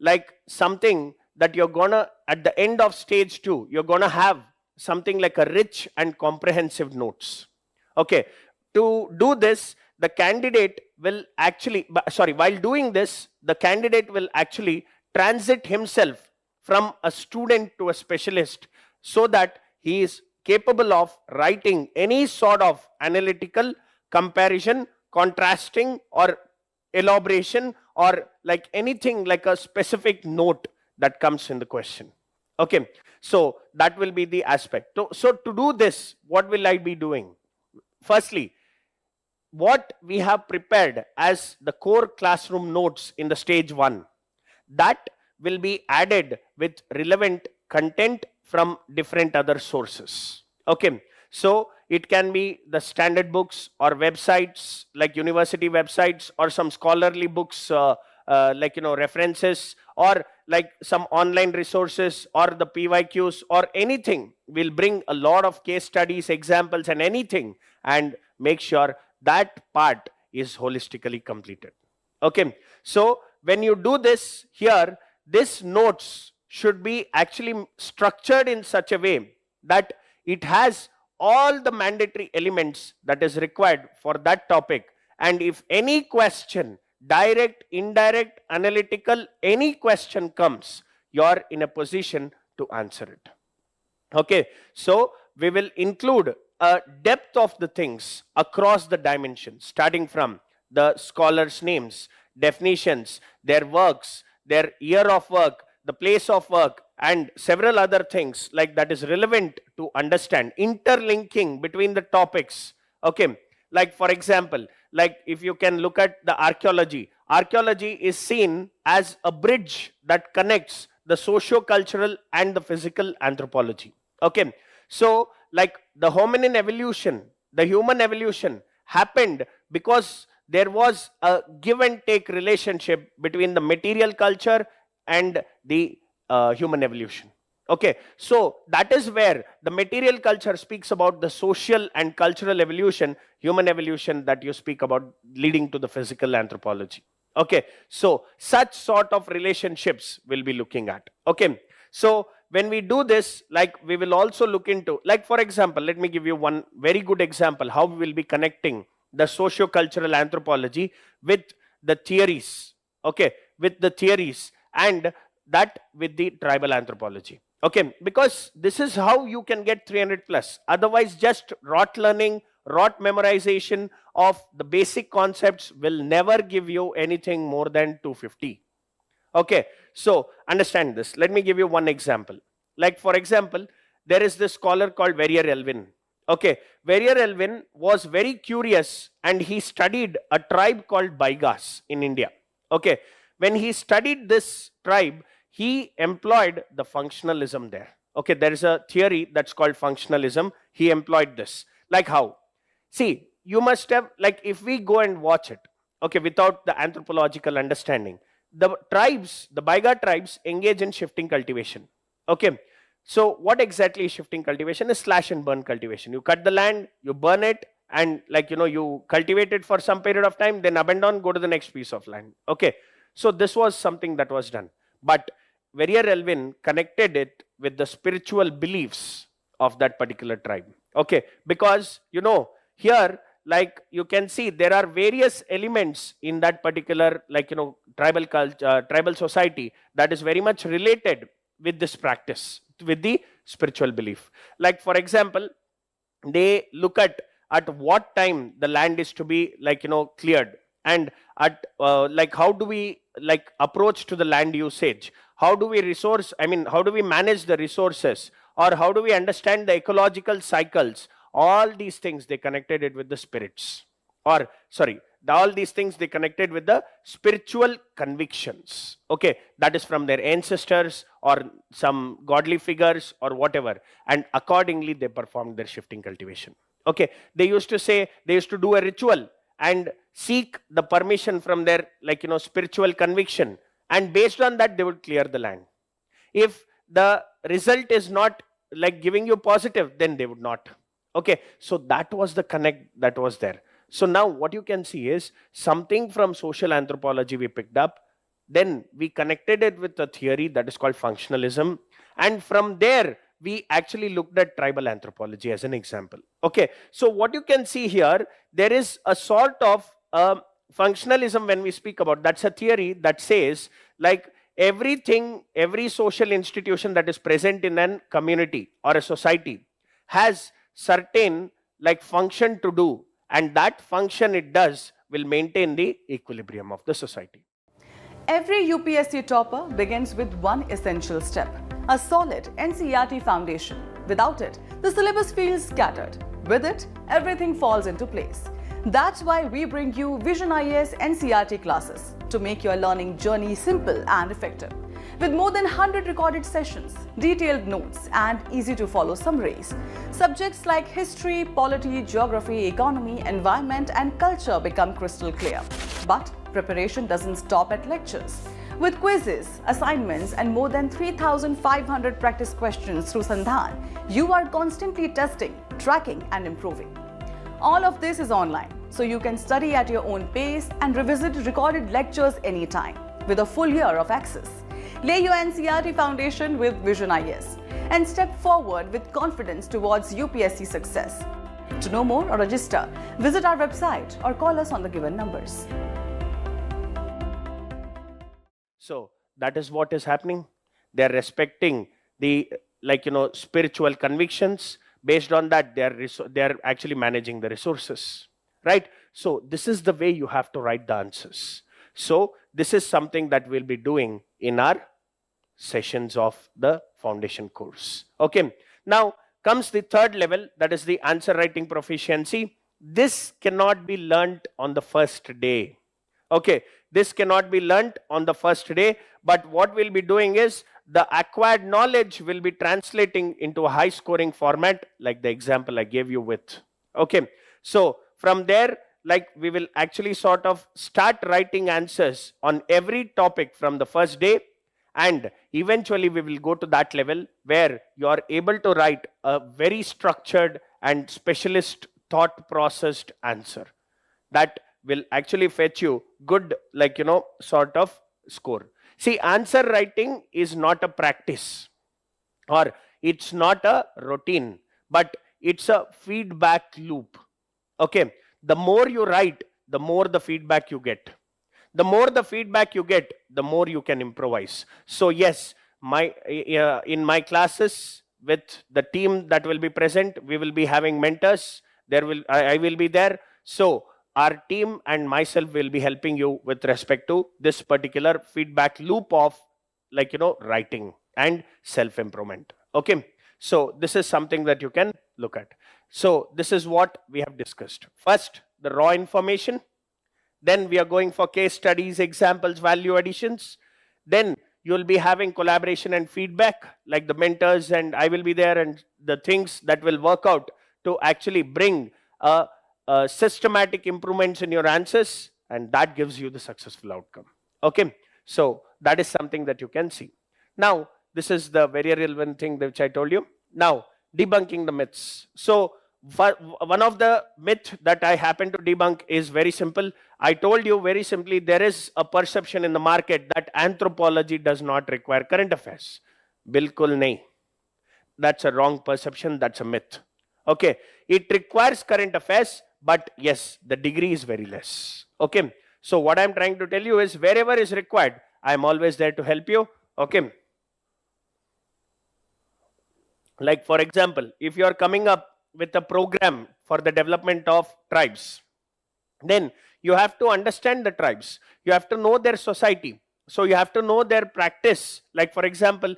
like something that you're gonna, at the end of stage 2, you're gonna have something like a rich and comprehensive notes. Okay, to do this, the candidate will actually, while doing this, the candidate will actually transit himself from a student to a specialist, so that he is capable of writing any sort of analytical comparison, contrasting, or elaboration, or like anything like a specific note that comes in the question. Okay, so that will be the aspect. So to do this, what will I be doing? Firstly, what we have prepared as the core classroom notes in the stage 1, that will be added with relevant content from different other sources. Okay, so it can be the standard books or websites like university websites, or some scholarly books like references, or like some online resources, or the PYQs, or anything. We'll bring a lot of case studies, examples, and anything, and make sure that part is holistically completed. Okay, so when you do this here, this notes should be actually structured in such a way that it has all the mandatory elements that is required for that topic. And if any question, direct, indirect, analytical, any question comes, you're in a position to answer it. Okay, so we will include a depth of the things across the dimensions, starting from the scholars' names, definitions, their works, their year of work, the place of work, and several other things like that is relevant to understand, interlinking between the topics. Okay, like for example, like if you can look at the archaeology is seen as a bridge that connects the socio-cultural and the physical anthropology. Okay, so like the hominin evolution, the human evolution happened because there was a give and take relationship between the material culture and the human evolution. Okay, so that is where the material culture speaks about the social and cultural evolution, human evolution that you speak about leading to the physical anthropology. Okay, so such sort of relationships we'll be looking at. Okay, so when we do this, like we will also look into, like for example, let me give you one very good example how we will be connecting the socio-cultural anthropology with the theories. Okay, with the theories, and that with the tribal anthropology. Okay, because this is how you can get 300 plus. Otherwise, just rote learning, rote memorization of the basic concepts will never give you anything more than 250. Okay, so understand this. Let me give you one example. Like for example, there is this scholar called Verrier Elvin. Okay, Verrier Elvin was very curious, and he studied a tribe called Baigas in India. Okay, when he studied this tribe, he employed the functionalism there. Okay, there is a theory that's called functionalism. He employed this. Like how? See, you must have, like if we go and watch it, okay, without the anthropological understanding, the tribes, the Baiga tribes engage in shifting cultivation. Okay, so what exactly is shifting cultivation? Is slash and burn cultivation. You cut the land, you burn it, and like you cultivate it for some period of time, then abandon, go to the next piece of land. Okay, so this was something that was done. But Verrier Elvin connected it with the spiritual beliefs of that particular tribe. Okay, because here, like you can see, there are various elements in that particular, like tribal culture, tribal society that is very much related with this practice, with the spiritual belief. Like for example, they look at what time the land is to be cleared, and at like how do we like approach to the land usage, how do we how do we manage the resources, or how do we understand the ecological cycles. All these things they connected it with the spirits, or sorry, all these things they connected with the spiritual convictions. Okay, that is from their ancestors or some godly figures or whatever, and accordingly they performed their shifting cultivation. Okay, they used to do a ritual and seek the permission from their spiritual conviction, and based on that they would clear the land. If the result is not like giving you positive, then they would not. Okay, so that was the connect that was there. So now what you can see is something from social anthropology we picked up, then we connected it with a theory that is called functionalism, and from there we actually looked at tribal anthropology as an example. Okay, so what you can see here, there is a sort of functionalism when we speak about, that's a theory that says like everything, every social institution that is present in a community or a society has certain like function to do, and that function it does will maintain the equilibrium of the society. Every UPSC topper begins with one essential step, a solid NCERT foundation. Without it, the syllabus feels scattered. With it, everything falls into place. That's why we bring you Vision IAS NCERT classes to make your learning journey simple and effective. With more than 100 recorded sessions, detailed notes, and easy-to-follow summaries, subjects like history, polity, geography, economy, environment, and culture become crystal clear. But preparation doesn't stop at lectures. With quizzes, assignments, and more than 3,500 practice questions through Sandhan, you are constantly testing, tracking, and improving. All of this is online, so you can study at your own pace and revisit recorded lectures anytime with a full year of access. Lay your NCERT foundation with Vision IAS and step forward with confidence towards UPSC success. To know more or register, visit our website or call us on the given numbers. So that is what is happening. They are respecting the spiritual convictions. Based on that, they are actually managing the resources, right? So this is the way you have to write the answers. So this is something that we'll be doing in our sessions of the foundation course. Okay, now comes the third level, that is the answer writing proficiency. This cannot be learnt on the first day. Okay, this cannot be learnt on the first day, but what we'll be doing is the acquired knowledge will be translating into a high scoring format like the example I gave you with. Okay, so from there, like we will actually sort of start writing answers on every topic from the first day, and eventually we will go to that level where you are able to write a very structured and specialist thought processed answer that will actually fetch you good sort of score. See, answer writing is not a practice or it's not a routine, but it's a feedback loop. Okay, the more you write, the more the feedback you get. The more the feedback you get, the more you can improvise. So yes, in my classes with the team that will be present, we will be having mentors. I will be there. So our team and myself will be helping you with respect to this particular feedback loop of writing and self-improvement. Okay, so this is something that you can look at. So this is what we have discussed. First, the raw information. Then we are going for case studies, examples, value additions. Then you'll be having collaboration and feedback, like the mentors and I will be there, and the things that will work out to actually bring systematic improvements in your answers, and that gives you the successful outcome. Okay, so that is something that you can see. Now, this is the very relevant thing which I told you. Now, debunking the myths. So one of the myth that I happen to debunk is very simple. I told you very simply, there is a perception in the market that anthropology does not require current affairs. Bilkul nahi. That's a wrong perception. That's a myth. Okay, it requires current affairs, but yes, the degree is very less. Okay, so what I'm trying to tell you is wherever is required, I'm always there to help you. Okay, like for example, if you are coming up with a program for the development of tribes, then you have to understand the tribes. You have to know their society. So you have to know their practice. Like for example,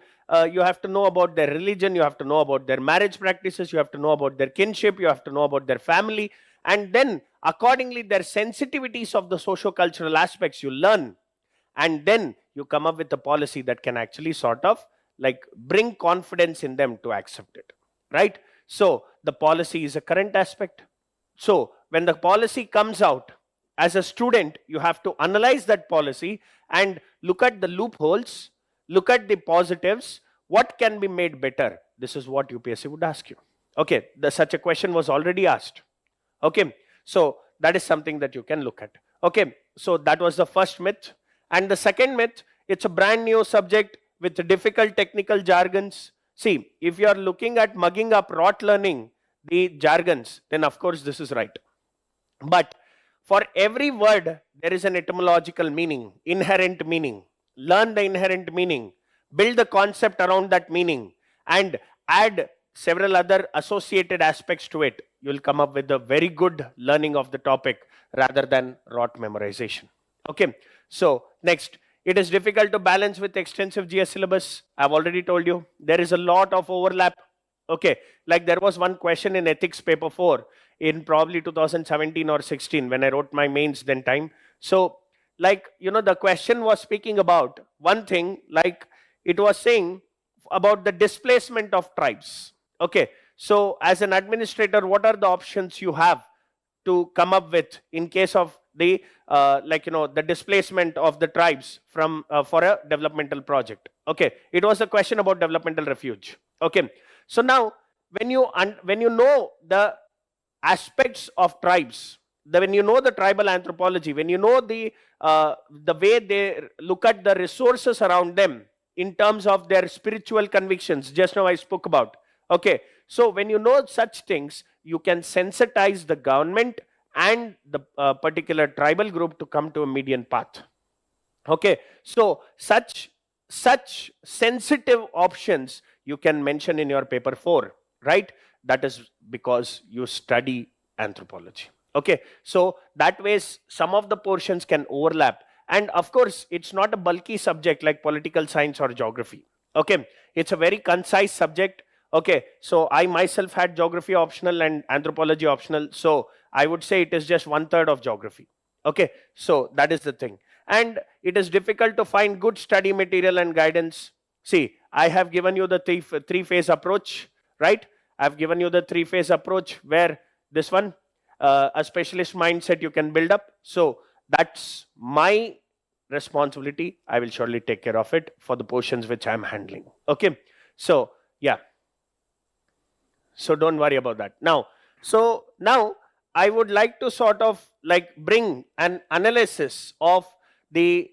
you have to know about their religion, you have to know about their marriage practices, you have to know about their kinship, you have to know about their family, and then accordingly their sensitivities of the socio-cultural aspects you learn, and then you come up with a policy that can actually sort of bring confidence in them to accept it, right? So the policy is a current aspect. So when the policy comes out, as a student, you have to analyze that policy and look at the loopholes, look at the positives, what can be made better? This is what UPSC would ask you. Okay, such a question was already asked. Okay, so that is something that you can look at. Okay, so that was the first myth. And the second myth, it's a brand new subject with difficult technical jargons. See, if you are looking at mugging up, rote learning the jargons, then of course this is right. But for every word, there is an etymological meaning, inherent meaning. Learn the inherent meaning, build the concept around that meaning, and add several other associated aspects to it. You will come up with a very good learning of the topic rather than rote memorization. Okay, so next, it is difficult to balance with extensive GS syllabus. I've already told you there is a lot of overlap. Okay, like there was one question in ethics paper 4 in probably 2017 or 16 when I wrote my mains then time. So like, you know, the question was speaking about one thing, like it was saying about the displacement of tribes. Okay, so as an administrator, what are the options you have to come up with in case of the the displacement of the tribes from for a developmental project? Okay, it was a question about developmental refuge. Okay, so now when you know the aspects of tribes, when you know the tribal anthropology, when you know the way they look at the resources around them in terms of their spiritual convictions, just now I spoke about. Okay, so when you know such things, you can sensitize the government and the particular tribal group to come to a median path. Okay, so such sensitive options you can mention in your paper 4, right? That is because you study anthropology. Okay, so that way some of the portions can overlap. And of course, it's not a bulky subject like political science or geography. Okay, it's a very concise subject. Okay, so I myself had geography optional and anthropology optional. So I would say it is just 1/3 of geography. Okay, so that is the thing. And it is difficult to find good study material and guidance. See, I have given you the three-phase approach, right? I've given you the three-phase approach where this one, a specialist mindset you can build up. So that's my responsibility. I will surely take care of it for the portions which I'm handling. Okay, so yeah. So don't worry about that. Now, so now I would like to sort of like bring an analysis of the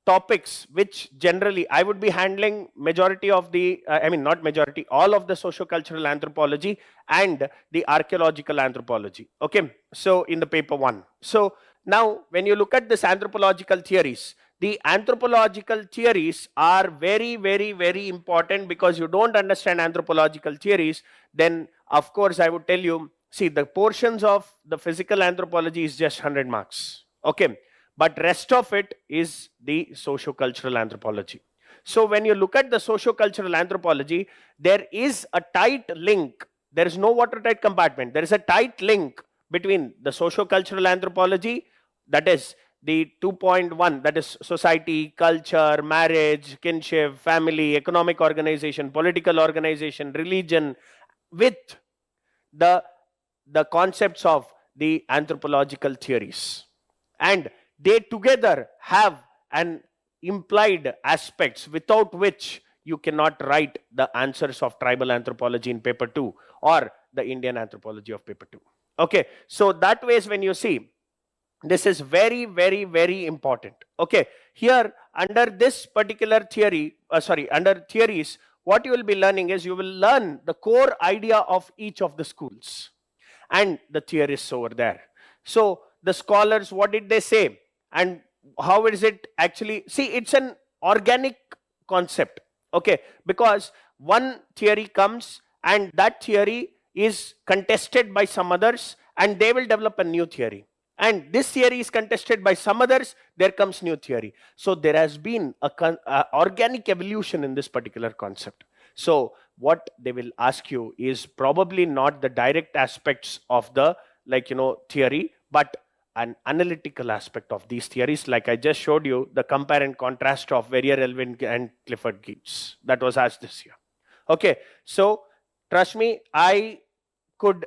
topics which generally I would be handling majority of the, not majority, all of the socio-cultural anthropology and the archaeological anthropology. Okay, so in the paper 1. So now when you look at this anthropological theories, the anthropological theories are very, very, very important, because you don't understand anthropological theories, then of course I would tell you, see, the portions of the physical anthropology is just 100 marks. Okay, but rest of it is the socio-cultural anthropology. So when you look at the socio-cultural anthropology, there is a tight link. There is no watertight compartment. There is a tight link between the socio-cultural anthropology, that is the 2.1, that is society, culture, marriage, kinship, family, economic organization, political organization, religion, with the concepts of the anthropological theories. And they together have an implied aspects without which you cannot write the answers of tribal anthropology in paper 2 or the Indian anthropology of paper 2. Okay, so that way when you see, this is very, very, very important. Okay, here under this particular theory, under theories, what you will be learning is you will learn the core idea of each of the schools and the theorists over there. So the scholars, what did they say? And how is it actually? See, it's an organic concept. Okay, because one theory comes and that theory is contested by some others and they will develop a new theory. And this theory is contested by some others, there comes new theory. So there has been a organic evolution in this particular concept. So what they will ask you is probably not the direct aspects of the theory, but an analytical aspect of these theories. Like I just showed you the compare and contrast of Verrier, Elvin and Clifford Geertz. That was asked this year. Okay, so trust me, I could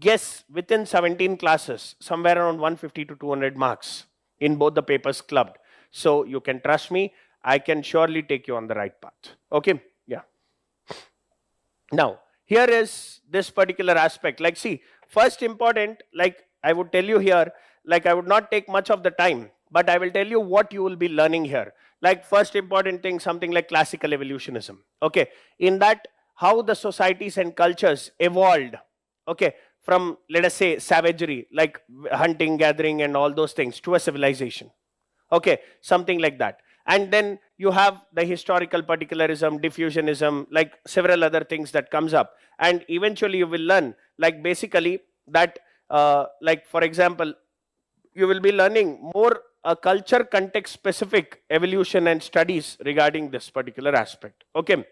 guess within 17 classes, somewhere around 150 to 200 marks in both the papers clubbed. So you can trust me, I can surely take you on the right path. Okay, yeah. Now, here is this particular aspect. Like, see, first important, like I would tell you here, like I would not take much of the time, but I will tell you what you will be learning here. Like, first important thing, something like classical evolutionism. Okay, in that, how the societies and cultures evolved. Okay, from, let us say, savagery, like hunting, gathering, and all those things, to a civilization. Okay, something like that. And then you have the historical particularism, diffusionism, like several other things that comes up. And eventually you will learn, like basically that, like for example, you will be learning more culture context specific evolution and studies regarding this particular aspect. Okay.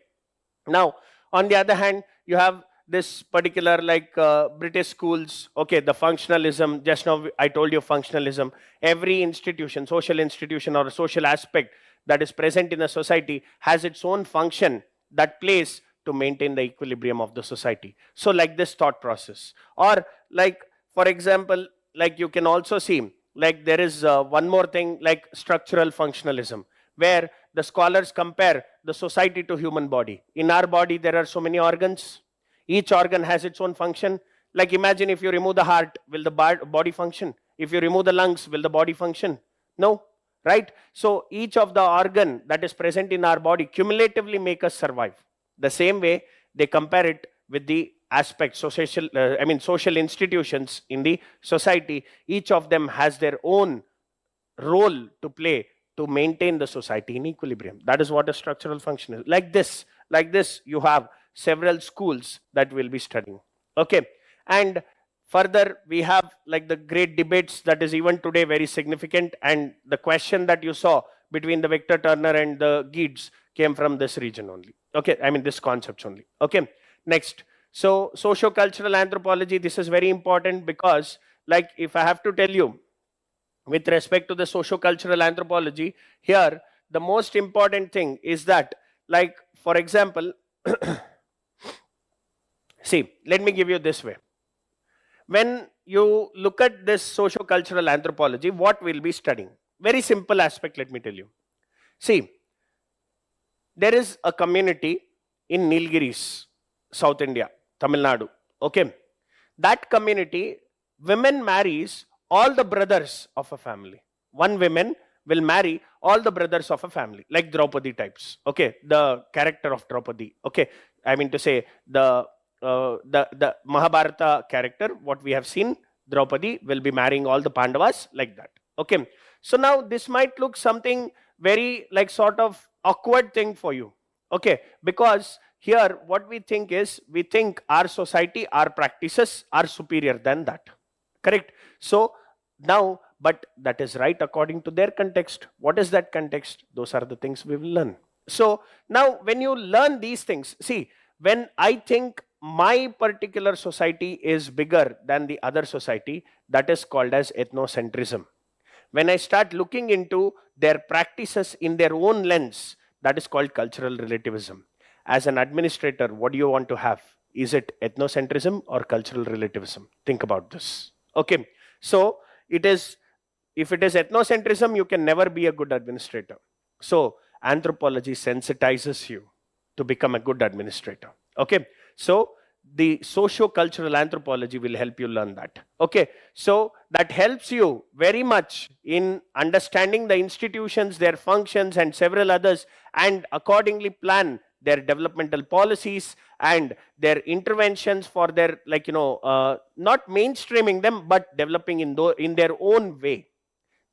Now, on the other hand, you have this particular like British schools, okay, the functionalism, just now I told you functionalism, every institution, social institution or social aspect that is present in a society has its own function that plays to maintain the equilibrium of the society. So like this thought process, or like, for example, like you can also see, like there is one more thing like structural functionalism, where the scholars compare the society to human body. In our body, there are so many organs. Each organ has its own function. Like imagine if you remove the heart, will the body function? If you remove the lungs, will the body function? No, right? So each of the organ that is present in our body cumulatively make us survive. The same way they compare it with the aspects, social institutions in the society. Each of them has their own role to play to maintain the society in equilibrium. That is what a structural function is. Like this, you have several schools that will be studying. Okay, and further we have like the great debates that is even today very significant, and the question that you saw between the Victor Turner and the Gieds came from this region only. Okay, I mean this concepts only. Okay, next. So socio-cultural anthropology, this is very important because like if I have to tell you with respect to the socio-cultural anthropology, here the most important thing is that, like for example, see, let me give you this way. When you look at this socio-cultural anthropology, what we'll be studying? Very simple aspect, let me tell you. See, there is a community in Nilgiris, South India, Tamil Nadu. Okay, that community, women marries all the brothers of a family. One woman will marry all the brothers of a family, like Draupadi types. Okay, the character of Draupadi. Okay, I mean to say the Mahabharata character, what we have seen, Draupadi will be marrying all the Pandavas like that. Okay, so now this might look something very like sort of awkward thing for you. Okay, because here what we think is, we think our society, our practices are superior than that. Correct? So now, but that is right according to their context. What is that context? Those are the things we will learn. So now when you learn these things, see, when I think my particular society is bigger than the other society, that is called as ethnocentrism. When I start looking into their practices in their own lens, that is called cultural relativism. As an administrator, what do you want to have? Is it ethnocentrism or cultural relativism? Think about this. Okay, so it is, if it is ethnocentrism, you can never be a good administrator. So anthropology sensitizes you to become a good administrator. Okay, so the socio-cultural anthropology will help you learn that. Okay, so that helps you very much in understanding the institutions, their functions, and several others, and accordingly plan their developmental policies and their interventions for their, like, not mainstreaming them, but developing in their own way.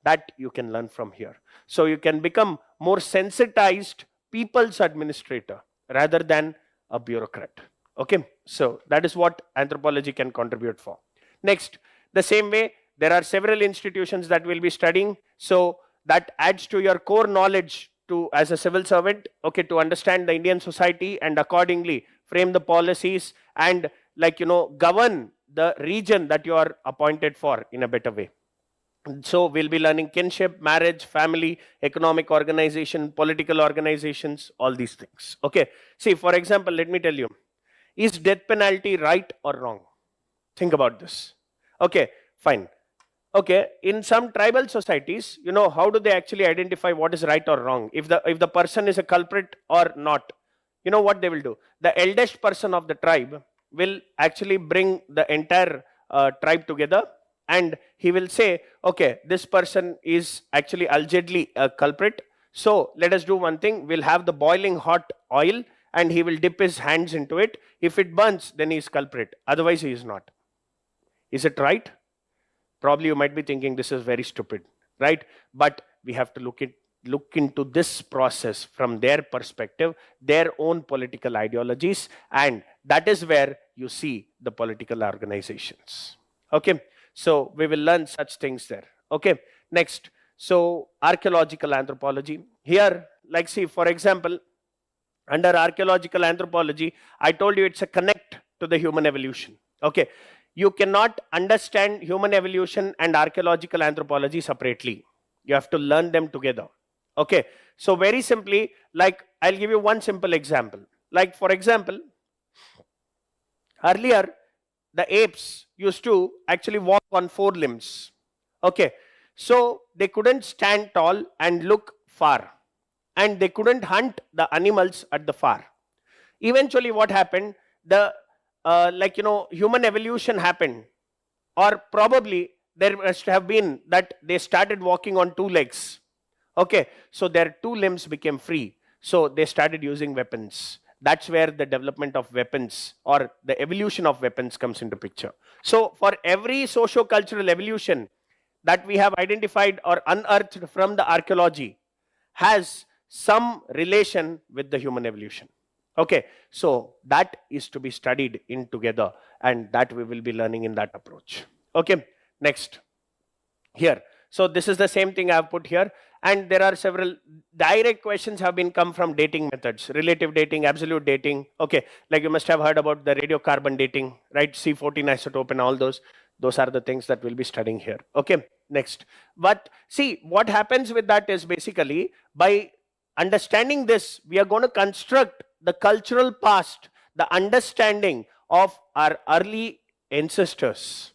That you can learn from here. So you can become more sensitized people's administrator rather than a bureaucrat. Okay, so that is what anthropology can contribute for. Next, the same way, there are several institutions that we'll be studying. So that adds to your core knowledge to, as a civil servant, okay, to understand the Indian society and accordingly frame the policies and, like, govern the region that you are appointed for in a better way. So we'll be learning kinship, marriage, family, economic organization, political organizations, all these things. Okay, see, for example, let me tell you, is death penalty right or wrong? Think about this. Okay, fine. Okay, in some tribal societies, how do they actually identify what is right or wrong? If the person is a culprit or not? you know what they will do? The eldest person of the tribe will actually bring the entire tribe together, and he will say, okay, this person is actually allegedly a culprit. So let us do one thing. We'll have the boiling hot oil and he will dip his hands into it. If it burns, then he is culprit. Otherwise, he is not. Is it right? Probably you might be thinking this is very stupid, right? But we have to look into this process from their perspective, their own political ideologies, and that is where you see the political organizations. Okay, so we will learn such things there. Okay, next. So archaeological anthropology. Here, like see, for example, under archaeological anthropology, I told you it's a connect to the human evolution. Okay, you cannot understand human evolution and archaeological anthropology separately. You have to learn them together. Okay, so very simply, like I'll give you one simple example. Like for example, earlier the apes used to actually walk on 4 limbs. Okay, so they couldn't stand tall and look far, and they couldn't hunt the animals at the far. Eventually what happened, the human evolution happened, or probably there must have been that they started walking on 2 legs. Okay, so their 2 limbs became free, so they started using weapons. That's where the development of weapons or the evolution of weapons comes into picture. So for every socio-cultural evolution that we have identified or unearthed from the archaeology has some relation with the human evolution. Okay, so that is to be studied in together, and that we will be learning in that approach. Okay, next. Here, so this is the same thing I have put here, and there are several direct questions have been come from dating methods, relative dating, absolute dating. Okay, like you must have heard about the radiocarbon dating, right? C14 isotope and all those. Those are the things that we'll be studying here. Okay, next. But see, what happens with that is basically by understanding this, we are going to construct the cultural past, the understanding of our early ancestors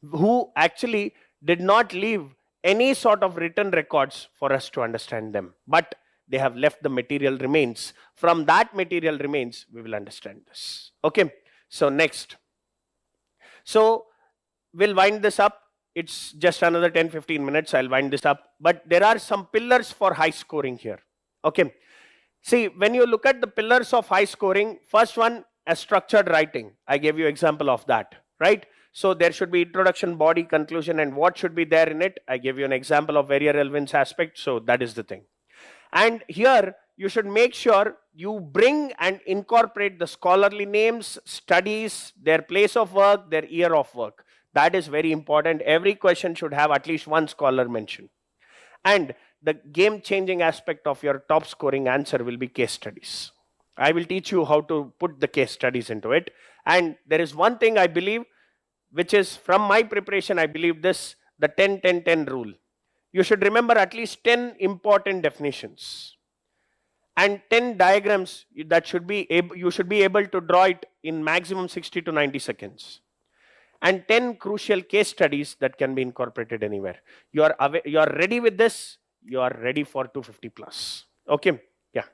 who actually did not leave any sort of written records for us to understand them, but they have left the material remains. From that material remains, we will understand this. Okay, so next. So we'll wind this up. It's just another 10-15 minutes. I'll wind this up. But there are some pillars for high scoring here. Okay. See, when you look at the pillars of high scoring, first one, a structured writing. I gave you example of that, right? So there should be introduction, body, conclusion, and what should be there in it. I gave you an example of area relevance aspect. So that is the thing. And here you should make sure you bring and incorporate the scholarly names, studies, their place of work, their year of work. That is very important. Every question should have at least one scholar mentioned. And the game-changing aspect of your top scoring answer will be case studies. I will teach you how to put the case studies into it. And there is one thing I believe, which is from my preparation, I believe this, the 10-10-10 rule. You should remember at least 10 important definitions and 10 diagrams that you should be able to draw it in maximum 60 to 90 seconds. And 10 crucial case studies that can be incorporated anywhere. You are ready with this, you are ready for 250 plus. Okay, yeah.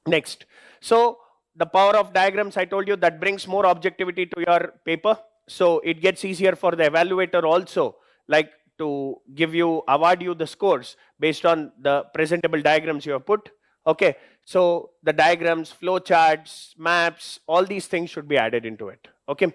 Next. So the power of diagrams, I told you, that brings more objectivity to your paper. So it gets easier for the evaluator also, like to award you the scores based on the presentable diagrams you have put. Okay, so the diagrams, flow charts, maps, all these things should be added into it. Okay,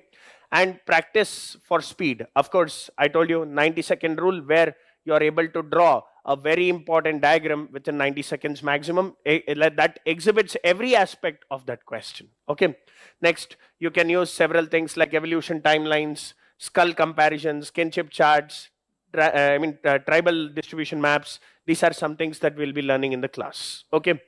and practice for speed. Of course, I told you 90-second rule, where you are able to draw a very important diagram within 90 seconds maximum that exhibits every aspect of that question. Okay, next, you can use several things like evolution timelines, skull comparisons, kinship charts, tribal distribution maps. These are some things that we'll be learning in the class. Okay,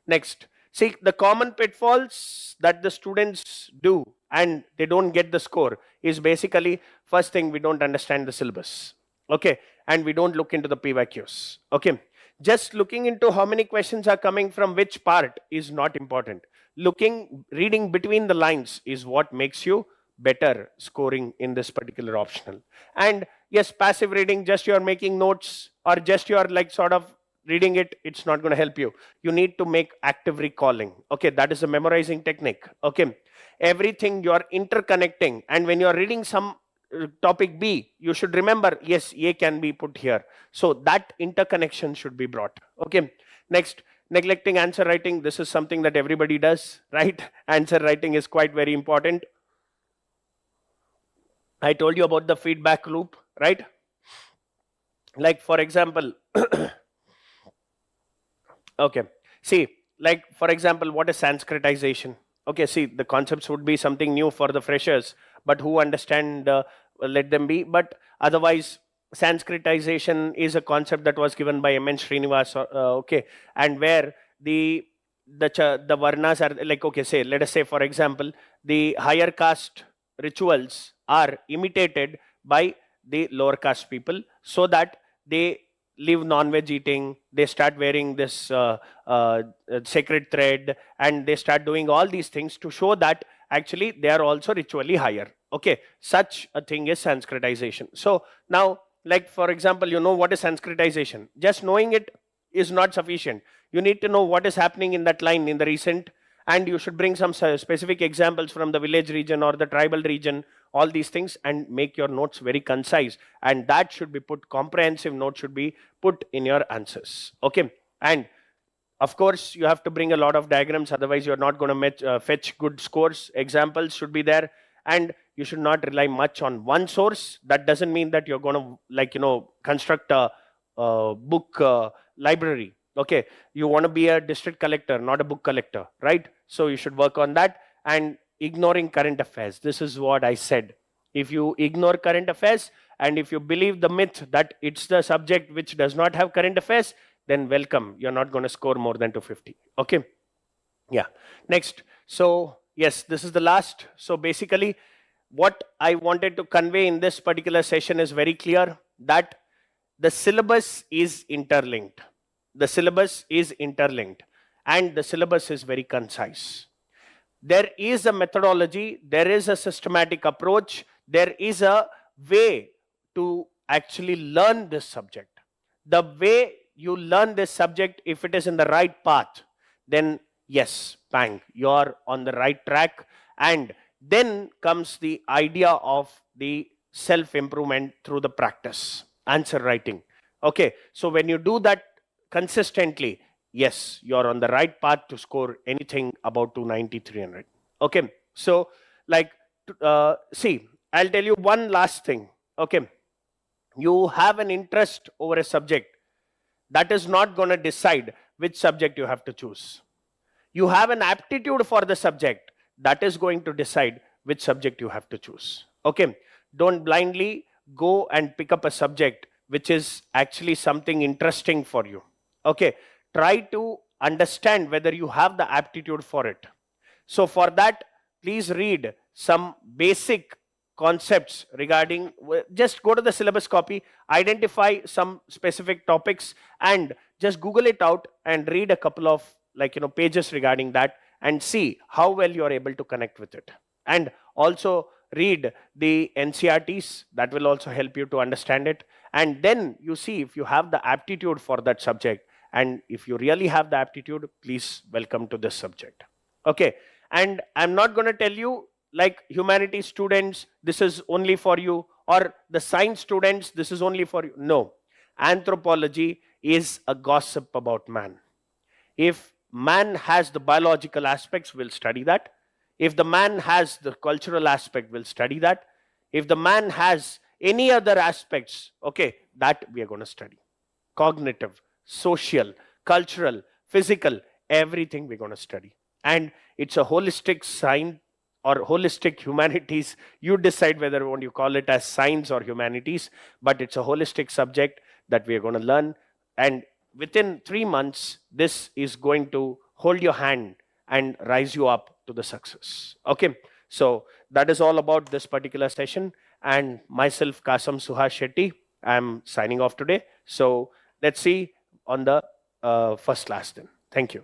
next, see the common pitfalls that the students do and they don't get the score is basically, first thing, we don't understand the syllabus. Okay, and we don't look into the PYQs. Okay, just looking into how many questions are coming from which part is not important. Reading between the lines is what makes you better scoring in this particular optional. And yes, passive reading, just you're making notes or just you're like sort of reading it, it's not going to help you. You need to make active recalling. Okay, that is a memorizing technique. Okay, everything you are interconnecting, and when you are reading some topic B, you should remember, yes, A can be put here. So that interconnection should be brought. Okay, next, neglecting answer writing. This is something that everybody does, right? Answer writing is quite very important. I told you about the feedback loop, right? Like, for example, okay, see, like, for example, what is Sanskritization? Okay, see, the concepts would be something new for the freshers, but who understand, let them be. But otherwise, Sanskritization is a concept that was given by M.N. Srinivas, okay, and where the varnas are like, okay, say, let us say, for example, the higher caste rituals are imitated by the lower caste people, so that they leave non-veg eating, they start wearing this sacred thread, and they start doing all these things to show that actually they are also ritually higher. Okay, such a thing is Sanskritization. So now, like, for example, you know what is Sanskritization. Just knowing it is not sufficient. You need to know what is happening in that line in the recent, and you should bring some specific examples from the village region or the tribal region, all these things, and make your notes very concise, and that should be put, comprehensive note should be put in your answers. Okay, and of course you have to bring a lot of diagrams, otherwise you're not going to fetch good scores. Examples should be there, and you should not rely much on one source. That doesn't mean that you're going to, like, you know, construct a book library. Okay, you want to be a district collector, not a book collector, right? So you should work on that. And ignoring current affairs, this is what I said. If you ignore current affairs, and if you believe the myth that it's the subject which does not have current affairs, then welcome, you're not going to score more than 250. Okay, yeah, next. So yes, this is the last. So basically what I wanted to convey in this particular session is very clear, that the syllabus is interlinked. The syllabus is interlinked, and the syllabus is very concise. There is a methodology, there is a systematic approach, there is a way to actually learn this subject. The way you learn this subject, if it is in the right path, then yes, bang, you're on the right track. And then comes the idea of the self-improvement through the practice, answer writing. Okay, so when you do that consistently, yes, you're on the right path to score anything about 290, 300. Okay, so like, see, I'll tell you one last thing. Okay, you have an interest over a subject, that is not going to decide which subject you have to choose. You have an aptitude for the subject, that is going to decide which subject you have to choose. Okay, don't blindly go and pick up a subject which is actually something interesting for you. Okay, try to understand whether you have the aptitude for it. So for that, please read some basic concepts regarding, just go to the syllabus copy, identify some specific topics, and just Google it out and read a couple of, like, you know, pages regarding that, and see how well you are able to connect with it. And also read the NCRTs, that will also help you to understand it. And then you see if you have the aptitude for that subject. And if you really have the aptitude, please welcome to this subject. Okay, and I'm not going to tell you, like, humanities students, this is only for you, or the science students, this is only for you. No, anthropology is a gossip about man. If man has the biological aspects, we'll study that. If the man has the cultural aspect, we'll study that. If the man has any other aspects, okay, that we are going to study. Cognitive, social, cultural, physical, everything we're going to study. And it's a holistic science or holistic humanities. You decide whether you want to call it as science or humanities, but it's a holistic subject that we are going to learn. And within 3 months, this is going to hold your hand and rise you up to the success. Okay, so that is all about this particular session. And myself, Kasam Suhas Shetty, I'm signing off today. So let's see on the first class then. Thank you.